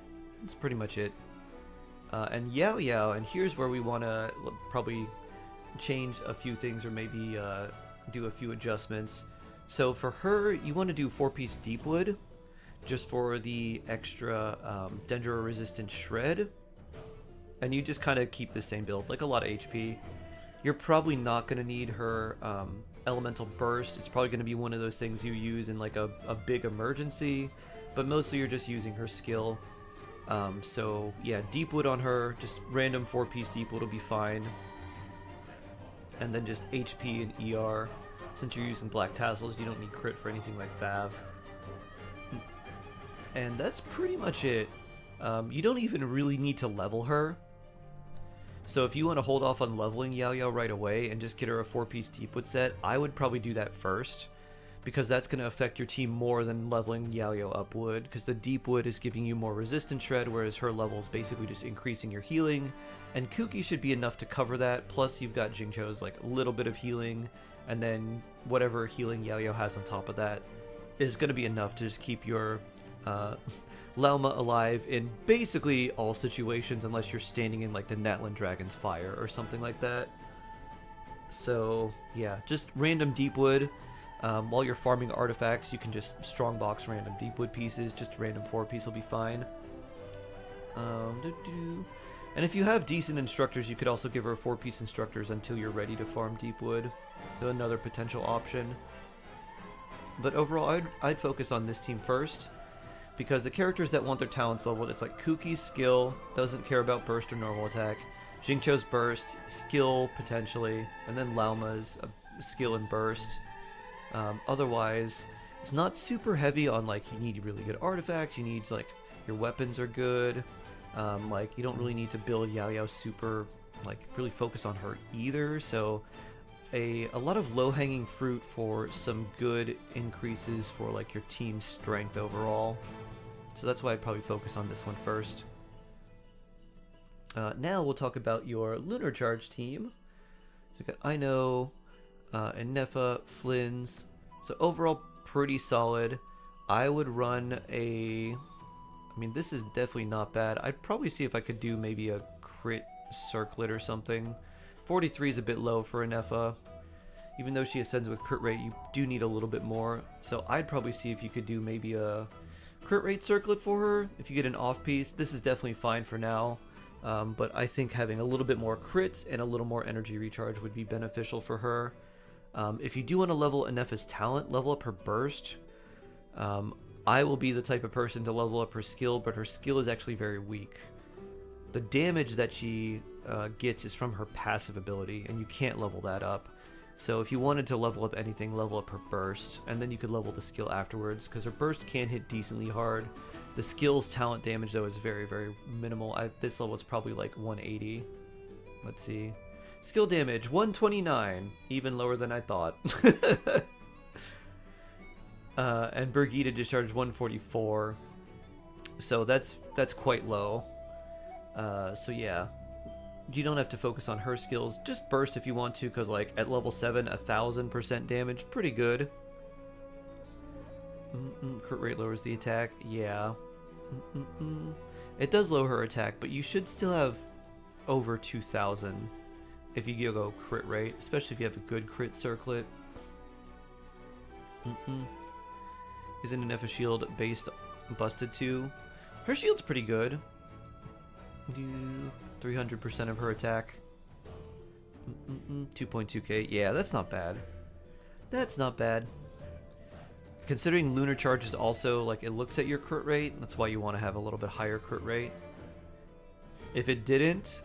That's pretty much it. And Yao Yao, and here's where we want to probably change a few things or maybe do a few adjustments. So for her, you want to do 4-piece Deepwood, just for the extra Dendro resistant shred. And you just kind of keep the same build, like a lot of HP. You're probably not going to need her elemental burst. It's probably going to be one of those things you use in like a big emergency, but mostly you're just using her skill. So yeah, Deepwood on her, just random 4-piece Deepwood will be fine. And then just HP and ER. Since you're using Black Tassels, you don't need crit for anything like Fav. And that's pretty much it. You don't even really need to level her. So if you want to hold off on leveling Yao Yao right away and just get her a 4-piece Deepwood set, I would probably do that first, because that's going to affect your team more than leveling Yao Yao up would, because the Deepwood is giving you more resistance shred, whereas her level is basically just increasing your healing, and Kuki should be enough to cover that, plus you've got Xingqiu's like a little bit of healing, and then whatever healing Yao Yao has on top of that is going to be enough to just keep your Lauma alive in basically all situations, unless you're standing in like the Natlan Dragon's Fire or something like that. So yeah, just random Deepwood. While you're farming artifacts, you can just strongbox random Deepwood pieces. Just random 4-piece will be fine. And if you have decent instructors, you could also give her 4-piece instructors until you're ready to farm Deepwood. So another potential option. But overall, I'd focus on this team first, because the characters that want their talents leveled, it's like Kuki's skill, doesn't care about burst or normal attack, Xingqiu's burst, skill potentially, and then Lauma's skill and burst. Otherwise, It's not super heavy on like you need really good artifacts. You need like your weapons are good. Like you don't really need to build Yao Yao super like really focus on her either. So a lot of low-hanging fruit for some good increases for like your team's strength overall. So that's why I'd probably focus on this one first. Now we'll talk about your Lunar Charge team. So we got Aino, and Nefa, Flynn's. So overall, pretty solid. I would run a... I mean, this is definitely not bad. I'd probably see if I could do maybe a crit circlet or something. 43 is a bit low for a Nefa. Even though she ascends with crit rate, you do need a little bit more. So I'd probably see if you could do maybe a crit rate circlet for her. If you get an off piece, this is definitely fine for now. But I think having a little bit more crits and a little more energy recharge would be beneficial for her. If you do want to level Nefa's talent, level up her burst. I will be the type of person to level up her skill, but her skill is actually very weak. The damage that she gets is from her passive ability, and you can't level that up. So if you wanted to level up anything, level up her burst, and then you could level the skill afterwards, because her burst can hit decently hard. The skill's talent damage, though, is very, very minimal. At this level, it's probably like 180. Let's see. Skill damage, 129. Even lower than I thought. And Birgitta discharged 144. So that's quite low. So yeah. You don't have to focus on her skills. Just burst if you want to, because like at level 7, 1000% damage. Pretty good. Crit rate lowers the attack. Yeah. It does lower her attack, but you should still have over 2000 if you go crit rate, especially if you have a good crit circlet. Isn't an Nefa shield based busted too? Her shield's pretty good. 300% of her attack. 2.2k. Yeah, that's not bad. That's not bad. Considering Lunar Charge is also, like, it looks at your crit rate, that's why you want to have a little bit higher crit rate. If it didn't,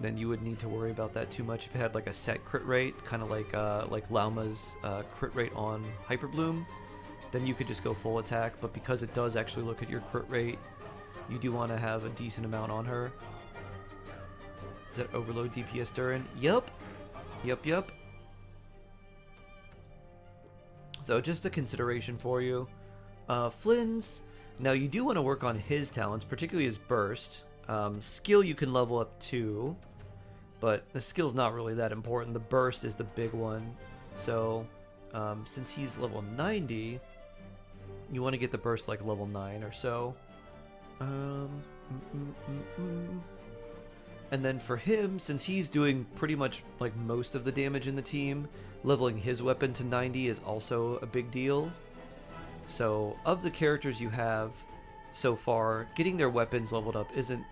then you would need to worry about that too much. If it had, like, a set crit rate, kind of like Lauma's crit rate on Hyper Bloom, then you could just go full attack, but because it does actually look at your crit rate, you do want to have a decent amount on her. Is that Overload DPS Durin? Yup. Yup. So just a consideration for you. Flynn's, now you do want to work on his talents, particularly his burst. Skill you can level up too, but the skill's not really that important. The burst is the big one. So since he's level 90, you want to get the burst like level 9 or so. And then for him, since he's doing pretty much like most of the damage in the team, leveling his weapon to 90 is also a big deal. So of the characters you have so far, getting their weapons leveled up isn't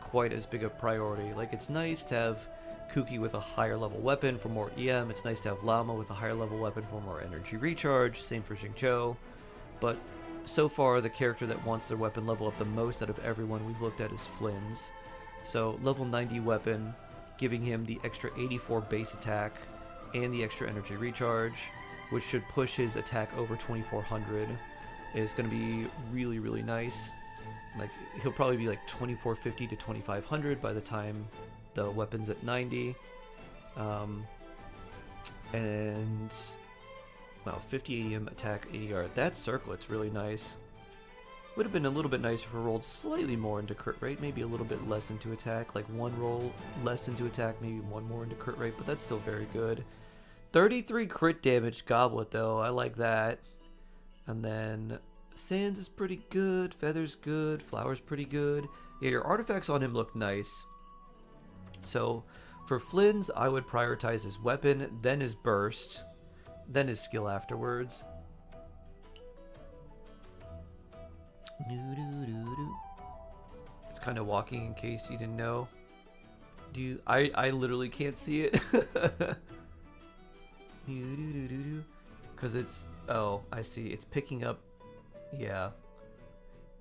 quite as big a priority. Like, it's nice to have Kuki with a higher level weapon for more EM. It's nice to have Lama with a higher level weapon for more energy recharge. Same for Xingqiu. But so far, the character that wants their weapon level up the most out of everyone we've looked at is Flynn's. So level 90 weapon, giving him the extra 84 base attack and the extra energy recharge, which should push his attack over 2400, is going to be really, really nice. Like, he'll probably be like 2450 to 2500 by the time the weapon's at 90. And wow, 50 ADM attack, 80 AR. That circlet's really nice. Would have been a little bit nicer if it rolled slightly more into crit rate, maybe a little bit less into attack, like one roll less into attack, maybe one more into crit rate, but that's still very good. 33 crit damage Goblet though, I like that. And then Sands is pretty good, Feather's good, Flower's pretty good. Yeah, your artifacts on him look nice. So for Flynn's, I would prioritize his weapon, then his burst, then his skill afterwards. It's kind of walking in case you didn't know. I literally can't see it. Because it's, oh, I see. It's picking up, yeah.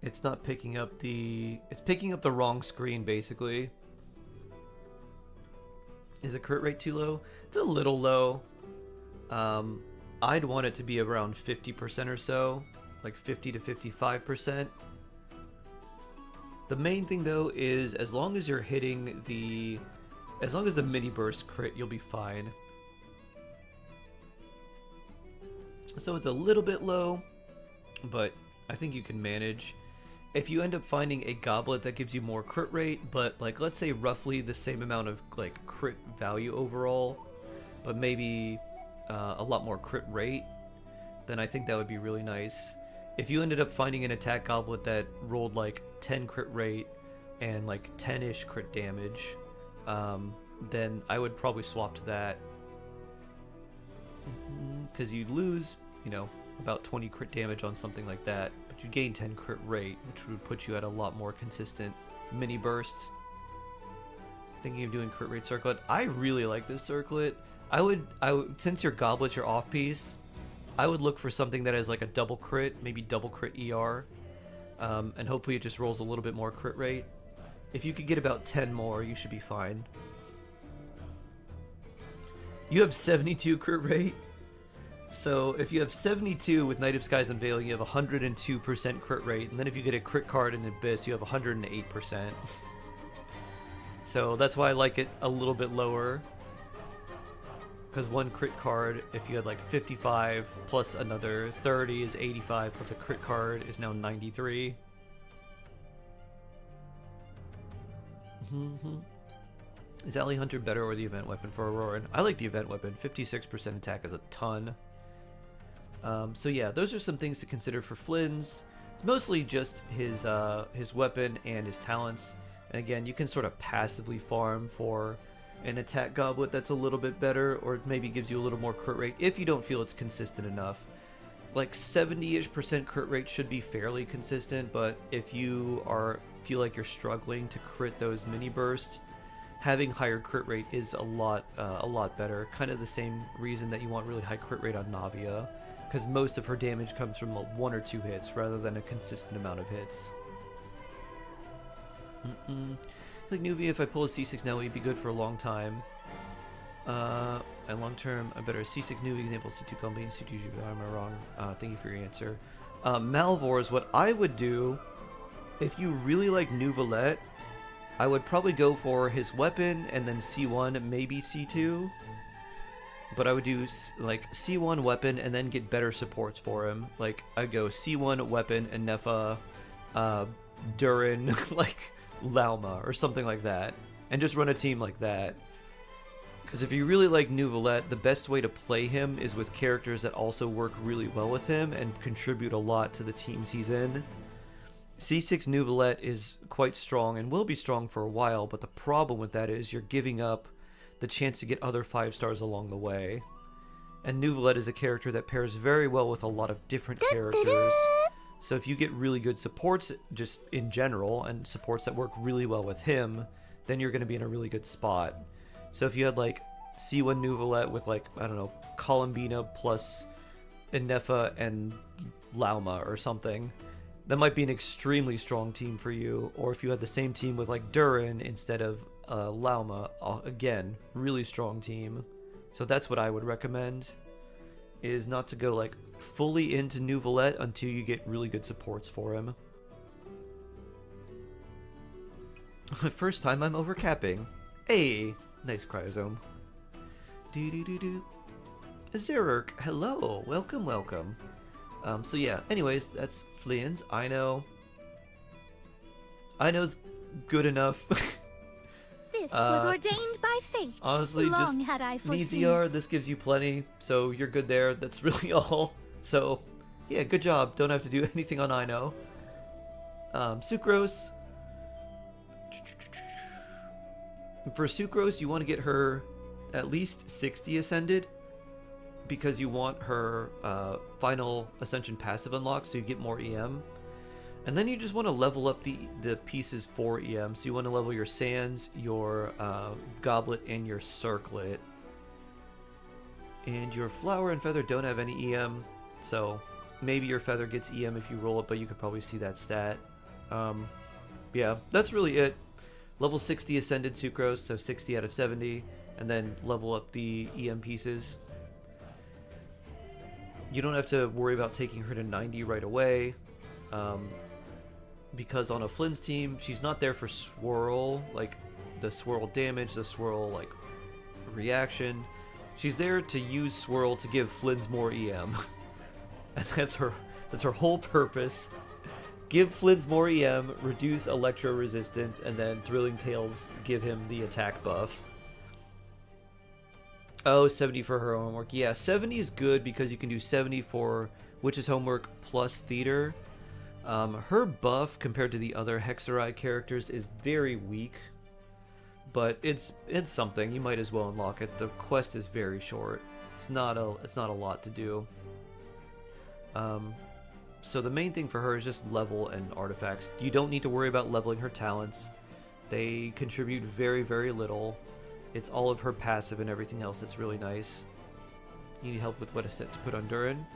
It's not picking up it's picking up the wrong screen, basically. Is the crit rate too low? It's a little low. I'd want it to be around 50% or so, like 50 to 55%. The main thing though is as long as you're hitting as long as the mini burst crit, you'll be fine. So it's a little bit low, but I think you can manage. If you end up finding a goblet that gives you more crit rate, but like let's say roughly the same amount of like crit value overall, but maybe a lot more crit rate, then I think that would be really nice. If you ended up finding an attack goblet that rolled like 10 crit rate and like 10-ish crit damage, then I would probably swap to that. Because you'd lose, you know, about 20 crit damage on something like that, but you gain 10 crit rate, which would put you at a lot more consistent mini bursts. Thinking of doing crit rate circlet. I really like this circlet. I would since your goblet's your off piece, I would look for something that has like a double crit, maybe double crit ER, and hopefully it just rolls a little bit more crit rate. If you could get about 10 more, you should be fine. You have 72 crit rate. So if you have 72 with Night of Skies Unveiling, you have 102% crit rate, and then if you get a crit card in Abyss, you have 108%. So that's why I like it a little bit lower. Because one crit card, if you had like 55 plus another 30 is 85, plus a crit card is now 93. Is Alley Hunter better or the event weapon for Auroran? I like the event weapon. 56% attack is a ton. So yeah, those are some things to consider for Flynn's. It's mostly just his weapon and his talents. And again, you can sort of passively farm for an attack goblet that's a little bit better, or maybe gives you a little more crit rate if you don't feel it's consistent enough. Like 70-ish% crit rate should be fairly consistent, but if you feel like you're struggling to crit those mini bursts, having higher crit rate is a lot better. Kind of the same reason that you want really high crit rate on Navia, because most of her damage comes from one or two hits rather than a consistent amount of hits. Like Nuvia, if I pull a C6 now, it'd be good for a long time. And long term, a better C6 Nuvia example, C2 Combi, C2 Jubilee. Am I wrong? Thank you for your answer. Malvor is what I would do if you really like Nuvalette. I would probably go for his weapon and then C1, maybe C2. But I would do like C1 weapon and then get better supports for him. Like I'd go C1 weapon and Nefa, Durin, like Lauma or something like that, and just run a team like that. Because if you really like Nuvalette, the best way to play him is with characters that also work really well with him and contribute a lot to the teams he's in. C6 Nuvalette is quite strong and will be strong for a while, but the problem with that is you're giving up the chance to get other 5 stars along the way. And Nuvalette is a character that pairs very well with a lot of different characters. So if you get really good supports just in general, and supports that work really well with him, then you're going to be in a really good spot. So if you had like C1 Nuvalette with like, I don't know, Columbina plus Inefa and Lauma or something, that might be an extremely strong team for you. Or if you had the same team with like Durin instead of Lauma, again, really strong team. So that's what I would recommend, is not to go like fully into Nuvalette until you get really good supports for him. First time I'm overcapping. Hey, nice Cryosome. Do. Zerk, hello, welcome. So yeah, anyways, that's Flynn's. Ino's good enough. This was ordained by fate. Honestly, Long just had I foreseen Neziar, it. this gives you plenty, so you're good there. That's really all. So, yeah, good job. Don't have to do anything on Ino. Sucrose. For Sucrose, you want to get her at least 60 ascended, because you want her final Ascension passive unlocked, so you get more EM. And then you just want to level up the pieces for EM. So you want to level your Sands, your Goblet, and your Circlet. And your Flower and Feather don't have any EM, so maybe your Feather gets EM if you roll it, but you could probably see that stat. Yeah, that's really it. Level 60 Ascended Sucrose, so 60 out of 70, and then level up the EM pieces. You don't have to worry about taking her to 90 right away. Because on a Flynn's team, she's not there for swirl, like the swirl damage, the swirl like reaction. She's there to use swirl to give Flynn's more EM. And that's her whole purpose. Give Flynn's more EM, reduce electro resistance, and then Thrilling Tales give him the attack buff. Oh, 70 for her homework. Yeah, 70 is good because you can do 70 for Witch's homework plus theater. Her buff compared to the other Hexerai characters is very weak, but it's something. You might as well unlock it. The quest is very short. It's not a lot to do. So the main thing for her is just level and artifacts. You don't need to worry about leveling her talents. They contribute very, very little. It's all of her passive and everything else that's really nice. You need help with what a set to put on Durin.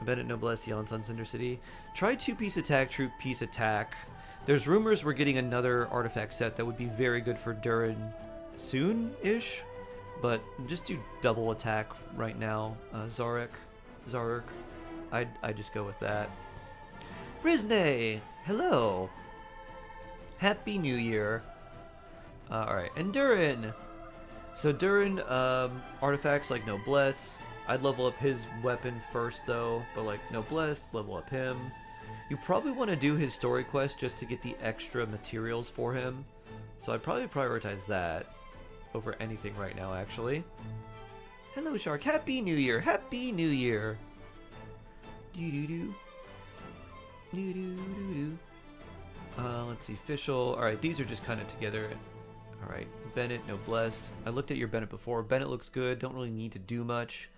Bennett Noblesse, Jan on Cinder City. Try 2-piece attack, troop piece attack. There's rumors we're getting another artifact set that would be very good for Durin soon-ish. But just do double attack right now. Zarek. I'd just go with that. Brisney! Hello! Happy New Year. Alright, and Durin! So Durin, artifacts like Noblesse. I'd level up his weapon first though, but like Noblesse, level up him. You probably want to do his story quest just to get the extra materials for him. So I'd probably prioritize that over anything right now, actually. Hello, Shark. Happy New Year! Happy New Year! Let's see, Fischl. Alright, these are just kind of together. Alright, Bennett, Noblesse. I looked at your Bennett before. Bennett looks good. Don't really need to do much.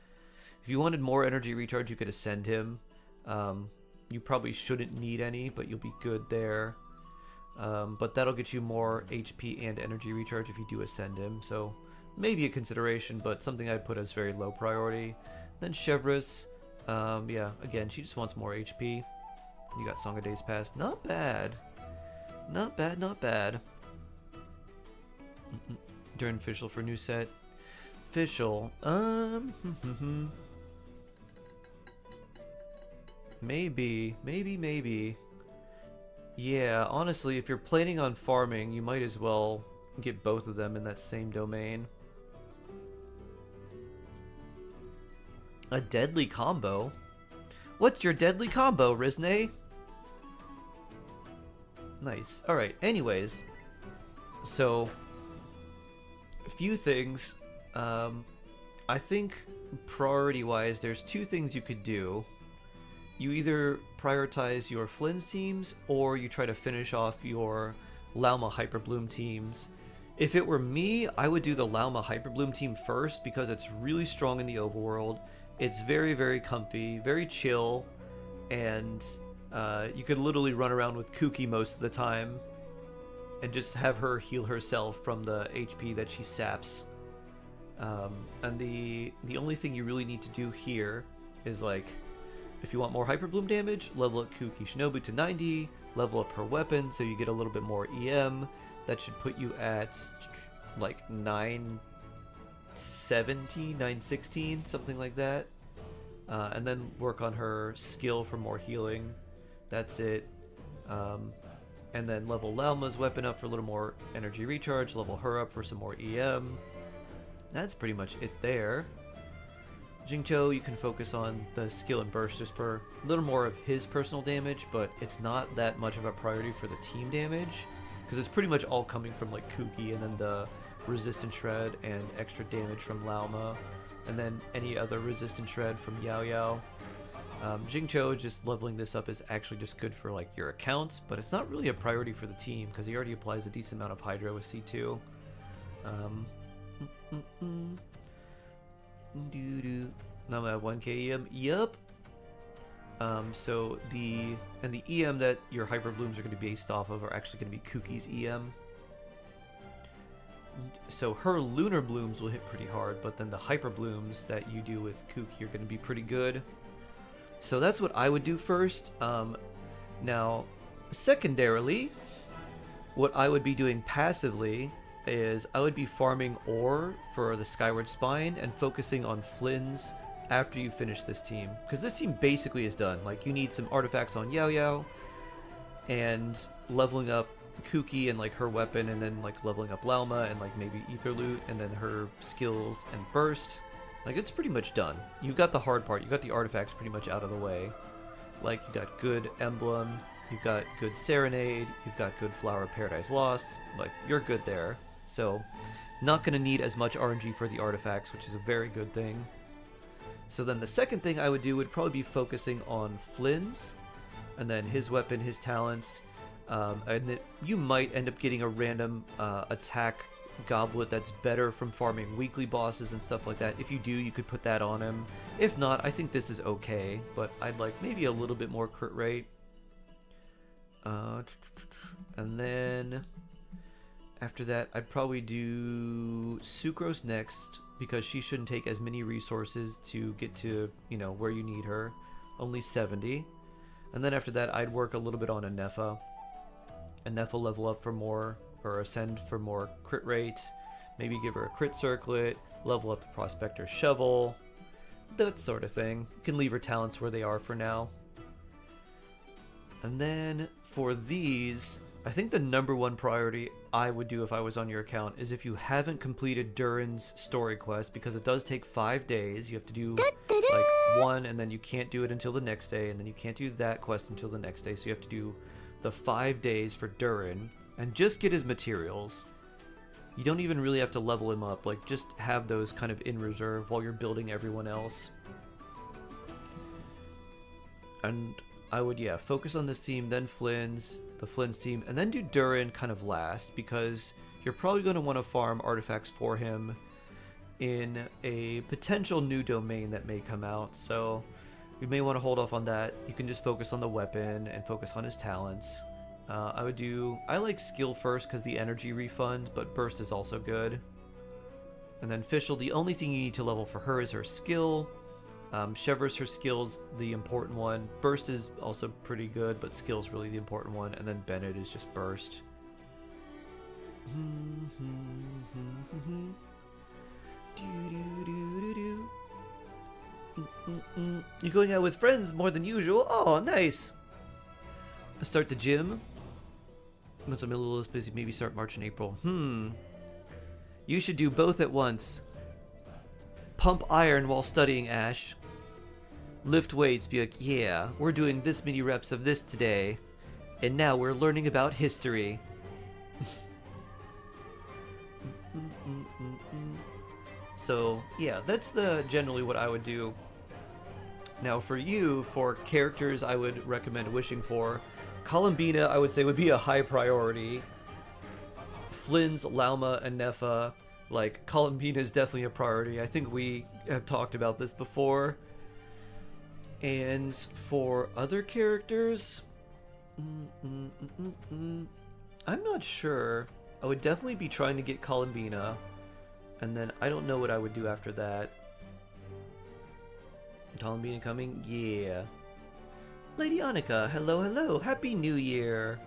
If you wanted more energy recharge, you could ascend him. You probably shouldn't need any, but you'll be good there. But that'll get you more HP and energy recharge if you do ascend him. So maybe a consideration, but something I'd put as very low priority. Then Chevreuse. Yeah, again, she just wants more HP. You got Song of Days Past. Not bad. Not bad, not bad. During Fischl for new set. Fischl. Maybe. Yeah, honestly, if you're planning on farming, you might as well get both of them in that same domain. A deadly combo? What's your deadly combo, Rizne? Nice. Alright, anyways. So, a few things. I think priority-wise, there's two things you could do. You either prioritize your Flynn's teams, or you try to finish off your Lauma Hyperbloom teams. If it were me, I would do the Lauma Hyperbloom team first, because it's really strong in the overworld. It's very, very comfy, very chill, and you could literally run around with Kuki most of the time, and just have her heal herself from the HP that she saps. And the only thing you really need to do here is, like, if you want more Hyperbloom damage, level up Kuki Shinobu to 90, level up her weapon so you get a little bit more EM. That should put you at, like, 970, 916, something like that. And then work on her skill for more healing. That's it. And then level Lauma's weapon up for a little more energy recharge, level her up for some more EM. That's pretty much it there. Jingcho, you can focus on the skill and burst just for a little more of his personal damage, but it's not that much of a priority for the team damage, because it's pretty much all coming from like Kuki and then the resistance shred and extra damage from Lauma, and then any other resistance shred from Yao Yao. Jingcho, just leveling this up is actually just good for like your accounts, but it's not really a priority for the team because he already applies a decent amount of Hydra with C2. Now I have 1k EM. Yup. So the EM that your Hyper Blooms are going to be based off of are actually going to be Kuki's EM. So her Lunar Blooms will hit pretty hard, but then the Hyper Blooms that you do with Kuki are going to be pretty good. So that's what I would do first. Now, secondarily, what I would be doing passively is I would be farming ore for the Skyward Spine and focusing on Flynn's after you finish this team, because this team basically is done. Like, you need some artifacts on Yao Yao, and leveling up Kuki and like her weapon, and then like leveling up Lauma and like maybe Ether Loot, and then her skills and burst. Like, it's pretty much done. You've got the hard part. You got the artifacts pretty much out of the way. Like, you got good Emblem, you've got good Serenade, you've got good Flower of Paradise Lost. Like, you're good there. So, not going to need as much RNG for the artifacts, which is a very good thing. So then the second thing I would do would probably be focusing on Flynn's, and then his weapon, his talents, and you might end up getting a random attack goblet that's better from farming weekly bosses and stuff like that. If you do, you could put that on him. If not, I think this is okay, but I'd like maybe a little bit more crit rate. And then after that, I'd probably do Sucrose next, because she shouldn't take as many resources to get to, you know, where you need her. Only 70. And then after that, I'd work a little bit on Anefa. Anefa level up for more, or ascend for more crit rate. Maybe give her a crit circlet, level up the Prospector's Shovel, that sort of thing. You can leave her talents where they are for now. And then for these, I think the #1 priority I would do if I was on your account is if you haven't completed Durin's story quest, because it does take 5 days. You have to do like one, and then you can't do it until the next day, and then you can't do that quest until the next day. So you have to do the 5 days for Durin and just get his materials. You don't even really have to level him up. Like, just have those kind of in reserve while you're building everyone else. And I would, yeah, focus on this team, then Flynn's, the Flynn's team, and then do Durin kind of last, because you're probably going to want to farm artifacts for him in a potential new domain that may come out. So you may want to hold off on that. You can just focus on the weapon and focus on his talents. I like skill first because the energy refund, but burst is also good. And then Fischl, the only thing you need to level for her is her skill. Chever's her skill's the important one. Burst is also pretty good, but skill's really the important one. And then Bennett is just burst. You're going out with friends more than usual? Oh, nice! Start the gym. Once I'm a little less busy, maybe start March and April. You should do both at once. Pump iron while studying, Ash. Lift weights, be like, yeah, we're doing this many reps of this today. And now we're learning about history. So, yeah, that's generally what I would do. Now for you, for characters I would recommend wishing for, Columbina I would say would be a high priority. Flynn's, Lauma, and Nefa, like, Columbina is definitely a priority. I think we have talked about this before. And for other characters, I'm not sure. I would definitely be trying to get Columbina, and then I don't know what I would do after that. Columbina coming? Yeah. Lady Annika, hello, hello. Happy New Year.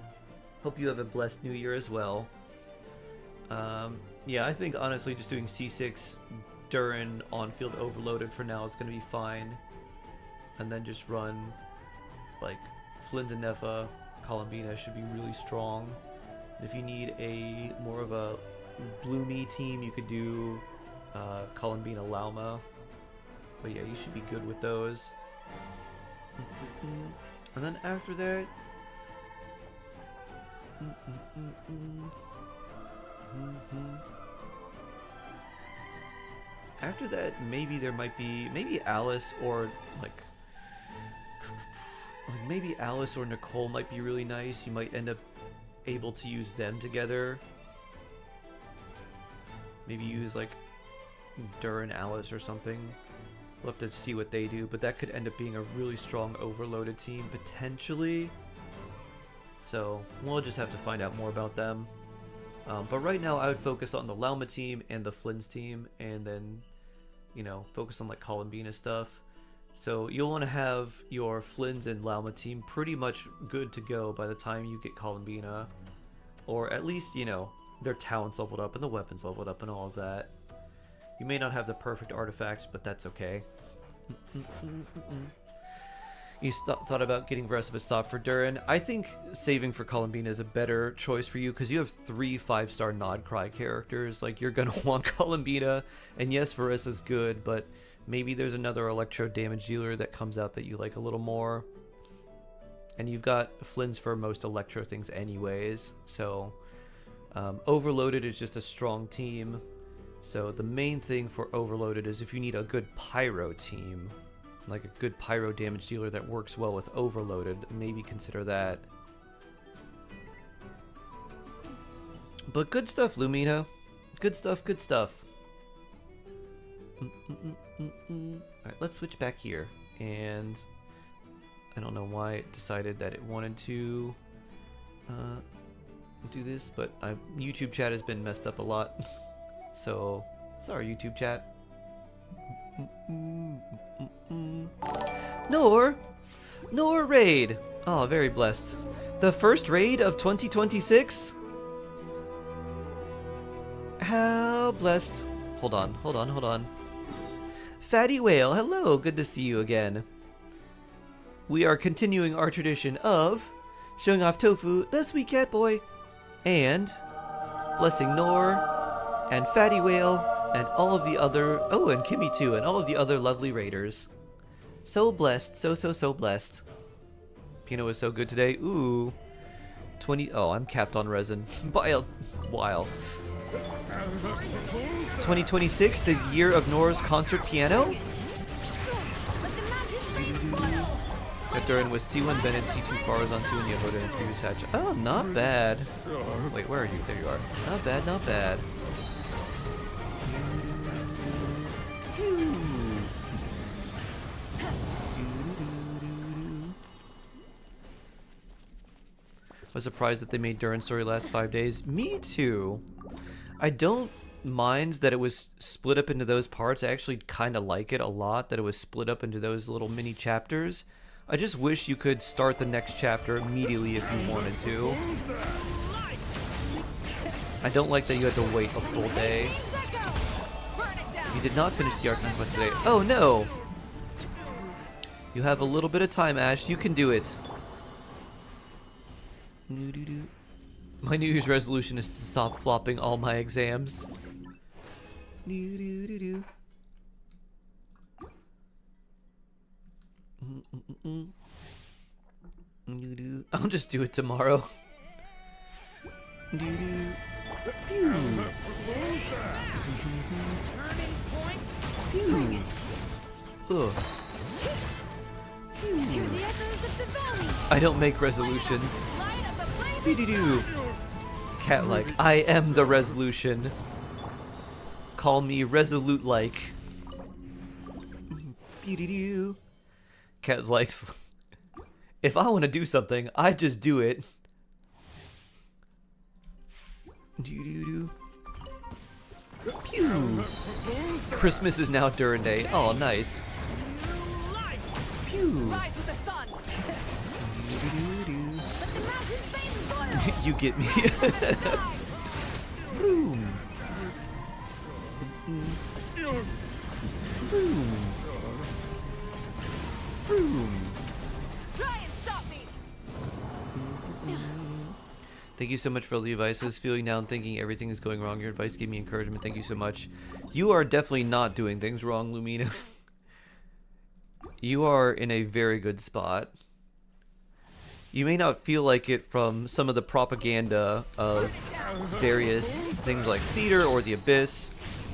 Hope you have a blessed New Year as well. Yeah, I think honestly just doing C6 Durin on-field overloaded for now is going to be fine. And then just run, like, Flynn's and Nefa, Columbina should be really strong. And if you need a more of a bloomy team, you could do Columbina Lauma. But yeah, you should be good with those. And then after that... After that, maybe there might be... Maybe Alice or, like... Maybe Alice or Nicole might be really nice. You might end up able to use them together. Maybe use, like, Durin Alice or something. We'll have to see what they do, but that could end up being a really strong overloaded team, potentially. So, we'll just have to find out more about them. But right now, I would focus on the Lauma team and the Flynn's team, and then, you know, focus on, like, Columbina stuff. So, you'll want to have your Flynn's and Lauma team pretty much good to go by the time you get Columbina. Or at least, you know, their talents leveled up and the weapons leveled up and all of that. You may not have the perfect artifacts, but that's okay. You thought about getting Veruca Stop for Durin. I think saving for Columbina is a better choice for you because you have 3 5-star Nod Cry characters. Like, you're gonna want Columbina, and yes, Veruca's good, but maybe there's another electro damage dealer that comes out that you like a little more. And you've got Flynn's for most electro things anyways, so Overloaded is just a strong team. So the main thing for Overloaded is if you need a good Pyro team, like a good Pyro damage dealer that works well with Overloaded, maybe consider that. But good stuff, Lumina. Good stuff, good stuff. Alright, let's switch back here. And I don't know why it decided that it wanted to do this, but YouTube chat has been messed up a lot. So, sorry YouTube chat. Nor raid. Oh, very blessed. The first raid of 2026? How blessed. Hold on. Fatty Whale, hello, good to see you again. We are continuing our tradition of showing off Tofu, the sweet cat boy, and blessing Nor, and Fatty Whale, and all of the other, oh, and Kimmy too, and all of the other lovely raiders. So blessed, so blessed. Pino was so good today. Ooh, 20. Oh, I'm capped on resin by a while. 2026, the year of Nora's concert piano. Got Durin with C1 Bennett, C2 Farzan, C1 Yehoda, and previous hatch. Oh, not bad. Wait, where are you? There you are. Not bad, not bad. I was surprised that they made Durin's story last 5 days. Me too. I don't mind that it was split up into those parts. I actually kind of like it a lot that it was split up into those little mini chapters. I just wish you could start the next chapter immediately if you wanted to. I don't like that you had to wait a full day. You did not finish the Arcane quest today. Oh no! You have a little bit of time, Ash. You can do it. My New Year's resolution is to stop flopping all my exams. I'll just do it tomorrow. I don't make resolutions. Cat like, I am the resolution. Call me resolute like. Cat's like, if I want to do something, I just do it. Pew. Christmas is now Durin Day. Oh, nice. Pew. You get me. Boom. Boom. Boom. Try and stop me. Thank you so much for all the advice. I was feeling down, thinking everything is going wrong. Your advice gave me encouragement. Thank you so much. You are definitely not doing things wrong, Lumina. You are in a very good spot. You may not feel like it from some of the propaganda of various things like theater or the Abyss,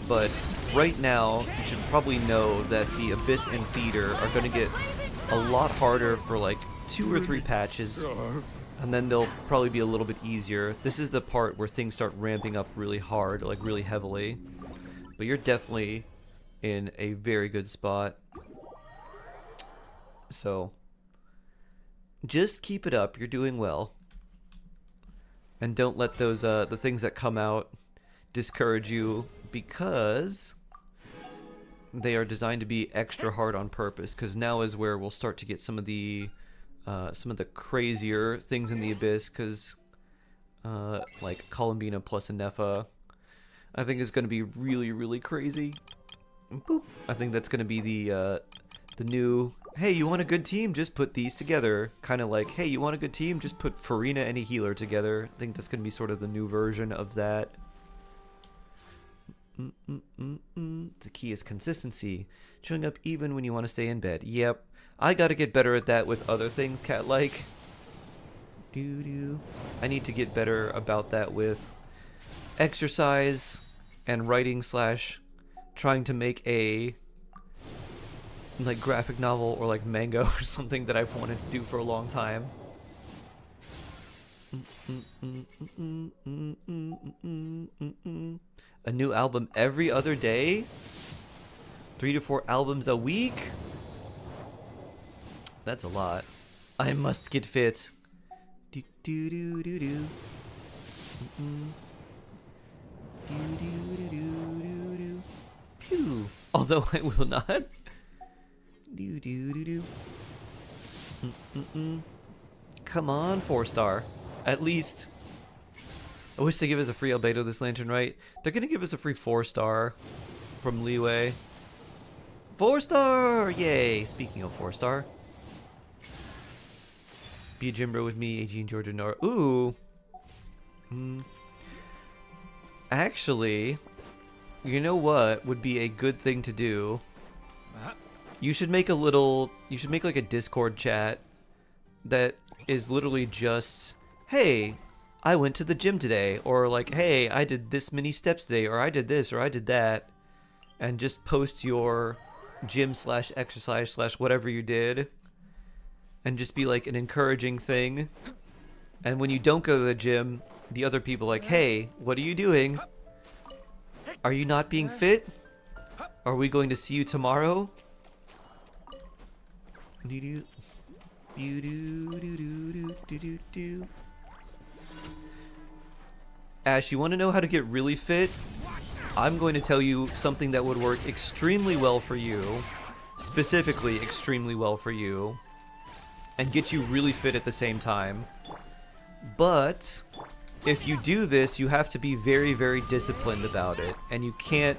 but right now you should probably know that the Abyss and theater are going to get a lot harder for like 2 or 3 patches, and then they'll probably be a little bit easier. This is the part where things start ramping up really hard, like really heavily, but you're definitely in a very good spot. So just keep it up. You're doing well. And don't let those the things that come out discourage you, because they are designed to be extra hard on purpose, because now is where we'll start to get some of the crazier things in the Abyss, because like Columbina plus Anefa I think is going to be really, really crazy. Boop. I think that's going to be the The new, hey, you want a good team? Just put these together. Kind of like, hey, you want a good team? Just put Farina and a healer together. I think that's going to be sort of the new version of that. The key is consistency. Showing up even when you want to stay in bed. Yep. I got to get better at that with other things, cat-like. I need to get better about that with exercise and writing / trying to make a like graphic novel or like manga or something that I've wanted to do for a long time. A new album every other day? 3 to 4 albums a week? That's a lot. I must get fit. Do do do do do. Do do do do do. Pew. Although I will not. Do do do do. Come on, 4-star. At least. I wish they give us a free albedo this lantern, right? They're gonna give us a free 4-star from Leeway. 4-star! Yay! Speaking of 4-star. Be a gym bro with me, AG and Georgia Nora. Ooh. Actually, you know what would be a good thing to do? You should make like a Discord chat that is literally just, hey, I went to the gym today, or like, hey, I did this many steps today, or I did this, or I did that, and just post your gym / exercise / whatever you did, and just be like an encouraging thing. And when you don't go to the gym, the other people like, hey, what are you doing? Are you not being fit? Are we going to see you tomorrow? Ash, you want to know how to get really fit? I'm going to tell you something that would work extremely well for you, specifically extremely well for you, and get you really fit at the same time. But if you do this, you have to be very, very disciplined about it, and you can't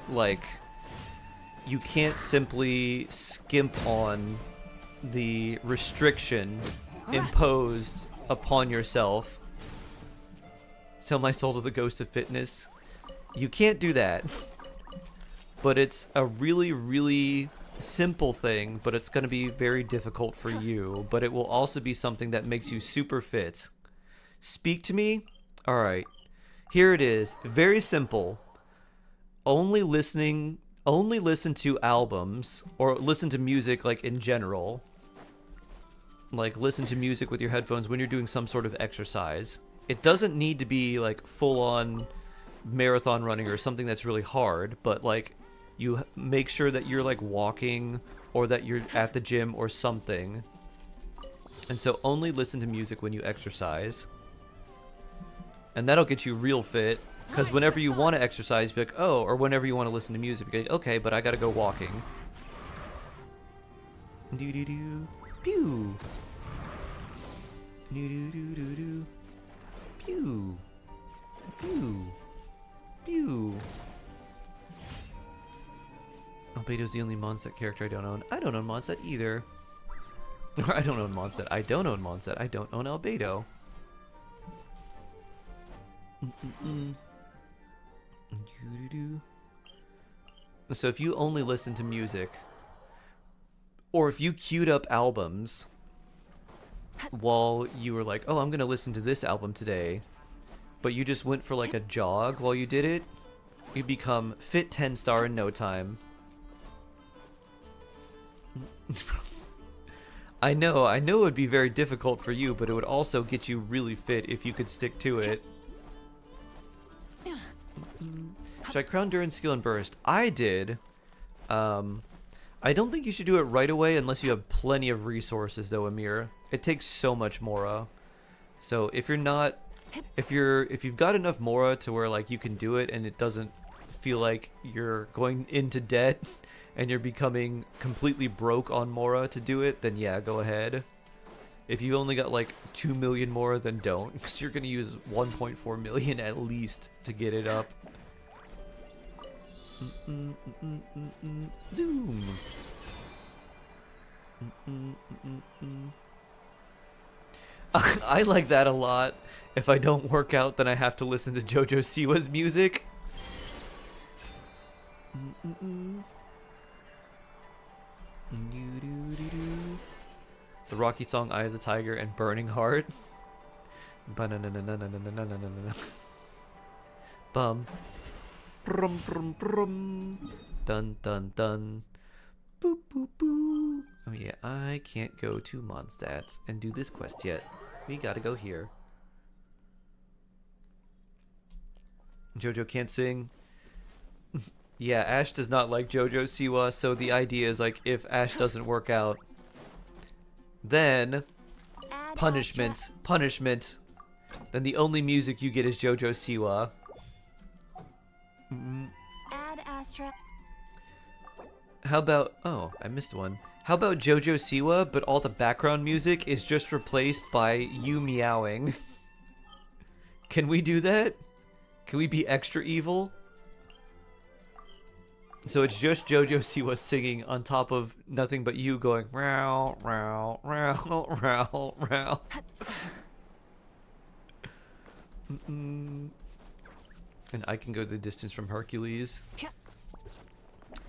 simply skimp on the restriction imposed upon yourself. Sell my soul to the ghost of fitness. You can't do that. But it's a really, really simple thing, but it's going to be very difficult for you. But it will also be something that makes you super fit. Speak to me? Alright. Here it is. Very simple. Only listen to albums, or listen to music like in general. Like listen to music with your headphones when you're doing some sort of exercise. It doesn't need to be like full-on marathon running or something that's really hard, but like you make sure that you're like walking or that you're at the gym or something. And so only listen to music when you exercise. And that'll get you real fit, because whenever you want to exercise, be like, oh, or whenever you want to listen to music, be like, okay, but I gotta go walking. Do-do-do. Pew. Do-do-do-do-do. Pew. Pew. Pew. Albedo's the only Mondstadt character I don't own. I don't own Mondstadt either. Or I don't own Mondstadt. I don't own Mondstadt. I don't own Albedo. So if you only listen to music, or if you queued up albums while you were like, oh, I'm gonna listen to this album today, but you just went for like a jog while you did it, you become fit 10-star in no time. I know it would be very difficult for you, but it would also get you really fit if you could stick to it. Should I crown Durin, skill, and burst? I did. I don't think you should do it right away unless you have plenty of resources, though, Amir. It takes so much Mora. So if you've got enough Mora to where like you can do it and it doesn't feel like you're going into debt and you're becoming completely broke on Mora to do it, then yeah, go ahead. If you only got like 2 million Mora, then don't, because you're gonna use 1.4 million at least to get it up. Zoom. I like that a lot. If I don't work out, then I have to listen to JoJo Siwa's music. The Rocky song Eye of the Tiger and Burning Heart. Bum. Brum brum brum. Dun dun dun. Boop boop boo. Oh yeah, I can't go to Mondstadt and do this quest yet. We gotta go here. JoJo can't sing. Yeah, Ash does not like JoJo Siwa, so the idea is like if Ash doesn't work out, then punishment. Then the only music you get is JoJo Siwa. Add Astra. How about... Oh, I missed one. How about JoJo Siwa, but all the background music is just replaced by you meowing? Can we do that? Can we be extra evil? So it's just JoJo Siwa singing on top of nothing but you going row, row, row, row, row. And I can go the distance from Hercules.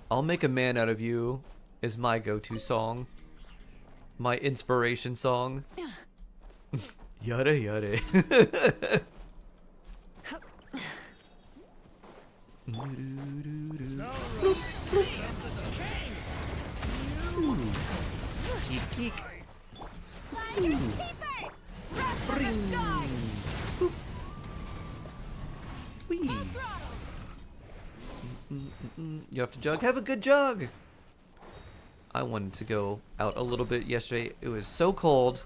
I'll Make a Man Out of You is my go-to song. My inspiration song. Yada yada. Geek geek. Wee. You have to jog. Have a good jog. I wanted to go out a little bit yesterday. It was so cold.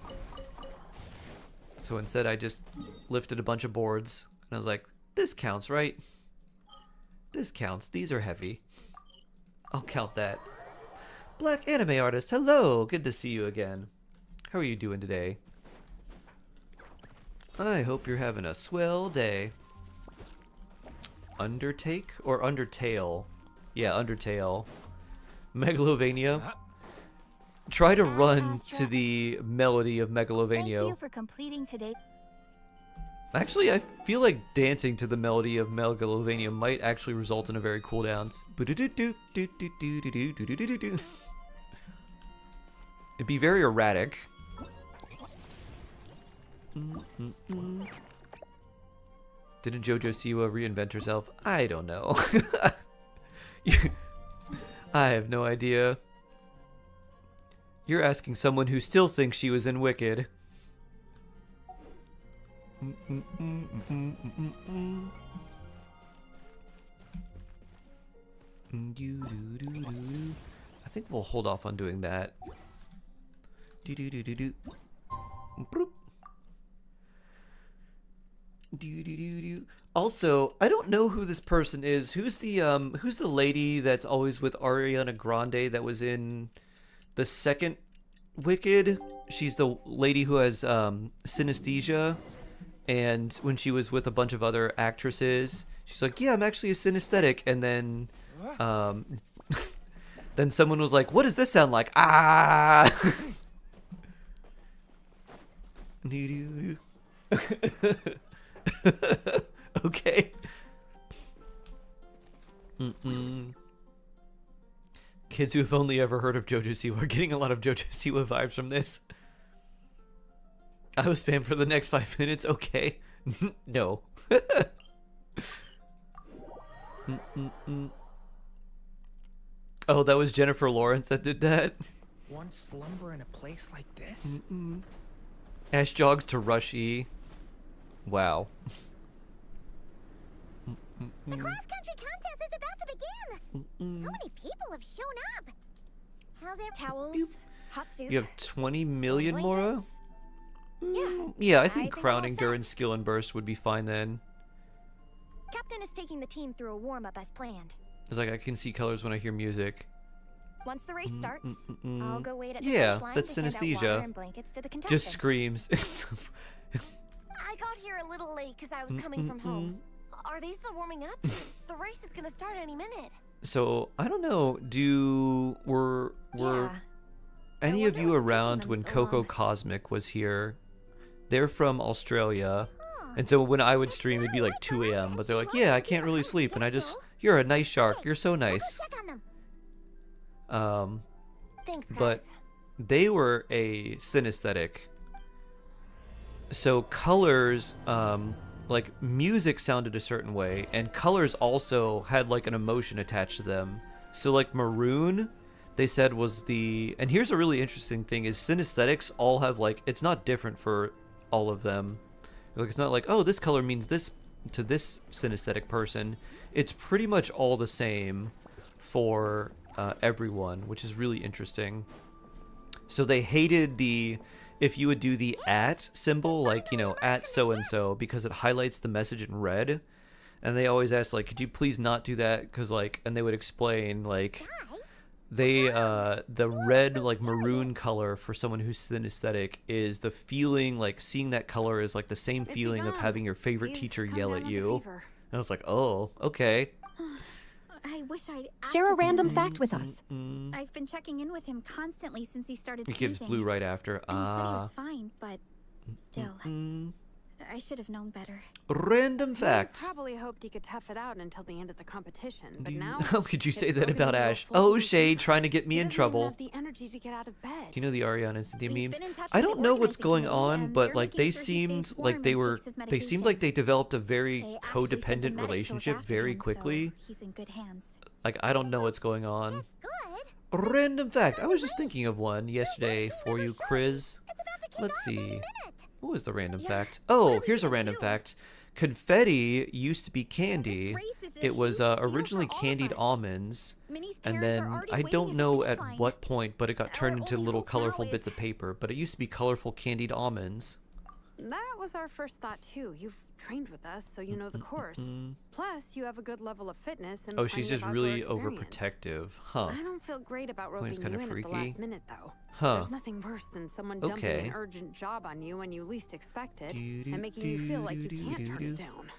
So instead I just lifted a bunch of boards. And I was like, this counts, right? This counts. These are heavy. I'll count that. Black anime artist, hello. Good to see you again. How are you doing today? I hope you're having a swell day. Undertake or Undertale? Yeah, Undertale. Megalovania. Try to run to the melody of Megalovania. Thank you for completing today. Actually, I feel like dancing to the melody of Megalovania might actually result in a very cool dance. It'd be very erratic. Didn't JoJo Siwa reinvent herself? I don't know. I have no idea. You're asking someone who still thinks she was in Wicked. I think we'll hold off on doing that. Also, I don't know who this person is. Who's the lady that's always with Ariana Grande that was in the second Wicked? She's the lady who has synesthesia, and when she was with a bunch of other actresses, she's like, "Yeah, I'm actually a synesthetic," and then then someone was like, "What does this sound like?" Ah. Okay. Kids who have only ever heard of JoJo Siwa are getting a lot of JoJo Siwa vibes from this. I was spammed for the next 5 minutes. Okay. No. Oh, that was Jennifer Lawrence that did that. One slumber in a place like this? Ash jogs to rush E. Wow. The cross-country contest is about to begin. So many people have shown up. How their towels, hot soup. You have 20 million, Mora? Yeah. Yeah, I think I'm all crowning set. during skill and burst would be fine then. Captain is taking the team through a warm-up as planned. It's like I can see colors when I hear music. Once the race starts, I'll go wait at the Yeah, finish line that's to hand out synesthesia. water and blankets to the contestants. Just screams. I got here a little late because I was coming from home. Are they still warming up? The race is gonna start any minute. So I don't know. We're Yeah. any I of wonder you what's taking around them when so Coco long. Cosmic was here, they're from Australia. And so when I would stream, it'd be like 2 a.m. But they're like, yeah, I can't really sleep. And I just, you're a nice shark. You're so nice. Check on them. Thanks, guys. But they were a synesthetic. So colors, like music sounded a certain way, and colors also had like an emotion attached to them. So like maroon, they said was the, and here's a really interesting thing is synesthetics all have like, it's not different for all of them. Like it's not like, oh, this color means this to this synesthetic person. It's pretty much all the same for everyone, which is really interesting. So they hated the, if you would do the at symbol, like, you know, at so-and-so, because it highlights the message in red. And they always ask, like, could you please not do that? Because, like, and they would explain, like, they, the red, like, maroon color for someone who's synesthetic is the feeling, like, seeing that color is, like, the same feeling of having your favorite teacher yell at you. And I was like, oh, okay. I wish I'd Share a acted random sooner. fact with us. I've been checking in with him constantly since he started It gives sneezing. blue right after. And he said he was fine, but still, I should have known better. Random fact. Probably hoped he could tough it out until the end of the competition, but Do you- now How could you it's say that broken about into a Ash? full Oh, blue Shade fever. trying to get me He in doesn't even trouble. have the energy to get out of bed. Do you know the Ariana and Cynthia He's memes? been in touch I with don't the know what's organizing going committee, on, and but they're like making they sure he seemed stays like warm they and were, takes his they seemed like medication. they developed a very They actually sent a codependent medic to look relationship after very him, so quickly. he's in good hands. Like I don't know what's going on. That's good. Random fact. I was just thinking of one yesterday for you, Chris. Let's see. What was the random fact? Oh, here's a random fact. Confetti used to be candy. It was originally candied almonds, and then I don't know at what point, but it got turned into little colorful bits of paper. But it used to be colorful candied almonds. That was our first thought too. You've trained with us, so you know the course. Plus, you have a good level of fitness and Oh, she's plenty just of really outdoor experience. overprotective, huh? I don't feel great about roping It's you kinda in at the freaky. last minute, though. Huh. There's nothing worse than someone dumping Okay. an urgent job on you when you least expect it, and making you feel like you can't turn it down.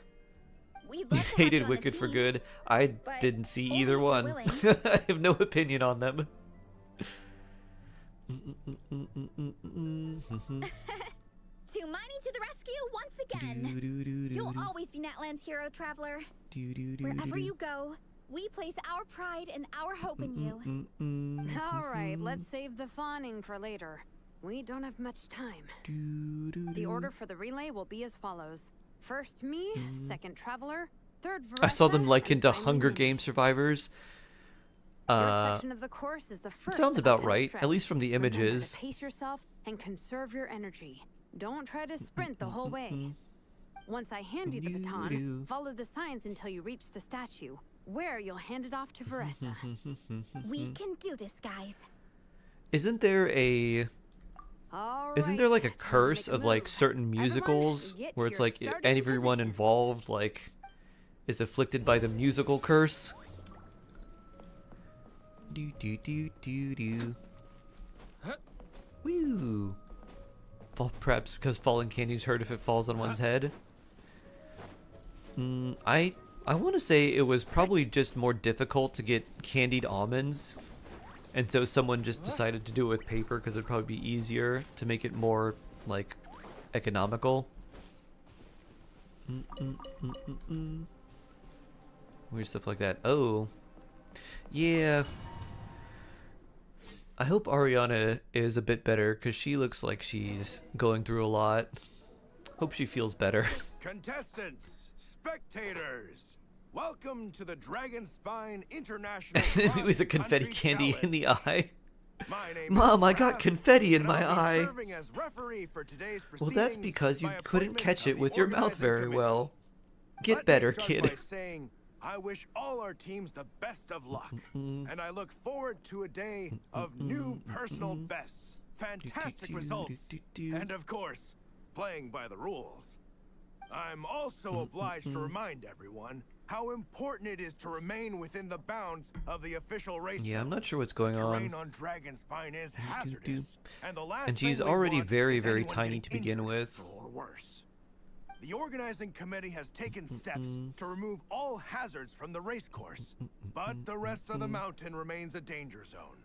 We'd love to have Hated you on the Wicked for team, Good. I but didn't see only either if you're one. willing. I have no opinion on them. Tumani to the rescue once again. You'll always be Natland's hero, traveler. Wherever you go, we place our pride and our hope in you. All right, let's save the fawning for later. We don't have much time. The order for the relay will be as follows. First me, second Traveler, third Veressa, I saw them likened to and finally Hunger me. Game survivors. Your section of the course is the first Sounds of the about right, stretch. at least from the Remember to images. pace yourself and conserve your energy. Don't try to sprint the whole way. Once I hand you the baton, follow the signs until you reach the statue, where you'll hand it off to Veressa. We can do this, guys. Isn't there a All Isn't right, there like a time to curse make a of like move. certain Everyone, musicals get where to it's your like starting everyone positions. involved like is afflicted by the musical curse? Do do do do do. Woo. Perhaps because falling candy's hurt if it falls on one's head. I want to say it was probably just more difficult to get candied almonds, and so someone just decided to do it with paper because it'd probably be easier to make it more like economical. Weird stuff like that. Oh, yeah. I hope Ariana is a bit better because she looks like she's going through a lot. Hope she feels better. Contestants, spectators, welcome to the Dragon Spine International It was a confetti Cross candy Country in the eye. My name Mom, is I got Raph, confetti in and my I'll be eye. serving as referee for today's Well, that's proceedings because you by couldn't appointment catch of it the with your mouth organizing very committee. well. Get Let better, me start kid. by saying I wish all our teams the best of luck, and I look forward to a day of new personal bests, fantastic results, and of course, playing by the rules. I'm also obliged to remind everyone how important it is to remain within the bounds of the official race. Yeah, I'm zone. not sure what's going Terrain on. on Dragon Spine is hazardous, and the last And she's thing we already want very, is very anyone tiny getting to begin injured with. or worse. The organizing committee has taken steps to remove all hazards from the race course, but the rest of the mountain remains a danger zone.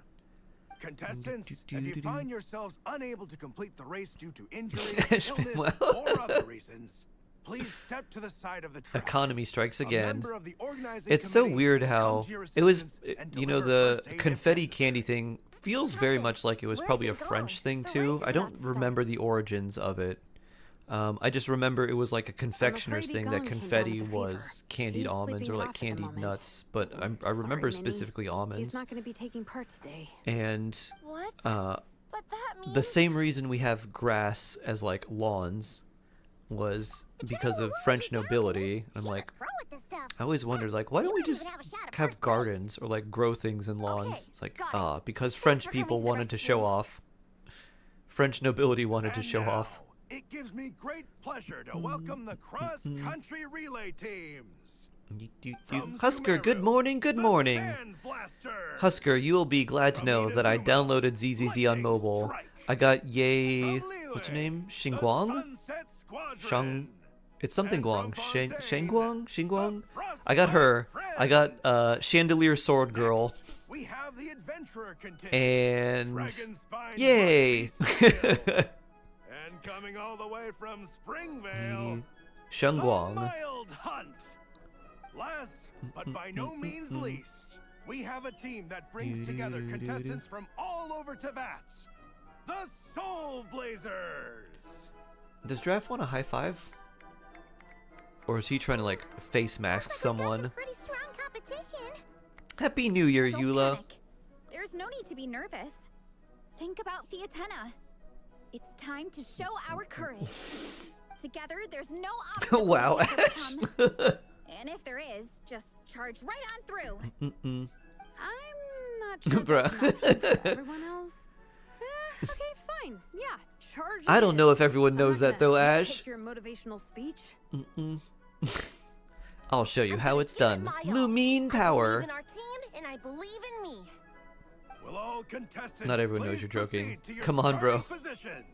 Contestants, if you find yourselves unable to complete the race due to injury, Ashman, illness, well. or other reasons, please step to the side of the track. Economy strikes A again. member of the organizing It's so committee weird will come how to your it was, assistance and you know, deliver the first aid if confetti necessary. candy thing feels very much like it was probably a French thing too. I don't remember the origins of it. I just remember it was like a confectioner's afraid thing that Egon came down confetti with a was fever. candied He's almonds or sleeping like off at the candied moment. nuts, but I Sorry, remember Minnie. specifically He's almonds. not going to be taking part today. And What? uh, But that means the same reason we have grass as like lawns was because of French nobility. I'm like, I always wondered, like, why don't we just have gardens or like grow things in lawns? It's like, because French people wanted to show off. French nobility wanted to And show now, off. It gives me great pleasure to welcome the cross-country relay teams. From Husker, good Sumeru, morning, good the morning. Sand Blaster. Husker, you will be glad to know that I downloaded ZZZ on mobile. I got Yay. What's your name? Xingguang? Sunset Squadron. Shang. It's something And Guang. from Shangguang? Xingguang? the I got her. Frostbite I got Chandelier Sword Girl. We have the adventurer contingent. And Dragon Spine yay! Murphy and coming all the way from Springvale, the Shangguang. Mild Hunt. Last, but by no means least, we have a team that brings together contestants from all over Teyvat. The Soul Blazers. Does Draft want a high five? Or is he trying to like face mask someone? pretty strong competition. Happy New Year, Don't Eula. panic. There's no need to be nervous. Think about Theatena. It's time to show our courage. Together, there's no obstacle Wow, we can Ash. overcome. And if there is, just charge right on through. Mm-mm. I'm not sure Bruh. that's an option for everyone else. Okay, fine. Yeah, charge. I it don't is. know if everyone I'm knows not that though, gonna Ash. take your motivational speech. Mm-mm. I'll show you how it's done. Lumine power. in our team, and I believe in me. Will all contestants Not everyone knows please you're joking. proceed to your Come on, bro. starting positions?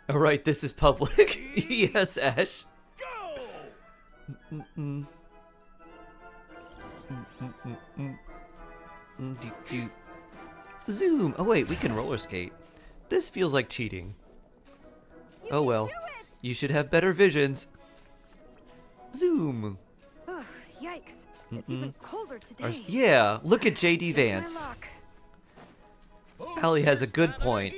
Alright, this is public. Yes, Ash. Go! Mm-mm. Mm-mm-mm-mm. Mm-do-do. Zoom! Oh wait, we can roller skate. This feels like cheating. Oh well. You should have better visions. Zoom! Ugh, yikes. It's even colder today. Yeah, look at JD Guess my Vance. luck. Allie has a good point.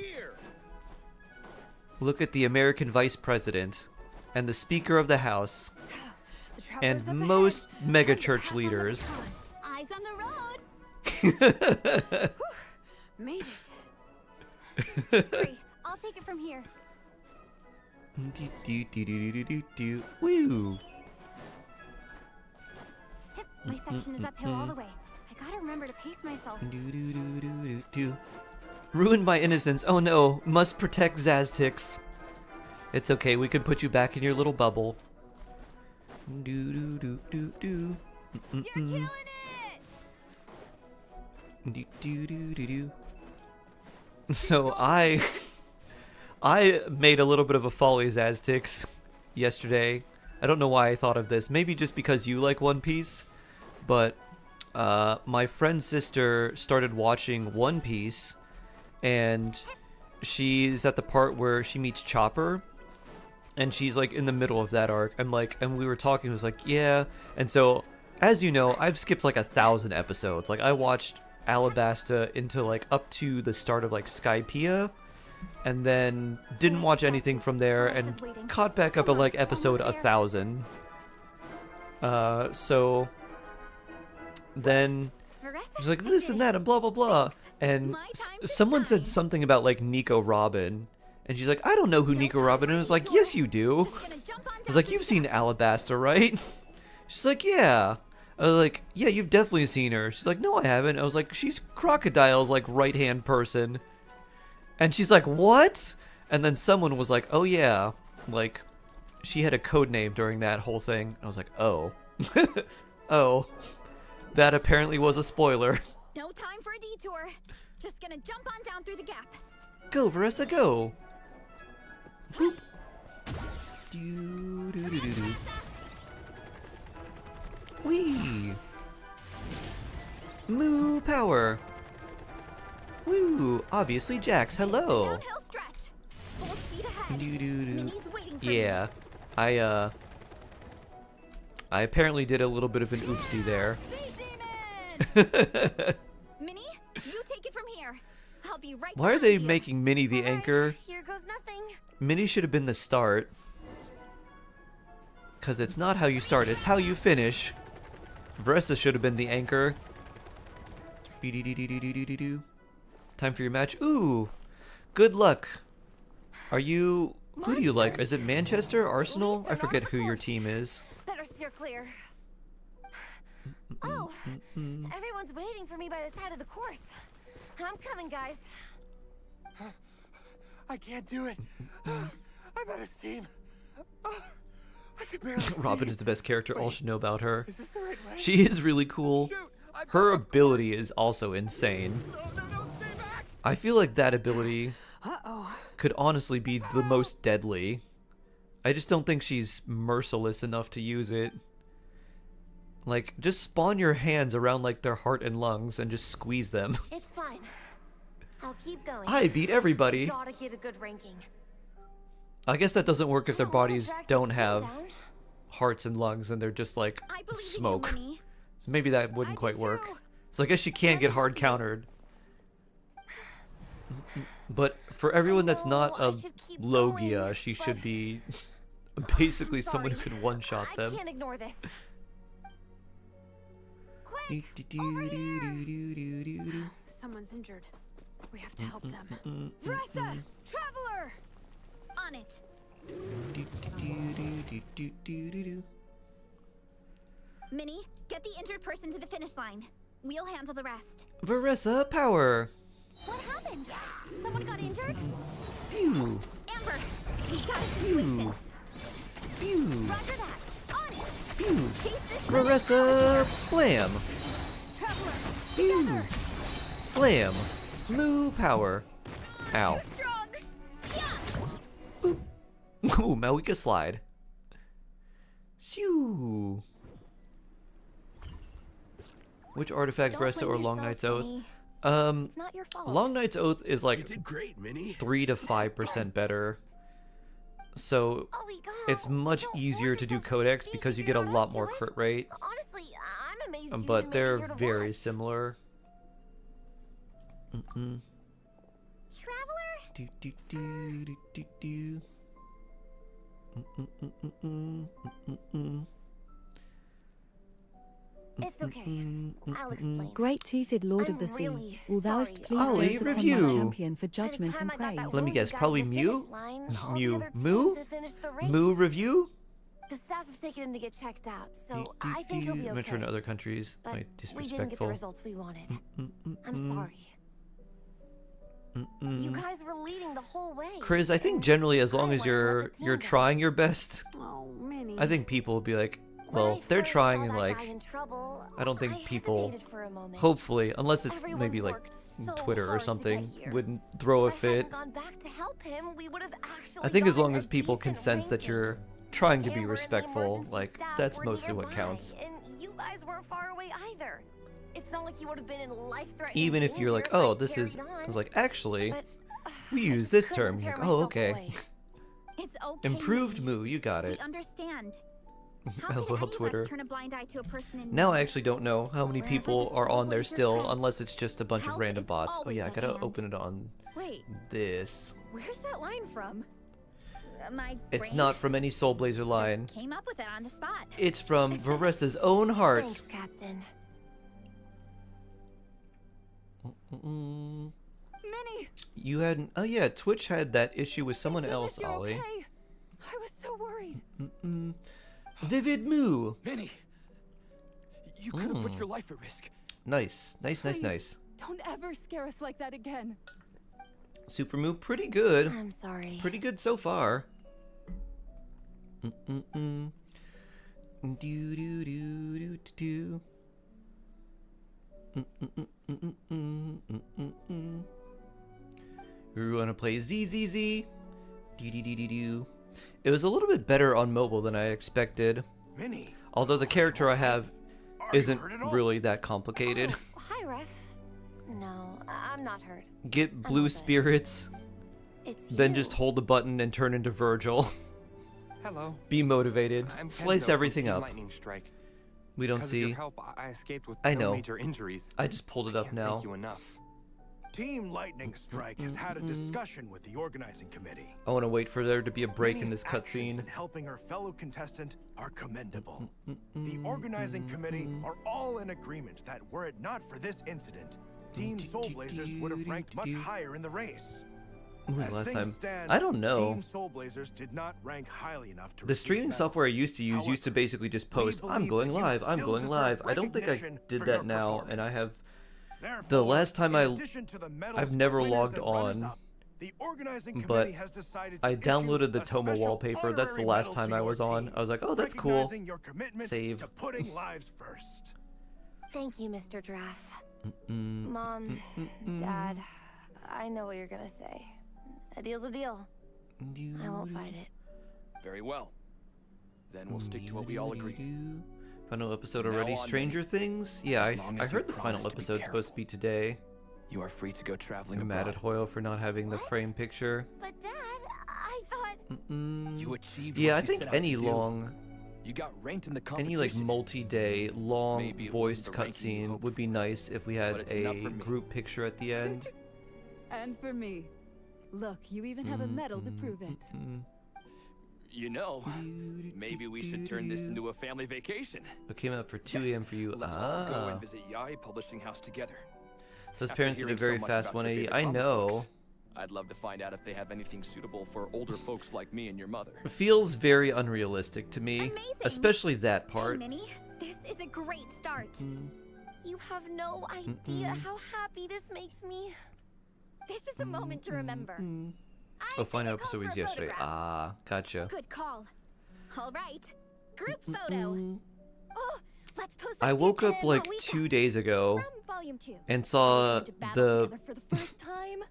Look at the American Vice President, and the Speaker of the House, The traveler's and up ahead. most mega Time to church pass on the leaders. baton. Eyes on the road. Made it. Great. I'll take it from here. Do-do-do-do-do-do-do. Woo! Hip, my section is uphill all the way. I gotta remember to pace myself. Do-do-do-do-do-do. Ruined my innocence. Oh no, must protect Zaztix. It's okay, we can put you back in your little bubble. Do-do-do-do-do. You're killing it! Do-do-do-do-do. So I made a little bit of a folly Zaztix yesterday. I don't know why I thought of this. Maybe just because you like One Piece. But my friend's sister started watching One Piece, and she's at the part where she meets Chopper, and she's like in the middle of that arc. And we were talking, it was like, yeah. And so, as you know, I've skipped like 1,000 episodes. Like I watched Alabasta into like up to the start of like Skypiea, and then didn't watch anything from there, and caught back up at like episode 1,000. So then she's like this and that and blah blah blah, and someone said something about like Nico Robin, and she's like, I don't know who Nico Robin is. I was like, yes you do. I was like, you've seen Alabasta, right? She's like, yeah. I was like, yeah, you've definitely seen her. She's like, no, I haven't. I was like, she's Crocodile's like right-hand person. And she's like, what? And then someone was like, oh yeah, like she had a code name during that whole thing. I was like, oh. Oh. That apparently was a spoiler. No time for a detour. Just gonna jump on down through the gap. Go, Varessa, go. Boop. Do-do-do-do-do. Whee! Moo power. Woo! Obviously Jax, hello! Downhill stretch. Full speed ahead. Minnie's waiting for Yeah. I apparently did a little bit of an oopsie there. you. Minnie, you take it from here. I'll be right Why are they behind you. making Minnie the anchor? Here goes nothing. Minnie should have been the start. Because it's not how you start, it's how you finish. Veressa should have been the anchor. Time for your match. Ooh! Good luck. Are you... Who do you like? Is it Manchester? Arsenal? I forget who your team is. Better steer clear. Oh, everyone's waiting for me by the side of the course. I'm coming, guys. I can't do it. I'm out of steam. I could barely Robin is the best character. All should know about her. Is this the right way? She is really cool. Her ability is also insane. No, stay back! I feel like that ability Uh-oh. could honestly be the most deadly. I just don't think she's merciless enough to use it. Like, just spawn your hands around like their heart and lungs and just squeeze them. It's fine. I'll keep going. I beat everybody. Gotta get a good ranking. I guess that doesn't work if their bodies Practice don't slow have down. hearts and lungs and they're just like I believe smoke. in you, Minnie. So maybe that wouldn't quite work. So I guess she can get hard countered. But for everyone that's not a Logia, she should be basically someone who can one-shot them. I can't ignore this. Someone's injured. We have to help them. Vressa! Traveler! On it. Minnie, get the injured person to the finish line. We'll handle the rest. Veressa, power! What happened? Someone got injured? Phew! Amber, we got a situation. Phew! Roger that. On it. Phew! Chase this Veressa, blam! Traveler, Phew! together. Slam! Moo power! Ow. Too strong. Yeah. Ooh, Malika slide. Shoo! Which artifact, Don't Veressa blame or Long yourself, Night's Oath? Minnie. It's not your fault. Long Night's Oath is You like did great, Minnie. 3 to 5% better. So Ollie, go. it's much Don't easier force to do yourself to Codex speak because if you you're get a not lot up to more it. crit rate. Honestly, I'm amazed you But didn't make it they're here to very watch. similar. Traveler? Do, do, do, do, do, do. It's okay. I'll explain. Great-toothed Lord of I'm the Sea, really will thou'st sorry. please Ollie, gaze upon my review. champion for By the judgment time and I got that praise. Let me wounded guess, guy to probably the Mew? finish line, all the Mew. other Moo? teams had finished the race. Moo review? The staff have taken him to get checked out, so Do, do, I think he'll do. be okay. Metro in other countries. But Like, we didn't get the disrespectful. results we wanted. I'm sorry. You guys were leading the whole way. Chris, I think and generally as long I as wanted to let the you're team down. trying your best, Oh, Minnie. I think people will be like, When well, I they're first trying saw and that like, guy in trouble, I don't think I people, hesitated for a moment. hopefully, unless it's Everyone's maybe like worked so Twitter or hard to something, get here. wouldn't throw a If I fit. hadn't gone back to help him, we would have actually I think as gotten long a as people can decent sense that ranking. you're trying to be Amber and the respectful, emergency like, staff that's were mostly what nearby, counts. And you guys weren't far away either. It's not like you would have been in life-threatening Even if you're like, danger if oh, I'd this is, carried I on. was like, actually, But, we I use just this couldn't term. tear Like, oh, myself okay. away. It's okay. Improved Minnie. Moo, you got We it. understand. How can any LOL of us Twitter. turn a blind eye to a person in Now need? I actually don't know how many Wherever people the are soul on there leads your still, tracks, unless it's just a bunch of help random is bots. Oh always yeah, I at gotta hand. open it on Wait, this. where's that line from? My It's brain not from any Soul Blazer just line. came up with it on the spot. It's from Veressa's own heart. Thanks, Captain. Mm-mm. Minnie! You hadn't. Oh yeah, Twitch had that issue with someone Goodness, else, you're Ollie. okay. I was so worried. Mm-mm. Vivid Moo. Minnie, you could have put your life at risk. Nice, nice, nice, Please, nice. Don't ever scare us like that again. Super Moo, pretty good. I'm sorry. Pretty good so far. Mm-mm-mm. Do do do do do. Mm-mm-mm-mm-mm-mm-mm. We wanna play ZZZ. Do do do do do. It was a little bit better on mobile than I expected. Minnie, Although the character I have are you isn't hurt at all? really that complicated. Oh, hi, Ref. No, I'm not hurt. Get blue spirits, It's then you. just hold the button and turn into Virgil. Hello. Be motivated. I'm Slice Kenzo from everything Team up. Lightning Strike. We don't Because of your see. help, I escaped with I no know. major injuries. I just pulled it I up can't now. Thank you enough. Team Lightning Strike has had a discussion with the organizing committee. I want to wait for there to be a break in Minnie's this actions cutscene. in helping her fellow contestant are commendable. The organizing committee are all in agreement that were it not for this incident, Team Soul Blazers would have ranked much higher in the race. When was the As last things time? stand, I don't know. Team Soul Blazers did not rank highly enough to The receive streaming medals. software I used to use used to However, basically just post, we I'm believe going that you live, I'm still going deserve live. I don't think I recognition did for that your now, and I performance. have... The Therefore, last time in I... addition to the medals I've for never winners logged and on, runners-up, the organizing but committee has decided to I issue downloaded the a Toma special wallpaper. That's the honorary last medal time to I your was on. team, I was like, oh, that's cool. recognizing your commitment Save. to putting lives first. Thank you, Mr. Draff. Mom, Dad, I know what you're gonna say. A deal's a deal. I won't fight it. Very well. Then we'll stick to what we all agree. Final episode From now already. on, Stranger Minnie, Things? Yeah, as long I as you heard the final promise to be episode's supposed to be today. You are free to go traveling I'm mad abroad. at Hoyle for not having the frame picture. But Dad, I thought. You achieved Yeah, what I you think set out any to do. long... You got ranked in the competition. Any like multi-day, long Maybe it voiced wasn't the ranking you cutscene hoped would be for, nice if we but had it's enough a for me. group picture at the end. And for me. Look, you even have a medal to prove it. You know, maybe we should turn this into a family vacation. It came out for 2 a.m. for you. Let's all go Ah. and visit Yai Publishing House together. Those After parents did a hearing so very much fast about your 180. favorite I comic know. books, I'd love to find out if they have anything suitable for older folks like me and your mother. It feels very unrealistic to me. Amazing. Especially that Hey, part. Minnie, this is a great start. You have no idea how happy this makes me. This is a moment to remember. Oh, final episode was yesterday. Ah, gotcha. Good call. All right, group photo. Oh, let's post. I that woke Santana up and like Mahuika 2 days ago from Volume 2. and saw Going to battle the together for the first time.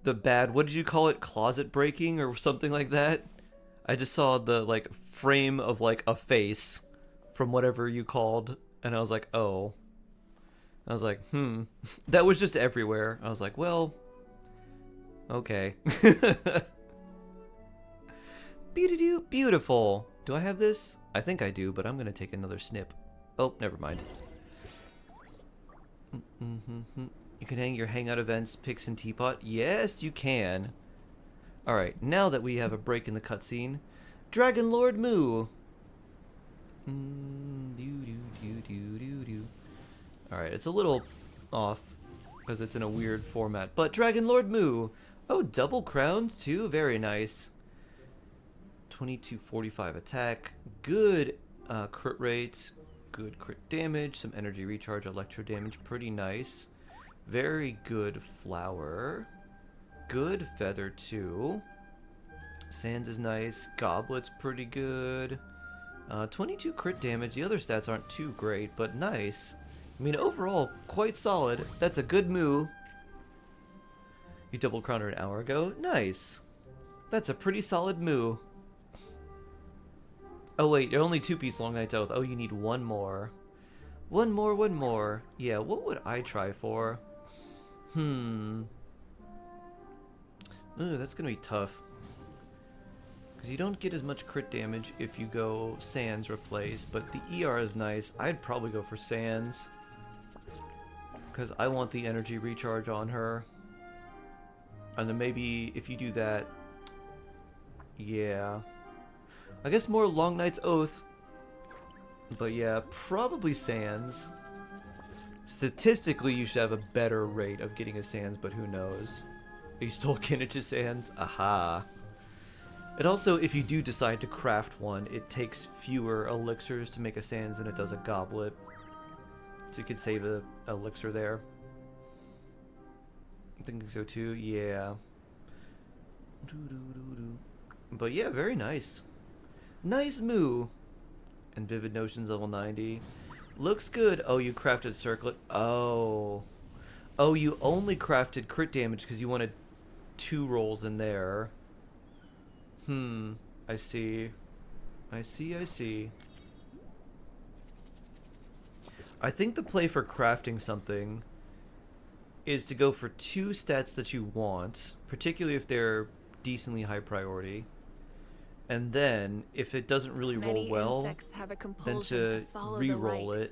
the bad, what did you call it, closet breaking or something like that? I just saw the like frame of like a face from whatever you called, and I was like, oh. I was like, that was just everywhere. I was like, well, okay. Beautiful. Do I have this? I think I do, but I'm gonna take another snip. Oh, never mind. You can hang your hangout events, pics, and teapot. Yes, you can. Alright, now that we have a break in the cutscene, Dragon Lord Moo. Alright, it's a little off because it's in a weird format, but Dragon Lord Moo. Oh, double crowns too? Very nice. 2245 attack. Good crit rate. Good crit damage. Some energy recharge, electro damage. Pretty nice. Very good flower. Good feather too. Sands is nice. Goblet's pretty good. 22 crit damage. The other stats aren't too great, but nice. I mean, overall, quite solid. That's a good moo. You double crowned her an hour ago? Nice. That's a pretty solid moo. Oh wait, you're only 2-piece Long Night's Oath. Oh, you need one more. One more. Yeah, what would I try for? Ooh, that's gonna be tough. Because you don't get as much crit damage if you go Sans replace, but the ER is nice. I'd probably go for Sans. Because I want the energy recharge on her. And then maybe if you do that... Yeah. I guess more Long Night's Oath. But yeah, probably Sans. Statistically, you should have a better rate of getting a Sans, but who knows. Are you still Kinnich's Sans? Aha. And also, if you do decide to craft one, it takes fewer elixirs to make a Sans than it does a goblet. So you could save a elixir there. I'm thinking so too, yeah. But yeah, very nice. Nice moo. And Vivid Notions level 90. Looks good. Oh, you crafted Circlet. Oh. Oh, you only crafted crit damage because you wanted 2 rolls in there. I see. I see. I think the play for crafting something is to go for 2 stats that you want, particularly if they're decently high priority. And then, if it doesn't really roll well, then to re-roll it.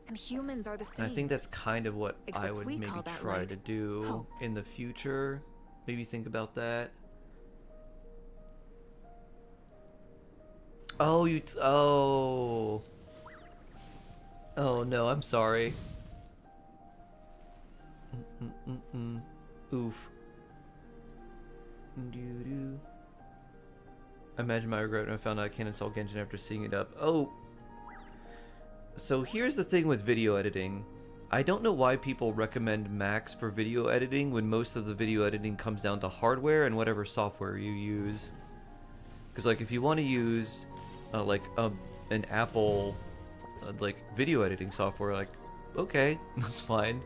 And humans are the same. And I think that's kind of what I Except would we maybe call that try light to do hope. in the future. Maybe think about that. Oh, oh. Oh no, I'm sorry. Oof. Doo-doo. I imagine my regret when I found out I can't install Genshin after seeing it up. Oh. So here's the thing with video editing. I don't know why people recommend Macs for video editing when most of the video editing comes down to hardware and whatever software you use. Because like if you want to use like an Apple like video editing software, like okay, that's fine.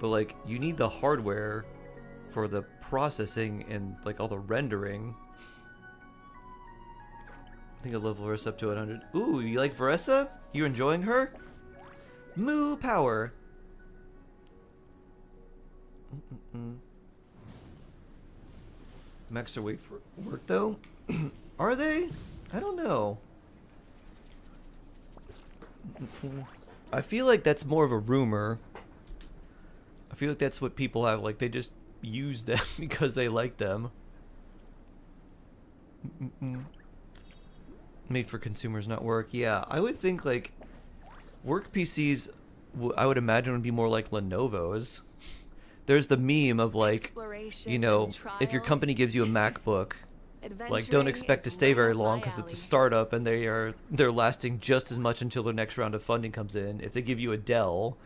But like you need the hardware for the processing and like all the rendering. I think I'll level Veressa up to 100. Ooh, you like Veressa? You enjoying her? Moo power. Max are wait for work though? Are they? I don't know. I feel like that's more of a rumor. I feel like that's what people have, like they just use them because they like them. Made for consumers, not work. Yeah, I would think like work PCs, I would imagine would be more like Lenovo's. There's the meme of like, you know, if your company gives you a MacBook, like don't expect to stay very long because it's a startup and they're lasting just as much until their next round of funding comes in. If they give you a Dell,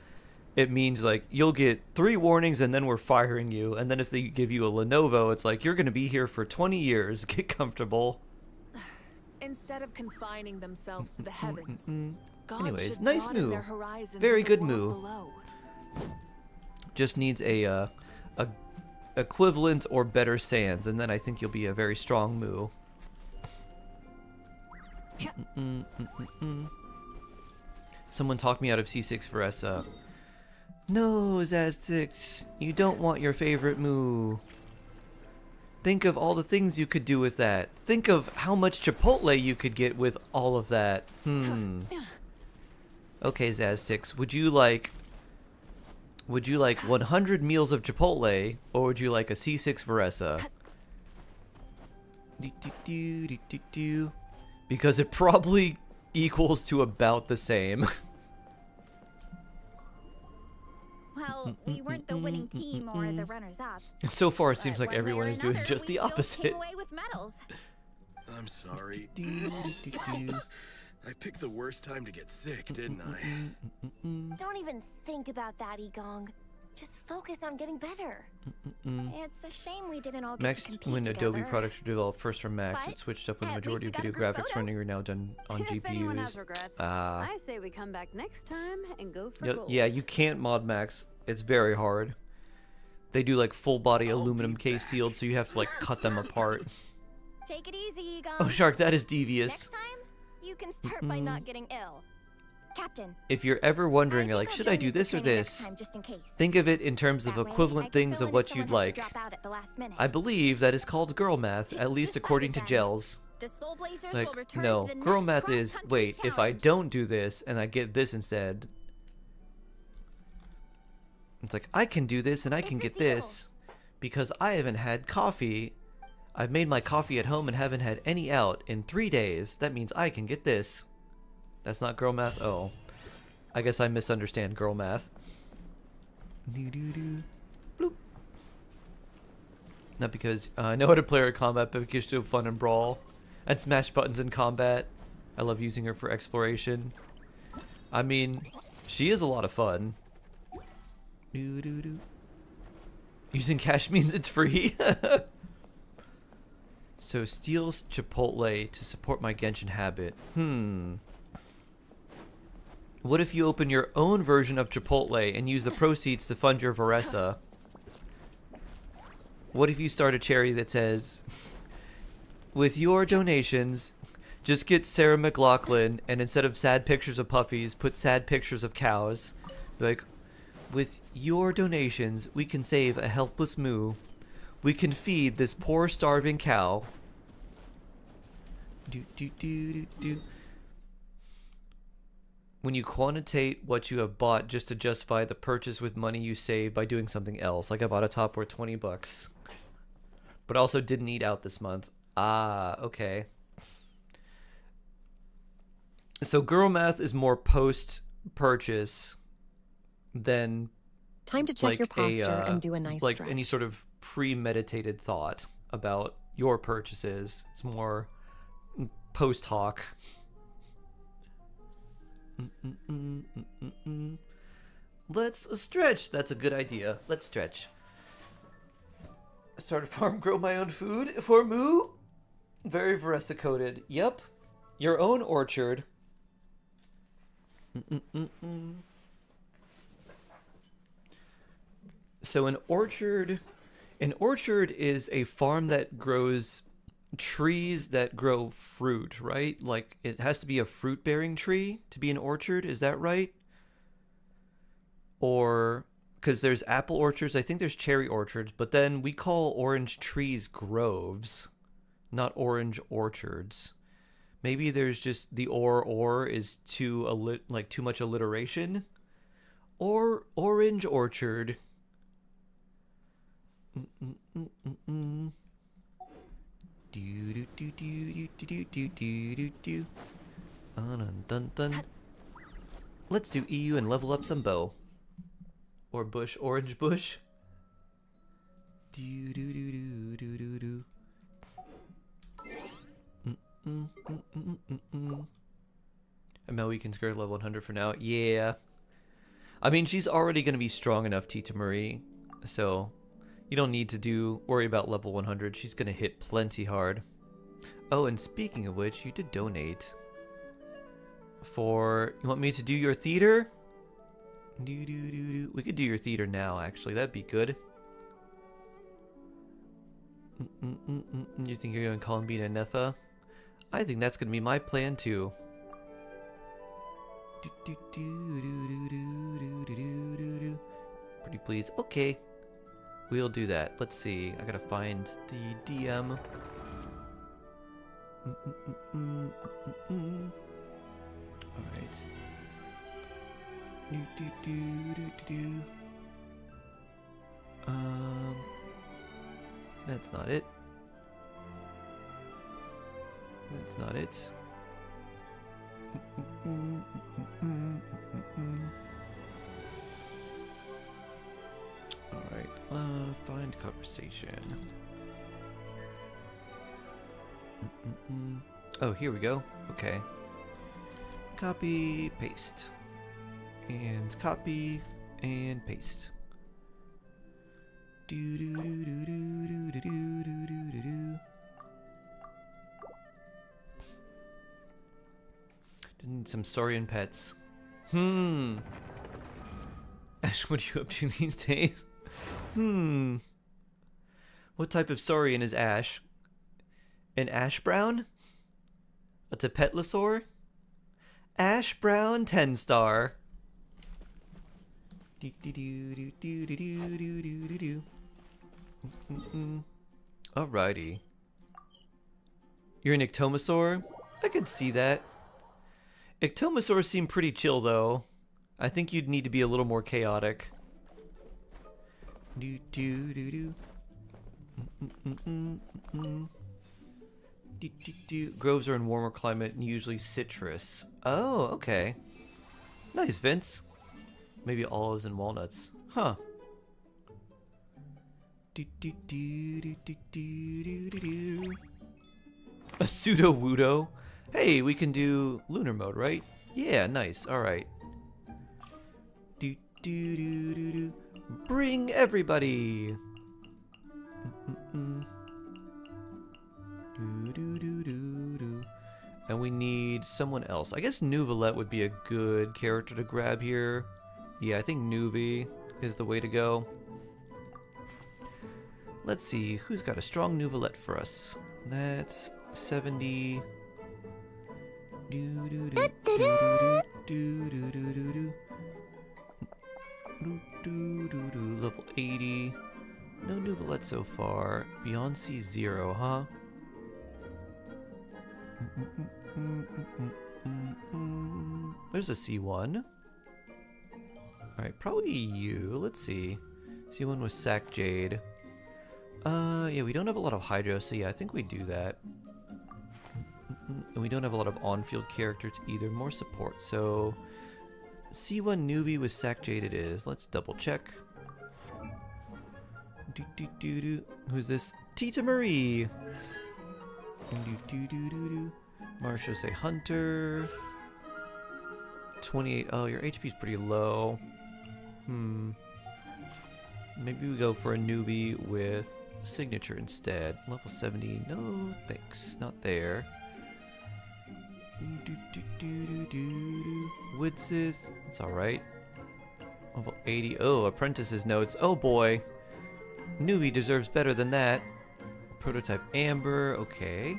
it means like you'll get 3 warnings and then we're firing you. And then if they give you a Lenovo, it's like you're going to be here for 20 years. Get comfortable. Instead of confining themselves to the heavens, God Anyways, should nice broaden move. their horizons Very to the good world move. below. Just needs a equivalent or better Sans, and then I think you'll be a very strong Moo. Someone talked me out of C6 Veressa. No, Zaztix, you don't want your favorite Moo. Think of all the things you could do with that. Think of how much Chipotle you could get with all of that. Okay, Zaztix, would you like 100 meals of Chipotle, or would you like a C6 Veressa? Because it probably equals to about the same. Well, we weren't the winning team or the runners-up. And so far, it seems But like one everyone way or is doing another, just we the still opposite. came away with medals. I'm sorry. I picked the worst time to get sick, didn't I? Don't even think about that, Egong. Just focus on getting better. It's a shame we didn't all get Max, to compete when together. Adobe products were developed first from Max, But it switched up when the at majority of least we video got a group graphics photo. running are now done on If anyone has GPUs. regrets, Ah. I say we come back next time and go for gold. Yeah, you can't mod Max. It's very hard. They do like full body aluminum case sealed, so you have to like cut them apart. Take it easy, Egon. Oh, Shark, that is devious. Next time, you can start by not getting ill. Captain. If you're ever wondering, I like, think I'll should I join do you for this or training next this? time, just in case. Think of it in terms of That way, I equivalent can things fill of in what if you'd someone has like. to drop out at the last minute. I believe that is called girl math, at least according to again. Gels. The Soul Blazers Like, will return no, for the girl next math is, cross-country wait, if I challenge. don't do this and I get this instead, it's like, I can do this and I can It's a get this because I haven't had coffee. I've made my coffee at home and haven't had any out in 3 days. That means I can get this. That's not girl math? Oh. I guess I misunderstand girl math. Bloop. Not because I know how to play her in combat, but because she's so fun in Brawl. And smash buttons in combat. I love using her for exploration. I mean, she is a lot of fun. Using cash means it's free. So steals Chipotle to support my Genshin habit. What if you open your own version of Chipotle and use the proceeds to fund your Veressa? What if you start a charity that says, with your donations, just get Sarah McLachlan and instead of sad pictures of puppies, put sad pictures of cows. Be like, With your donations, we can save a helpless moo. We can feed this poor starving cow. When you quantitate what you have bought just to justify the purchase with money you save by doing something else. Like I bought a top worth 20 bucks. But also didn't eat out this month. Ah, okay. So girl math is more post-purchase than time to check like your posture and do a nice like stretch. any sort of premeditated thought about your purchases. It's more post hoc. Let's stretch. That's a good idea. Let's stretch. Start a farm, grow my own food for moo. Very versicoated. Yep. Your own orchard. So an orchard is a farm that grows trees that grow fruit, right? Like it has to be a fruit-bearing tree to be an orchard, is that right? Or because there's apple orchards, I think there's cherry orchards, but then we call orange trees groves, not orange orchards. Maybe there's just the or is too much alliteration. Or orange orchard. Let's do EU and level up some bow. Or bush, orange bush. Amel can skirt level 100 for now. Yeah. I mean, she's already going to be strong enough, Tita Marie. So, you don't need to worry about level 100. She's going to hit plenty hard. Oh, and speaking of which, you did donate. You want me to do your theater? We could do your theater now, actually. That'd be good. You think you're going to call Columbina Nefa? I think that's going to be my plan, too. Pretty please. Okay. We'll do that. Let's see. I gotta find the DM. Alright. That's not it. That's not it. Alright, find conversation. Oh, here we go. Okay. Copy, paste. And copy, and paste. Need some Saurian pets. Ash, what are you up to these days? What type of Saurian is Ash? An Ash Brown? A Tepetlosaur? Ash Brown 10-star. Alrighty. You're an Ictomasaur? I could see that. Ictomasaurs seem pretty chill, though. I think you'd need to be a little more chaotic. Groves are in warmer climate and usually citrus. Oh, okay. Nice, Vince. Maybe olives and walnuts. Huh. A pseudo-wudo? Hey, we can do lunar mode, right? Yeah, nice. Alright. Bring everybody! And we need someone else. I guess Nuvolette would be a good character to grab here. Yeah, I think Nuvi is the way to go. Let's see, who's got a strong Nuvolette for us? That's 70... level 80. No new Valette so far. Beyond C0, huh? There's a C1. Alright, probably you. Let's see. C1 was Sack Jade. Yeah, we don't have a lot of Hydro, so yeah, I think we do that. And we don't have a lot of on-field characters either. More support, so... C1 newbie with Sack Jade it is. Let's double check. Who's this? Tita Marie! Marsha say Hunter. 28. Oh, your HP's pretty low. Maybe we go for a newbie with Signature instead. Level 70. No, thanks. Not there. Woodsith. It's alright. Level 80. Oh, Apprentice's notes. Oh boy. Newbie deserves better than that. Prototype Amber. Okay.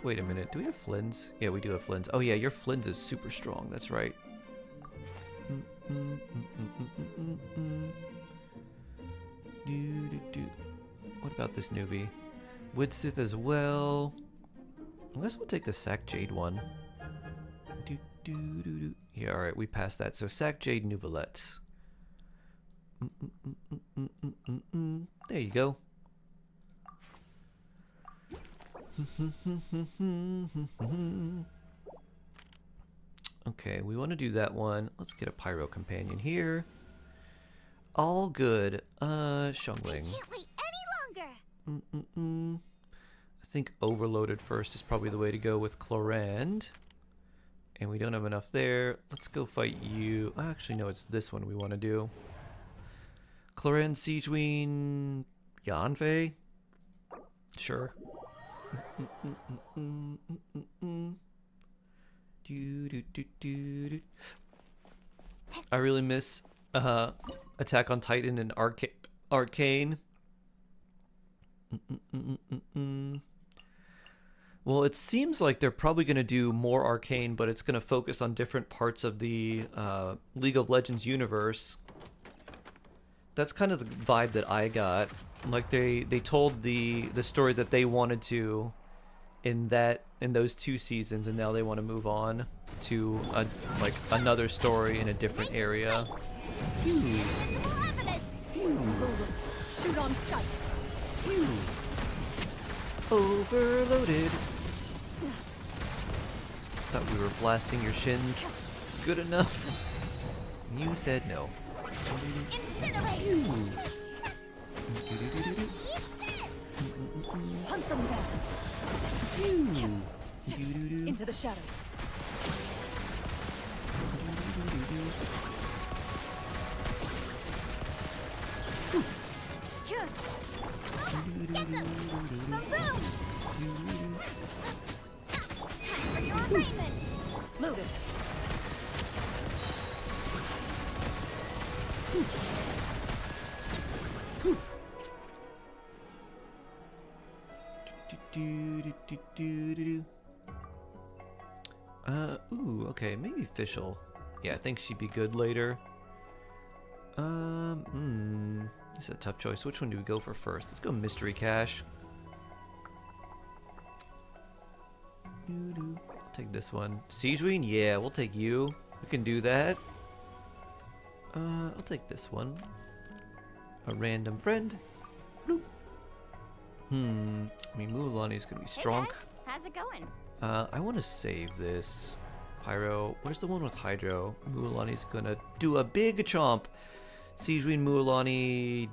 Wait a minute. Do we have Flynn's? Yeah, we do have Flynn's. Oh yeah, your Flynn's is super strong. That's right. What about this newbie? Woodsith as well. I guess we'll take the Sack Jade one. Yeah, alright, we passed that. So Sack Jade, New Valette. There you go. Okay, we want to do that one. Let's get a Pyro Companion here. All good. Xiangling. Can't wait any longer. I think Overloaded first is probably the way to go with Clorand. And we don't have enough there. Let's go fight you. Actually, no, it's this one we want to do. Clorand, Siegeween, Yanfei? Sure. I really miss Attack on Titan and Arcane. Well, it seems like they're probably going to do more Arcane, but it's going to focus on different parts of the League of Legends universe. That's kind of the vibe that I got. Like they told the story that they wanted to in those 2 seasons, and now they want to move on to like another story in a different area. Shoot on sight. Overloaded. Thought we were blasting your shins. Good enough. You said no. Hunt them down. Into the shadows. Get them! Boom, boom! Time for your arraignment! Loaded. Ooh, okay, maybe Fischl. Yeah, I think she'd be good later. This is a tough choice. Which one do we go for first? Let's go Mystery Cache. I'll take this one. Siegeween? Yeah, we'll take you. We can do that. I'll take this one. A random friend. Bloop. I mean, Mualani's gonna be strong. Hey guys, how's it going? I want to save this. Pyro. Where's the one with Hydro? Mualani's gonna do a big chomp. Siegeween, Mualani,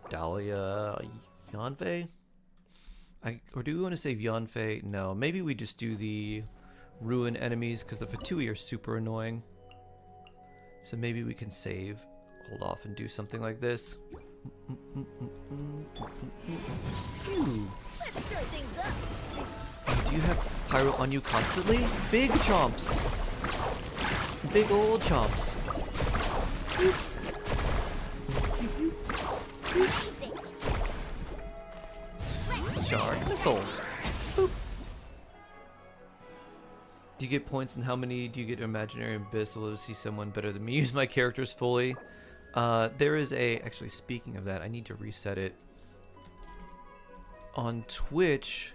Dahlia, Yanfei? Or do we want to save Yanfei? No, maybe we just do the Ruin enemies, because the Fatui are super annoying. So maybe we can save, hold off, and do something like this. Let's stir things up. Do you have Pyro on you constantly? Big chomps! Big old chomps. Shard missile. Boop. Do you get points, and how many do you get imaginary abyss? Will to see someone better than me use my characters fully? There is a... Actually, speaking of that, I need to reset it. On Twitch,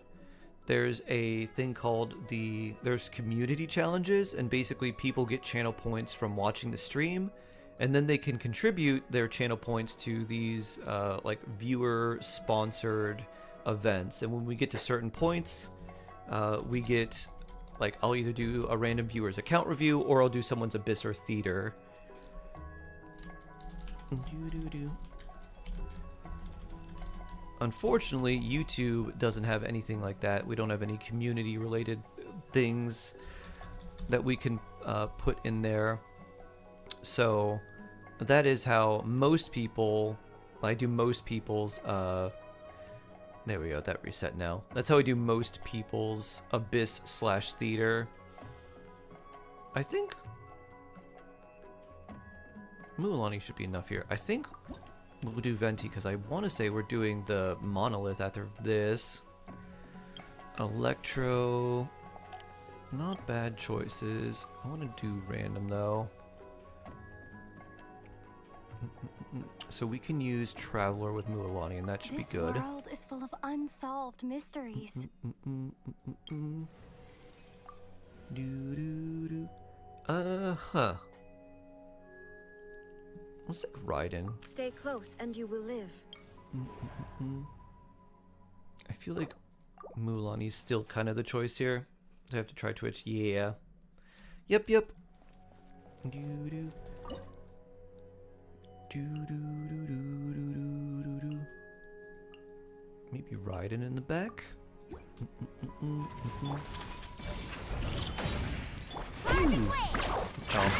there's a thing called there's community challenges, and basically people get channel points from watching the stream, and then they can contribute their channel points to these like viewer-sponsored events. And when we get to certain points, we get... Like, I'll either do a random viewer's account review, or I'll do someone's Abyss or Theater. Unfortunately, YouTube doesn't have anything like that. We don't have any community-related things that we can put in there. So, that is how most people... I do most people's... There we go, that reset now. That's how I do most people's Abyss/Theater. I think... Mualani should be enough here. I think we'll do Venti, because I want to say we're doing the Monolith after this. Electro... Not bad choices. I want to do random, though. So we can use Traveler with Mualani, and that should be good. This world is full of unsolved mysteries. Huh. What's like Raiden? Stay close and you will live. I feel like Mualani's still kind of the choice here. Do I have to try Twitch? Yeah. Yep. Maybe Raiden in the back. Jump.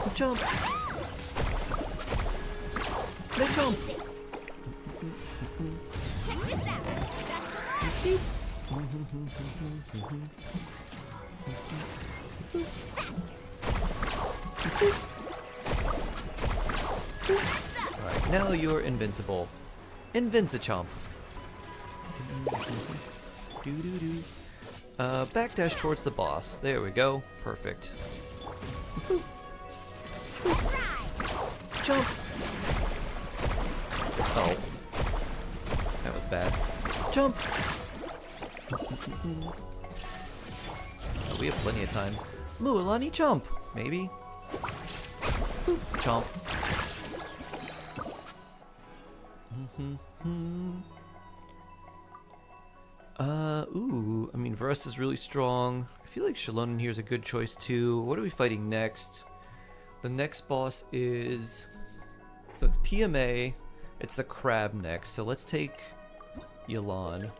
Let's jump. Check this out. Alright, now you're invincible. Invincichamp. Backdash towards the boss. There we go. Perfect. Jump! Oh. That was bad. Jump! Oh, we have plenty of time. Mualani, jump! Maybe? Jump. Ooh, I mean, Varus is really strong. I feel like Shallonen here is a good choice too. What are we fighting next? The next boss is... So it's PMA. It's the crab next. So let's take Yelan.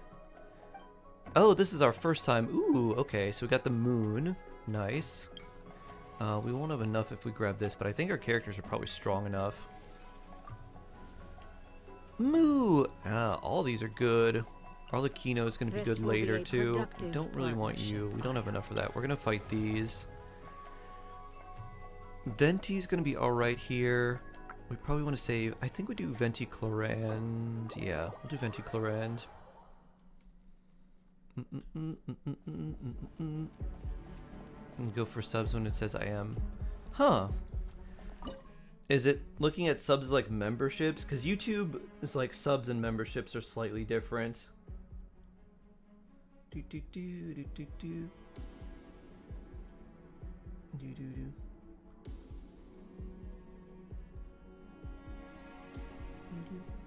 Oh, this is our first time. Ooh, okay. So we got the moon. Nice. We won't have enough if we grab this, but I think our characters are probably strong enough. Moo! All these are good. Arlecchino is going to be good later too. Don't really want you. We don't have enough for that. We're going to fight these. Venti's going to be alright here. We probably want to save... I think we do Venti Clorand. Yeah, we'll do Venti Clorand. And go for subs when it says I am. Huh. Is it looking at subs like memberships? Because YouTube is like subs and memberships are slightly different. Do do do do do do. Do do do.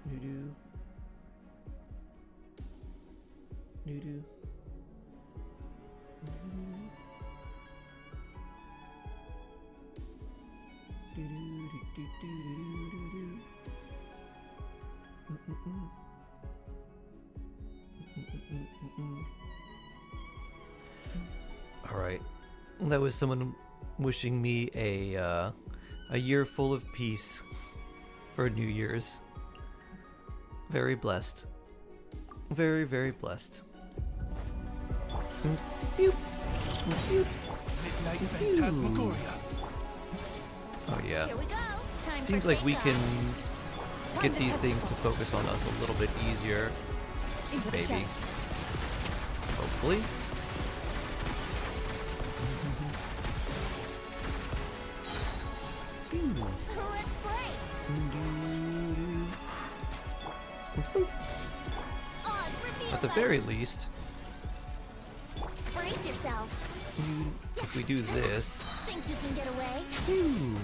Do do. Do do. All right, that was someone wishing me a year full of peace for New Year's. Very blessed. Very, very blessed. Midnight Phantasmagoria. Oh yeah. Seems like we can get these things to focus on us a little bit easier. Maybe. Hopefully. at the very least, Brace yourself. if we do this... Think you can get away? Ooh.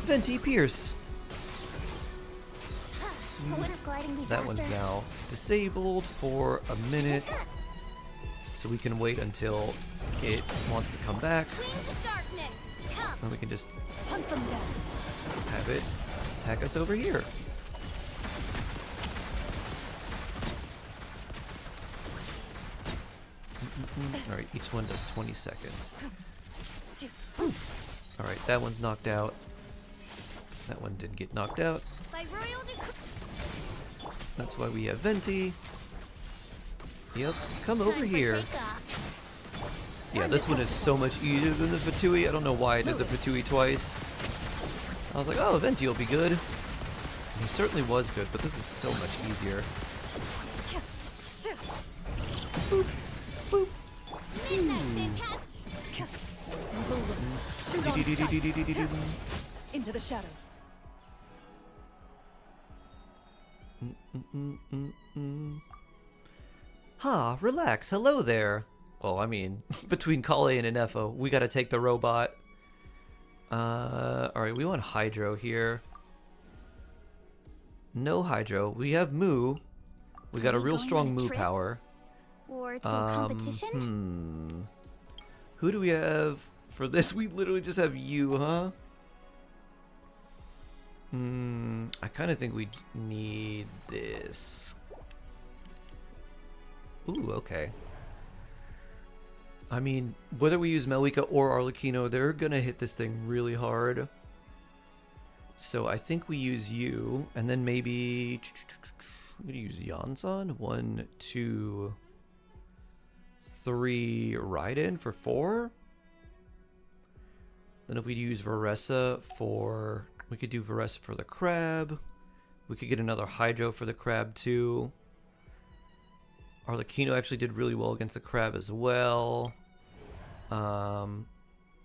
Venti Pierce! Wouldn't gliding be That one's faster? now disabled for a minute. So we can wait until it wants to come back. Wings of darkness. Come. And we can just Hunt them down. have it attack us over here. Alright, each one does 20 seconds. Alright, that one's knocked out. That one did get knocked out. By royal decree. That's why we have Venti. Yep, come over here. Yeah, this one is so much easier than the Fatui. I don't know why I did the Fatui twice. I was like, oh, Venti will be good. And he certainly was good, but this is so much easier. Boop, boop. Shoot on sight. Into the shadows. Ha, relax. Hello there. Well, I mean, between Kale and Inefo, we gotta take the robot. Alright, we want Hydro here. No Hydro. We have Moo. We got a real strong Moo power. Or to a competition? Who do we have for this? We literally just have you, huh? I kind of think we need this. Ooh, okay. I mean, whether we use Melika or Arlecchino, they're gonna hit this thing really hard. So I think we use you, and then maybe I'm gonna use Yansan. 1, 2, 3 Raiden for 4. Then if we use Varessa for, we could do Varessa for the crab. We could get another Hydro for the crab too. Arlecchino actually did really well against the crab as well.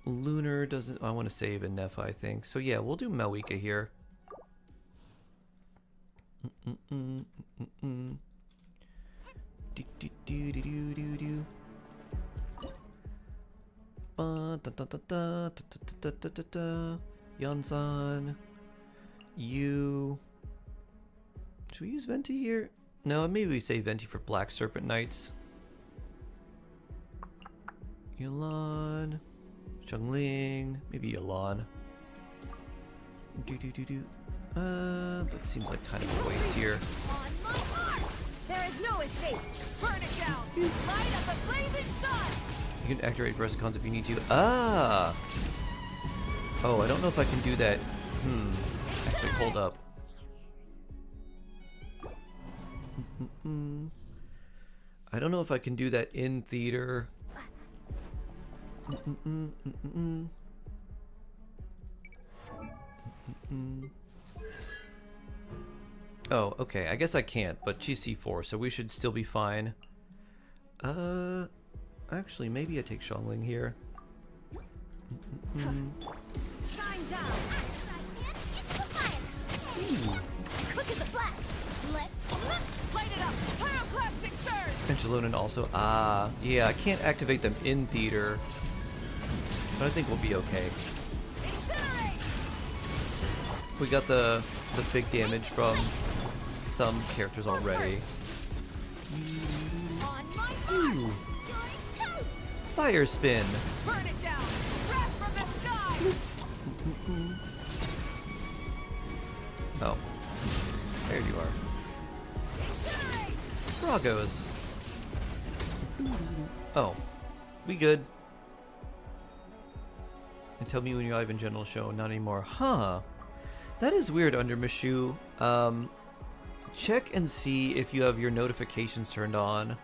Lunar doesn't, I want to save Nefa, I think. So yeah, we'll do Melika here. Yansan. You. Should we use Venti here? No, maybe we save Venti for Black Serpent Knights. Yelan. Zhongling. Maybe Yelan. That seems like kind of a waste here. On my mark! There is no escape. Burn it down. Light up a blazing sun. You can activate Versacons if you need to. Ah! Oh, I don't know if I can do that. Actually, hold up. I don't know if I can do that in theater. Oh, okay. I guess I can't, but she's C4, so we should still be fine. Actually, maybe I take Xiangling here. Shine down. Quick as a flash. Let's light it up. Pyroclastic surge. And Shallonen also. Yeah, I can't activate them in theater. But I think we'll be okay. Incinerate. We got the big damage from some characters already. On my mark. Fire spin. Burn it down. Wrath from the sky. Oh. There you are. Incinerate. Bragos. Oh. We good. And tell me when you live in general show, not anymore. Huh. That is weird under Mishu. Check and see if you have your notifications turned on.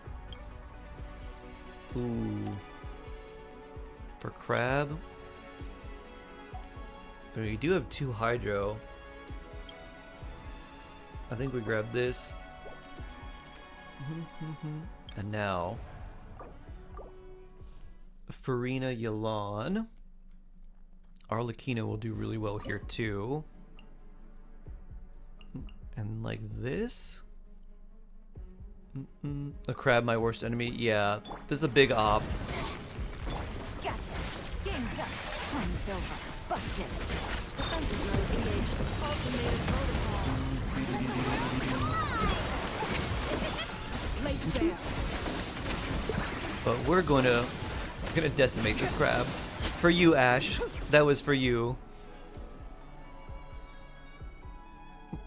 Ooh. For crab. We do have 2 Hydro. I think we grab this. And now Farina Yelan. Arlecchino will do really well here too. And like this. A crab, my worst enemy. Yeah, this is a big op. Gotcha. Game's up. Time's over. Busted. Defensive mode engaged. Ultimated protocol. Late there. But we're gonna decimate this crab. For you, Ash. That was for you.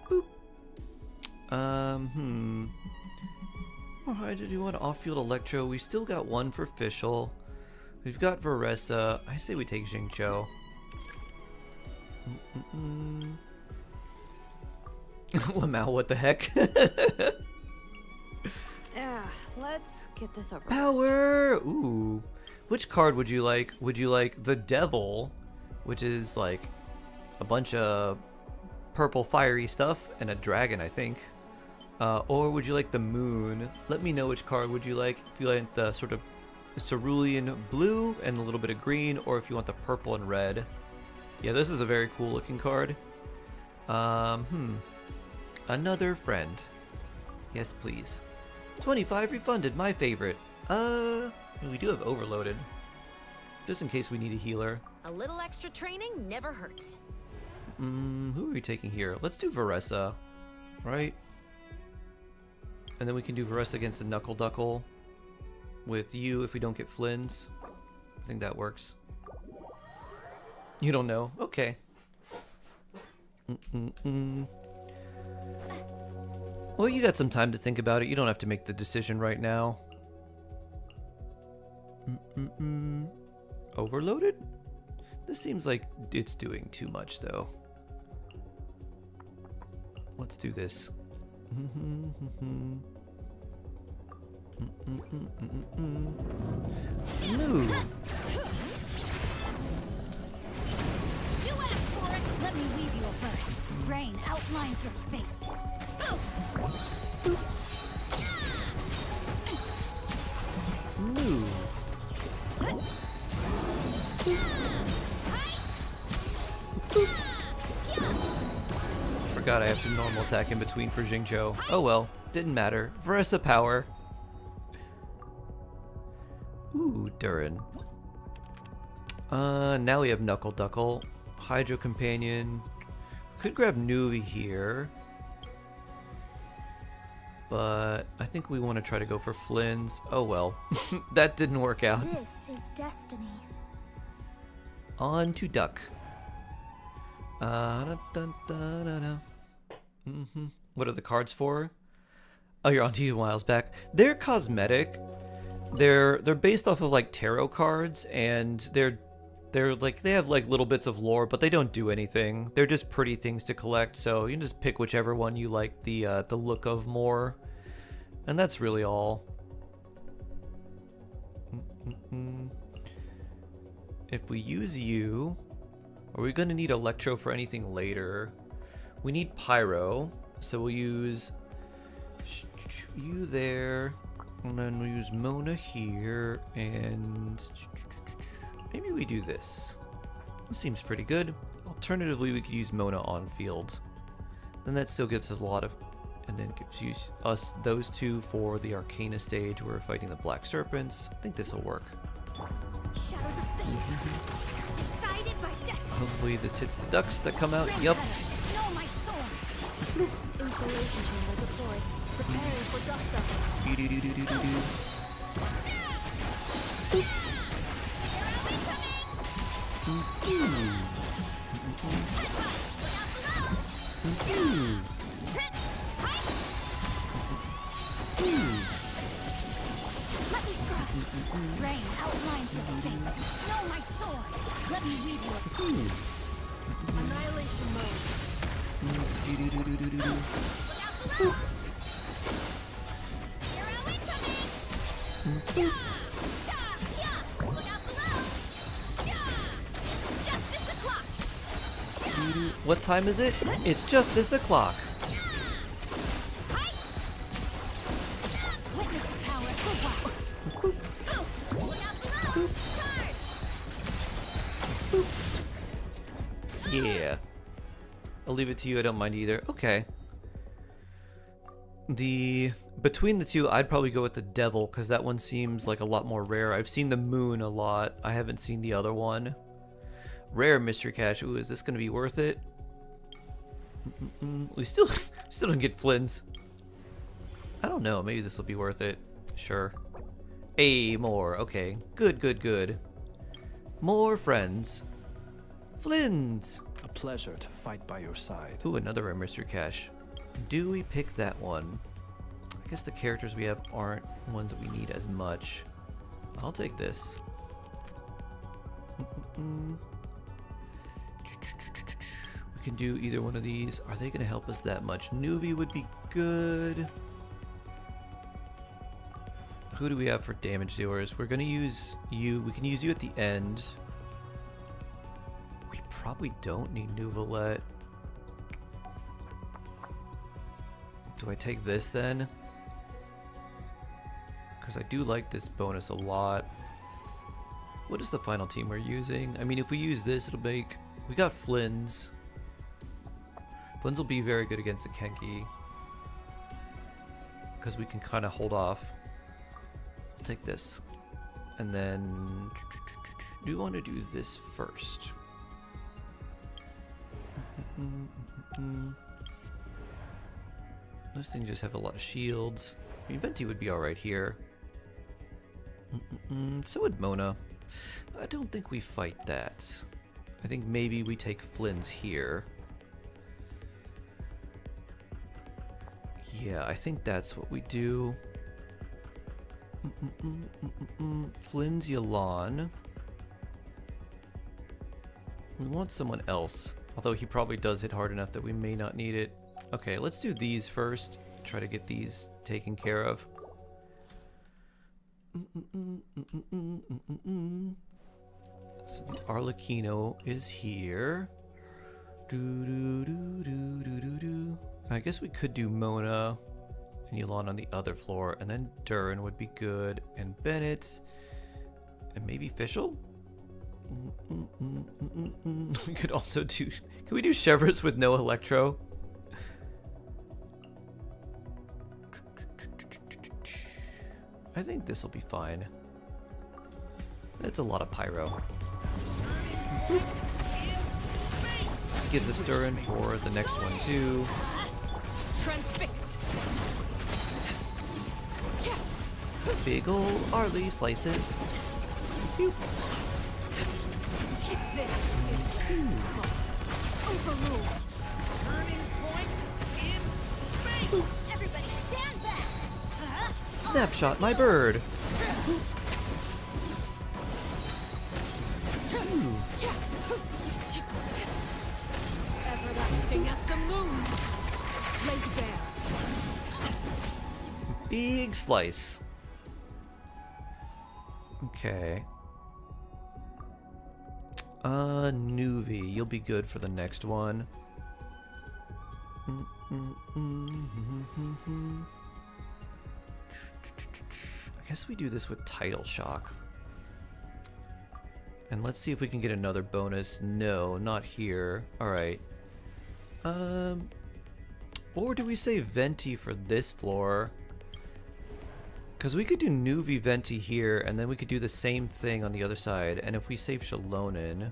Boop. Alright, do you want off-field Electro? We still got one for Fischl. We've got Varessa. I say we take Xingqiu. Lamau, what the heck? Yeah, let's get this over. Power! Ooh. Which card would you like? Would you like the Devil, which is like a bunch of purple fiery stuff, and a dragon, I think. Or would you like the Moon? Let me know which card would you like. If you like the sort of cerulean blue and a little bit of green, or if you want the purple and red. Yeah, this is a very cool looking card. Another friend. Yes, please. 25 refunded, my favorite. We do have overloaded. Just in case we need a healer. A little extra training never hurts. Who are we taking here? Let's do Varessa, right? And then we can do Varessa against the Knuckle Duckle with you if we don't get Flynn's. I think that works. You don't know? Okay. Well, you got some time to think about it. You don't have to make the decision right now. Overloaded? This seems like it's doing too much, though. Let's do this. Move. You asked for it. Let me weave you a verse. Rain outlines your fate. Move. Forgot I have to normal attack in between for Xingqiu. Oh well, didn't matter. Varessa power. Ooh, Durin. Now we have Knuckle Duckle. Hydro Companion. Could grab Nuvi here. But I think we want to try to go for Flynn's. Oh well. That didn't work out. This is destiny. On to Duck. What are the cards for? Oh, you're on to you miles back. They're cosmetic. They're based off of like tarot cards, and they're like they have like little bits of lore, but they don't do anything. They're just pretty things to collect, so you can just pick whichever one you like the look of more, and that's really all. If we use you, are we gonna need Electro for anything later? We need Pyro, so we'll use you there, and then we'll use Mona here, and maybe we do this. This seems pretty good. Alternatively, we could use Mona on field. Then that still gives us a lot of, and then gives us those two for the Arcana stage where we're fighting the Black Serpents. I think this will work. Shadows of fate. Decided by destiny. Hopefully this hits the ducks that come out. Yup. Know my sword. Insulation channel deployed. Preparing for dust up. Let me scrap. Rain outlines your fate. Know my sword. Let me weave you a Annihilation mode. What time is it? It's justice o'clock. Yeah. I'll leave it to you, I don't mind either. Okay. Between the two, I'd probably go with the Devil, because that one seems like a lot more rare. I've seen the Moon a lot. I haven't seen the other one. Rare Mystery Cache. Ooh, is this going to be worth it? We still don't get Flynn's. I don't know. Maybe this will be worth it. Sure. More. Okay. Good, good, good. More friends. Flynn's. A pleasure to fight by your side. Ooh, another Rare Mystery Cache. Do we pick that one? I guess the characters we have aren't ones that we need as much. I'll take this. We can do either one of these. Are they going to help us that much? Nuvi would be good. Who do we have for damage dealers? We're going to use you. We can use you at the end. We probably don't need Nuvalet. Do I take this then? Because I do like this bonus a lot. What is the final team we're using? I mean, if we use this, it'll make... We got Flynn's. Flynn's will be very good against the Kenki. Because we can kind of hold off. I'll take this. And then... Do you want to do this first? Those things just have a lot of shields. I mean, Venti would be alright here. So would Mona. I don't think we fight that. I think maybe we take Flynn's here. Yeah, I think that's what we do. Flynn's Yalan. We want someone else. Although he probably does hit hard enough that we may not need it. Okay, let's do these first. Try to get these taken care of. So the Arlecchino is here. I guess we could do Mona and Yulon on the other floor, and then Durin would be good, and Bennett, and maybe Fischl? We could also do... Can we do Chevrolet with no Electro? I think this will be fine. It's a lot of pyro. Gives us Durin for the next one too. Transfixed. Big ol' Arlie slices. Pew. This is overruled. Turning point in space. Everybody stand back. Snapshot my bird. Everlasting as the moon. Laid bare. Big slice. Okay. Nuvi, you'll be good for the next one. I guess we do this with Tidal Shock. And let's see if we can get another bonus. No, not here. Alright. Or do we say Venti for this floor? Because we could do Nuvi Venti here, and then we could do the same thing on the other side. And if we save Shalonin,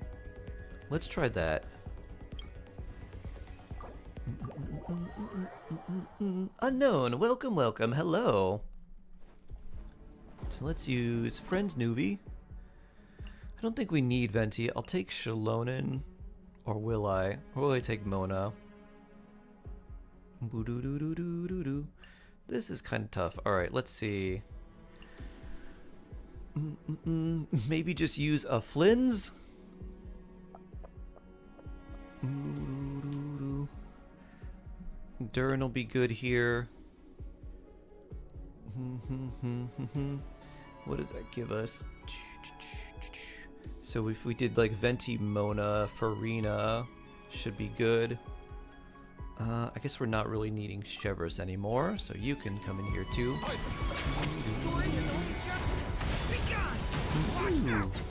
let's try that. Unknown, welcome, welcome, hello. So let's use Friends Nuvi. I don't think we need Venti. I'll take Shalonin, or will I? Or will I take Mona? This is kind of tough. Alright, let's see. Maybe just use a Flynn's? Durin will be good here. What does that give us? So if we did like Venti Mona, Farina, should be good. I guess we're not really needing Chevrolet anymore, so you can come in here too.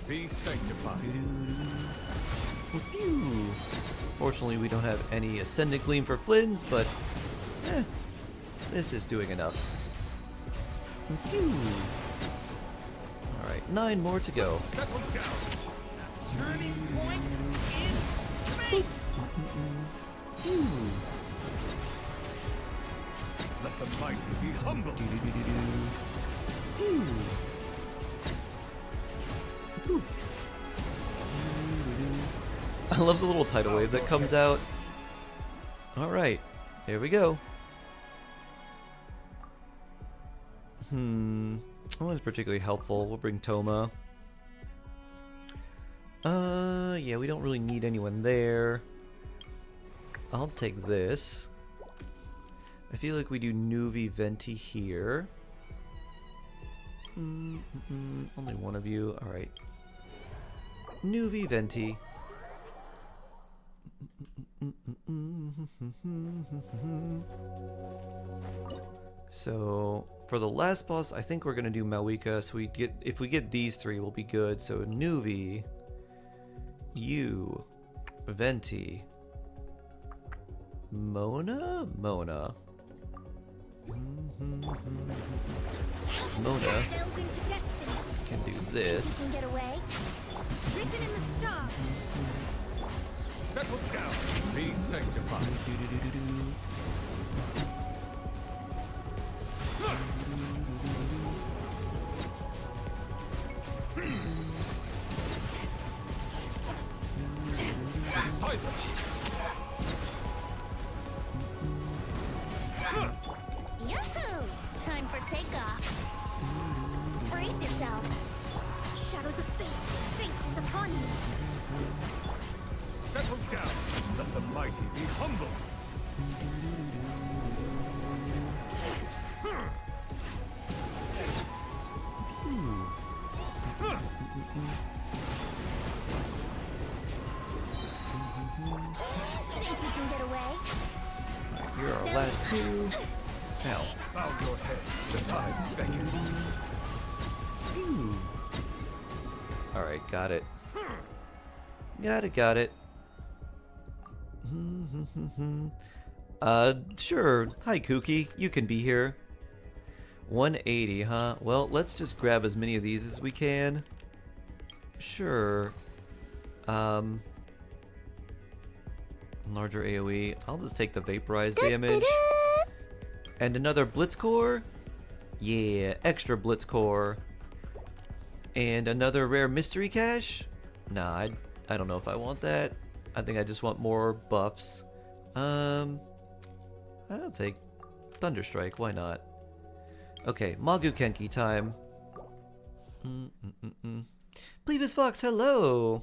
Be sanctified. Fortunately, we don't have any Ascendant Gleam for Flynn's, but This is doing enough. Alright, 9 more to go. Settle down. Turning point is fate. Let the mighty be humble. I love the little tidal wave that comes out. Alright, here we go. That one's particularly helpful. We'll bring Toma. Yeah, we don't really need anyone there. I'll take this. I feel like we do Nuvi Venti here. Only one of you. Alright. Nuvi Venti. So for the last boss, I think we're gonna do Malwika. So if we get these 3, we'll be good. So Nuvi, you, Venti, Mona. Mona can do this. Can get away. Written in the stars. Settle down. Be sanctified. Silence. Yahoo! Time for takeoff. Brace yourself. Shadows of fate. Fate is upon you. Settle down. Let the mighty be humble. Think you can get away? You're our last 2. Ow. Bow your head. The tides beckon. Alright, got it. Got it. Sure. Hi, Kooky. You can be here. 180, huh? Well, let's just grab as many of these as we can. Sure. Larger AoE. I'll just take the vaporized damage. And another Blitz Core? Yeah, extra Blitz Core. And another rare mystery cache? Nah, I don't know if I want that. I think I just want more buffs. I'll take Thunderstrike, why not? Okay, Magu Kenki time. Plebis Fox, hello!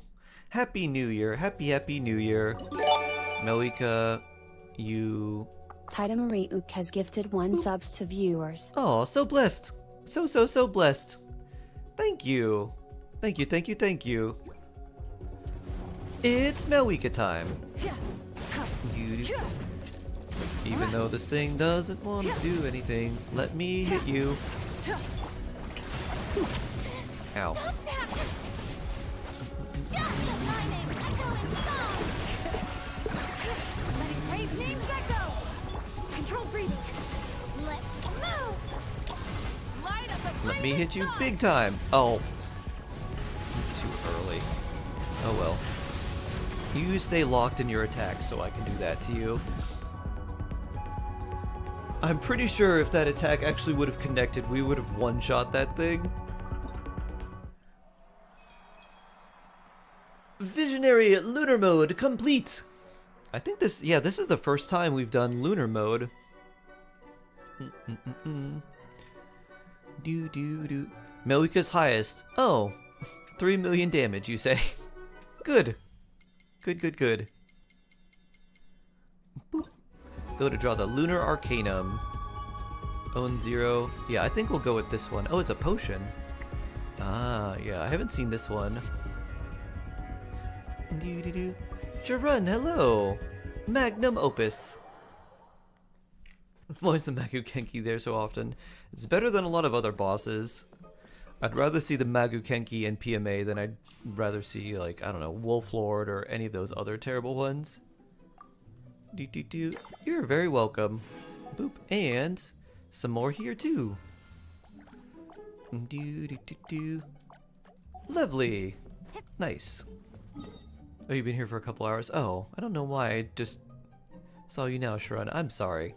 Happy New Year, happy New Year. Melika, you... Taida Marie Ook has gifted 1 subs to viewers. Oh, so blessed! So blessed! Thank you! Thank you! It's Melika time! Even though this thing doesn't want to do anything, let me hit you. Ow. Let me hit you big time. Oh. Too early. Oh well. You stay locked in your attack so I can do that to you. I'm pretty sure if that attack actually would have connected, we would have one-shot that thing. Visionary Lunar Mode complete! I think this is the first time we've done Lunar Mode. Melika's highest. Oh, 3 million damage, you say? Good. Good. Boop. Go to draw the Lunar Arcanum. Own 0. Yeah, I think we'll go with this one. Oh, it's a potion. Ah, yeah, I haven't seen this one. Sharun, hello! Magnum Opus. Why is the Magu Kenki there so often? It's better than a lot of other bosses. I'd rather see the Magu Kenki and PMA than I'd rather see, like, I don't know, Wolf Lord or any of those other terrible ones. You're very welcome. Boop. And some more here too. Lovely. Nice. Oh, you've been here for a couple hours? Oh, I don't know why. I just saw you now, Sharon. I'm sorry.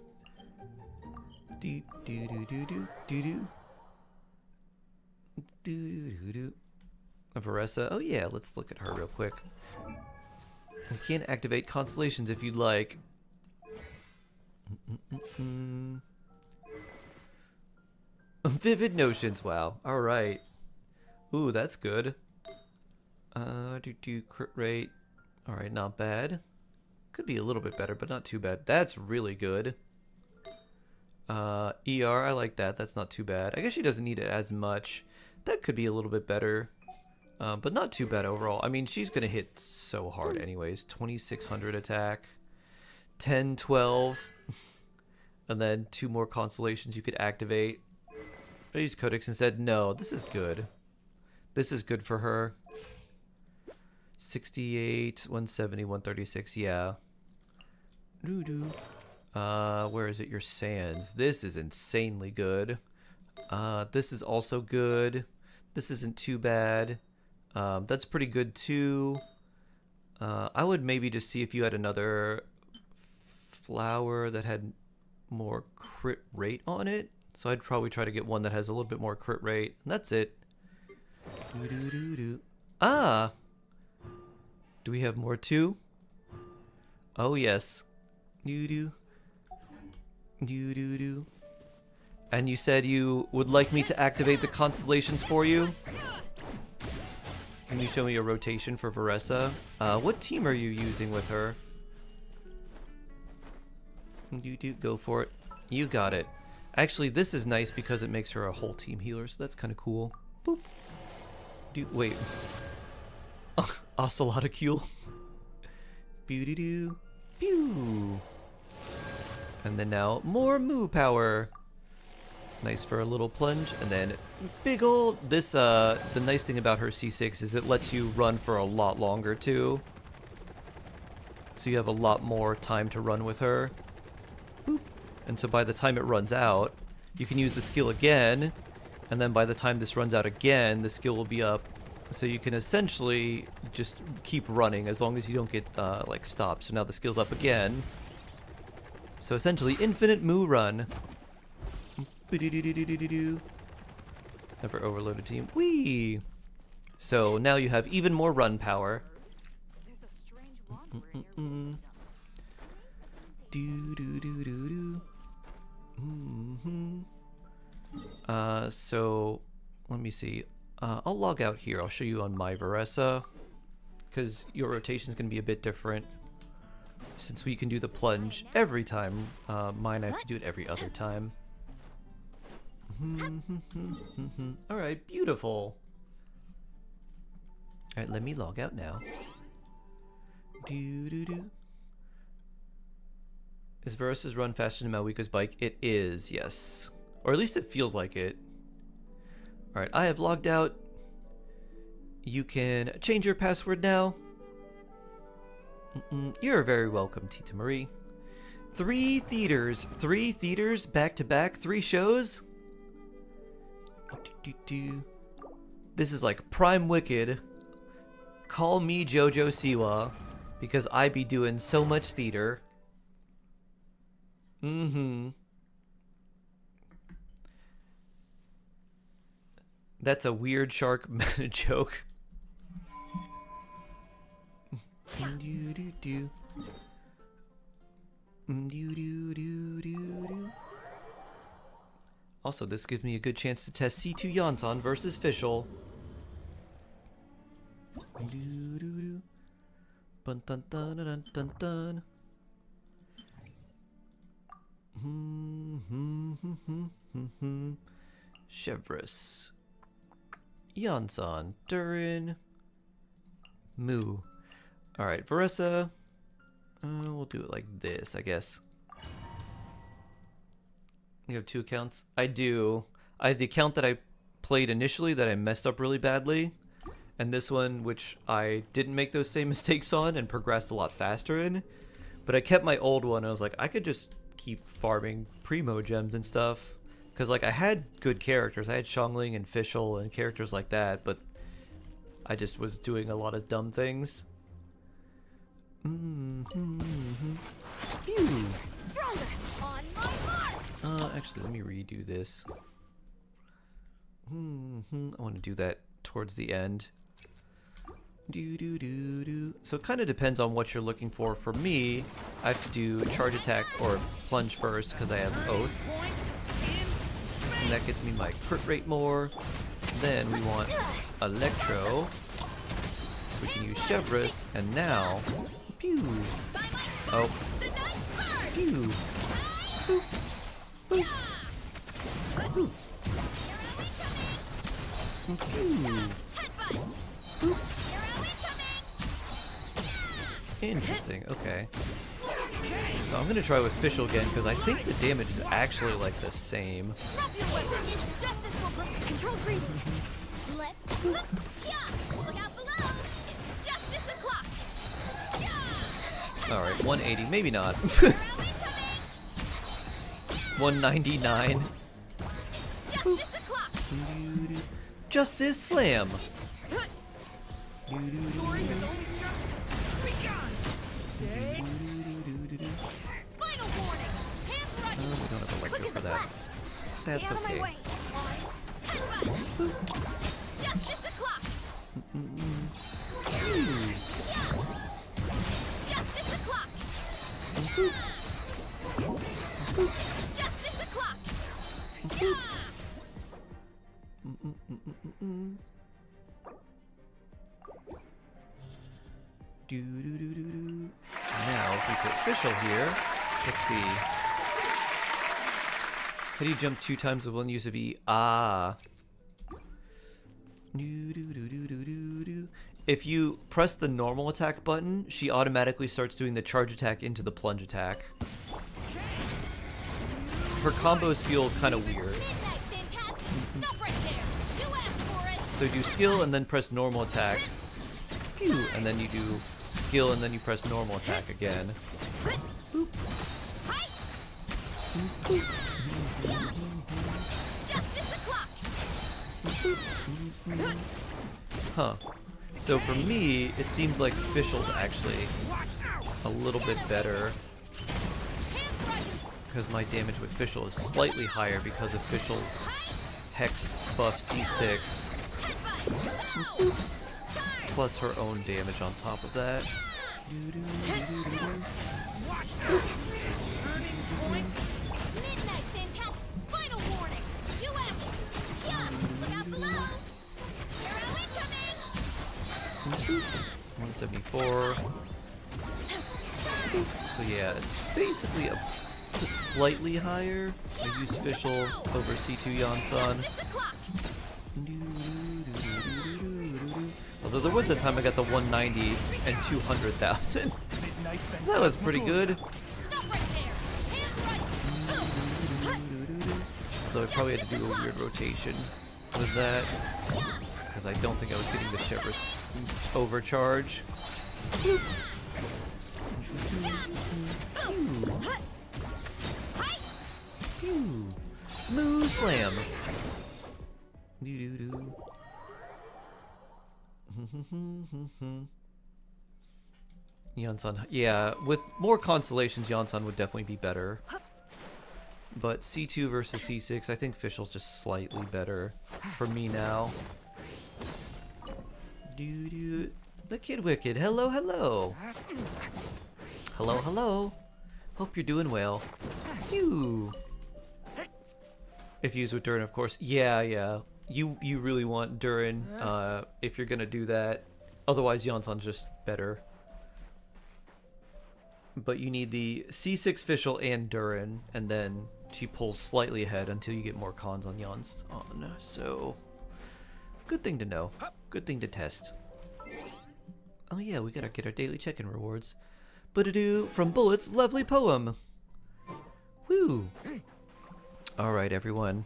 Varessa. Oh yeah, let's look at her real quick. You can activate constellations if you'd like. Vivid notions. Wow. All right. Ooh, that's good. Crit rate. All right, not bad. Could be a little bit better, but not too bad. That's really good. ER, I like that. That's not too bad. I guess she doesn't need it as much. That could be a little bit better. But not too bad overall. I mean, she's gonna hit so hard anyways. 2600 attack. 10, 12. And then 2 more constellations you could activate. I used Codex and said, no, this is good. This is good for her. 68, 170, 136, yeah. Where is it? Your sands. This is insanely good. This is also good. This isn't too bad. That's pretty good too. I would maybe just see if you had another flower that had more crit rate on it. So I'd probably try to get one that has a little bit more crit rate. And that's it. Ah! Do we have more too? Oh yes. And you said you would like me to activate the constellations for you? Can you show me a rotation for Varessa? What team are you using with her? Go for it. You got it. Actually, this is nice because it makes her a whole team healer, so that's kind of cool. Boop. Wait. Ocelotocule. Pew. And then now more moo power. Nice for a little plunge, and then big old this the nice thing about her C6 is it lets you run for a lot longer too. So you have a lot more time to run with her. Boop. And so by the time it runs out, you can use the skill again, and then by the time this runs out again, the skill will be up. So you can essentially just keep running as long as you don't get like stopped. So now the skill's up again. So essentially infinite moo run. Never overload a team. Whee! So now you have even more run power. So let me see. I'll log out here. I'll show you on my Varessa, because your rotation is going to be a bit different. Since we can do the plunge every time, mine I have to do it every other time. Alright, beautiful. Alright, let me log out now. Is Varessa's run faster than Malwika's bike? It is, yes. Or at least it feels like it. Alright, I have logged out. You can change your password now. You're very welcome, Tita Marie. 3 theaters back to back, 3 shows. This is like prime wicked. Call me Jojo Siwa, because I be doing so much theater. That's a weird shark meta joke. Also, this gives me a good chance to test C2 Yonson versus Fischl. Chevrolet, Yonson, Durin, Moo. Alright, Varessa. We'll do it like this, I guess. You have 2 accounts? I do. I have the account that I played initially that I messed up really badly. And this one, which I didn't make those same mistakes on and progressed a lot faster in. But I kept my old one. I was like, I could just keep farming primo gems and stuff. Because, like, I had good characters. I had Xiangling and Fischl and characters like that, but I just was doing a lot of dumb things. Phew. Actually, let me redo this. I want to do that towards the end. So it kind of depends on what you're looking for. For me, I have to do charge attack or plunge first because I have Oath. And that gets me my crit rate more. Then we want Electro. So we can use Chevreuse. And now... Pew! Oh. Pew! Boop. Boop. Boop. Pew! Boop. Interesting, okay. So I'm going to try with Fischl again, because I think the damage is actually like the same. Alright, 180, maybe not. 199. Justice Slam! We don't have Electro for that. That's okay. Now, if we put Fischl here, let's see. How do you jump 2 times with 1 use of E? Ah. If you press the normal attack button, she automatically starts doing the charge attack into the plunge attack. Her combos feel kind of weird. So do skill and then press normal attack. Pew! And then you do skill and then you press normal attack again. Boop. Boop. Huh. So for me, it seems like Fischl's actually a little bit better. Because my damage with Fischl is slightly higher because of Fischl's Hex buff C6. Plus her own damage on top of that. Final warning. 174. So yeah, it's basically just slightly higher. I use Fischl over C2 Yansan. Although there was a time I got the 190 and 200,000. So that was pretty good. So I probably had to do a weird rotation with that. Because I don't think I was getting the Chevreuse overcharge. Moo Slam! Yansan, yeah, with more constellations, Yansan would definitely be better. But C2 versus C6, I think Fischl's just slightly better for me now. The Kid Wicked, hello, hello! Hello, hello! Hope you're doing well. Phew! If used with Durin, of course. Yeah. You really want Durin if you're gonna do that. Otherwise, Yansan's just better. But you need the C6 Fischl and Durin, and then she pulls slightly ahead until you get more cons on Yansan. So, good thing to know. Good thing to test. Oh yeah, we gotta get our daily check-in rewards. But-a-doo from Bullet's lovely poem. Woo! Alright, everyone.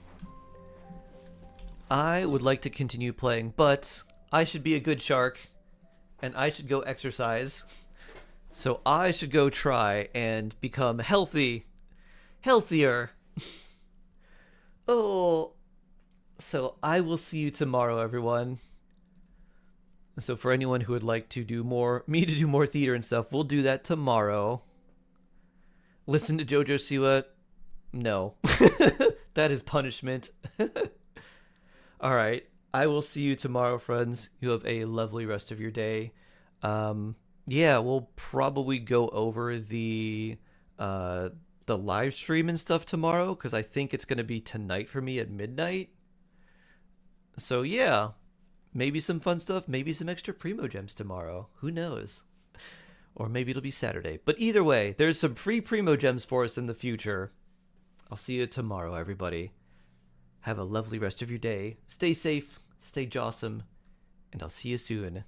I would like to continue playing, but I should be a good shark, and I should go exercise. So I should go try and become healthy healthier. Oh, so I will see you tomorrow, everyone. So for anyone who would like to do more, me to do more theater and stuff, we'll do that tomorrow. Listen to JoJo Siwa? No. That is punishment. Alright, I will see you tomorrow, friends. You have a lovely rest of your day. Yeah, we'll probably go over the live stream and stuff tomorrow, because I think it's going to be tonight for me at midnight. So yeah, maybe some fun stuff, maybe some extra Primo Gems tomorrow. Who knows? Or maybe it'll be Saturday. But either way, there's some free Primo Gems for us in the future. I'll see you tomorrow, everybody. Have a lovely rest of your day. Stay safe, stay jawsome, and I'll see you soon.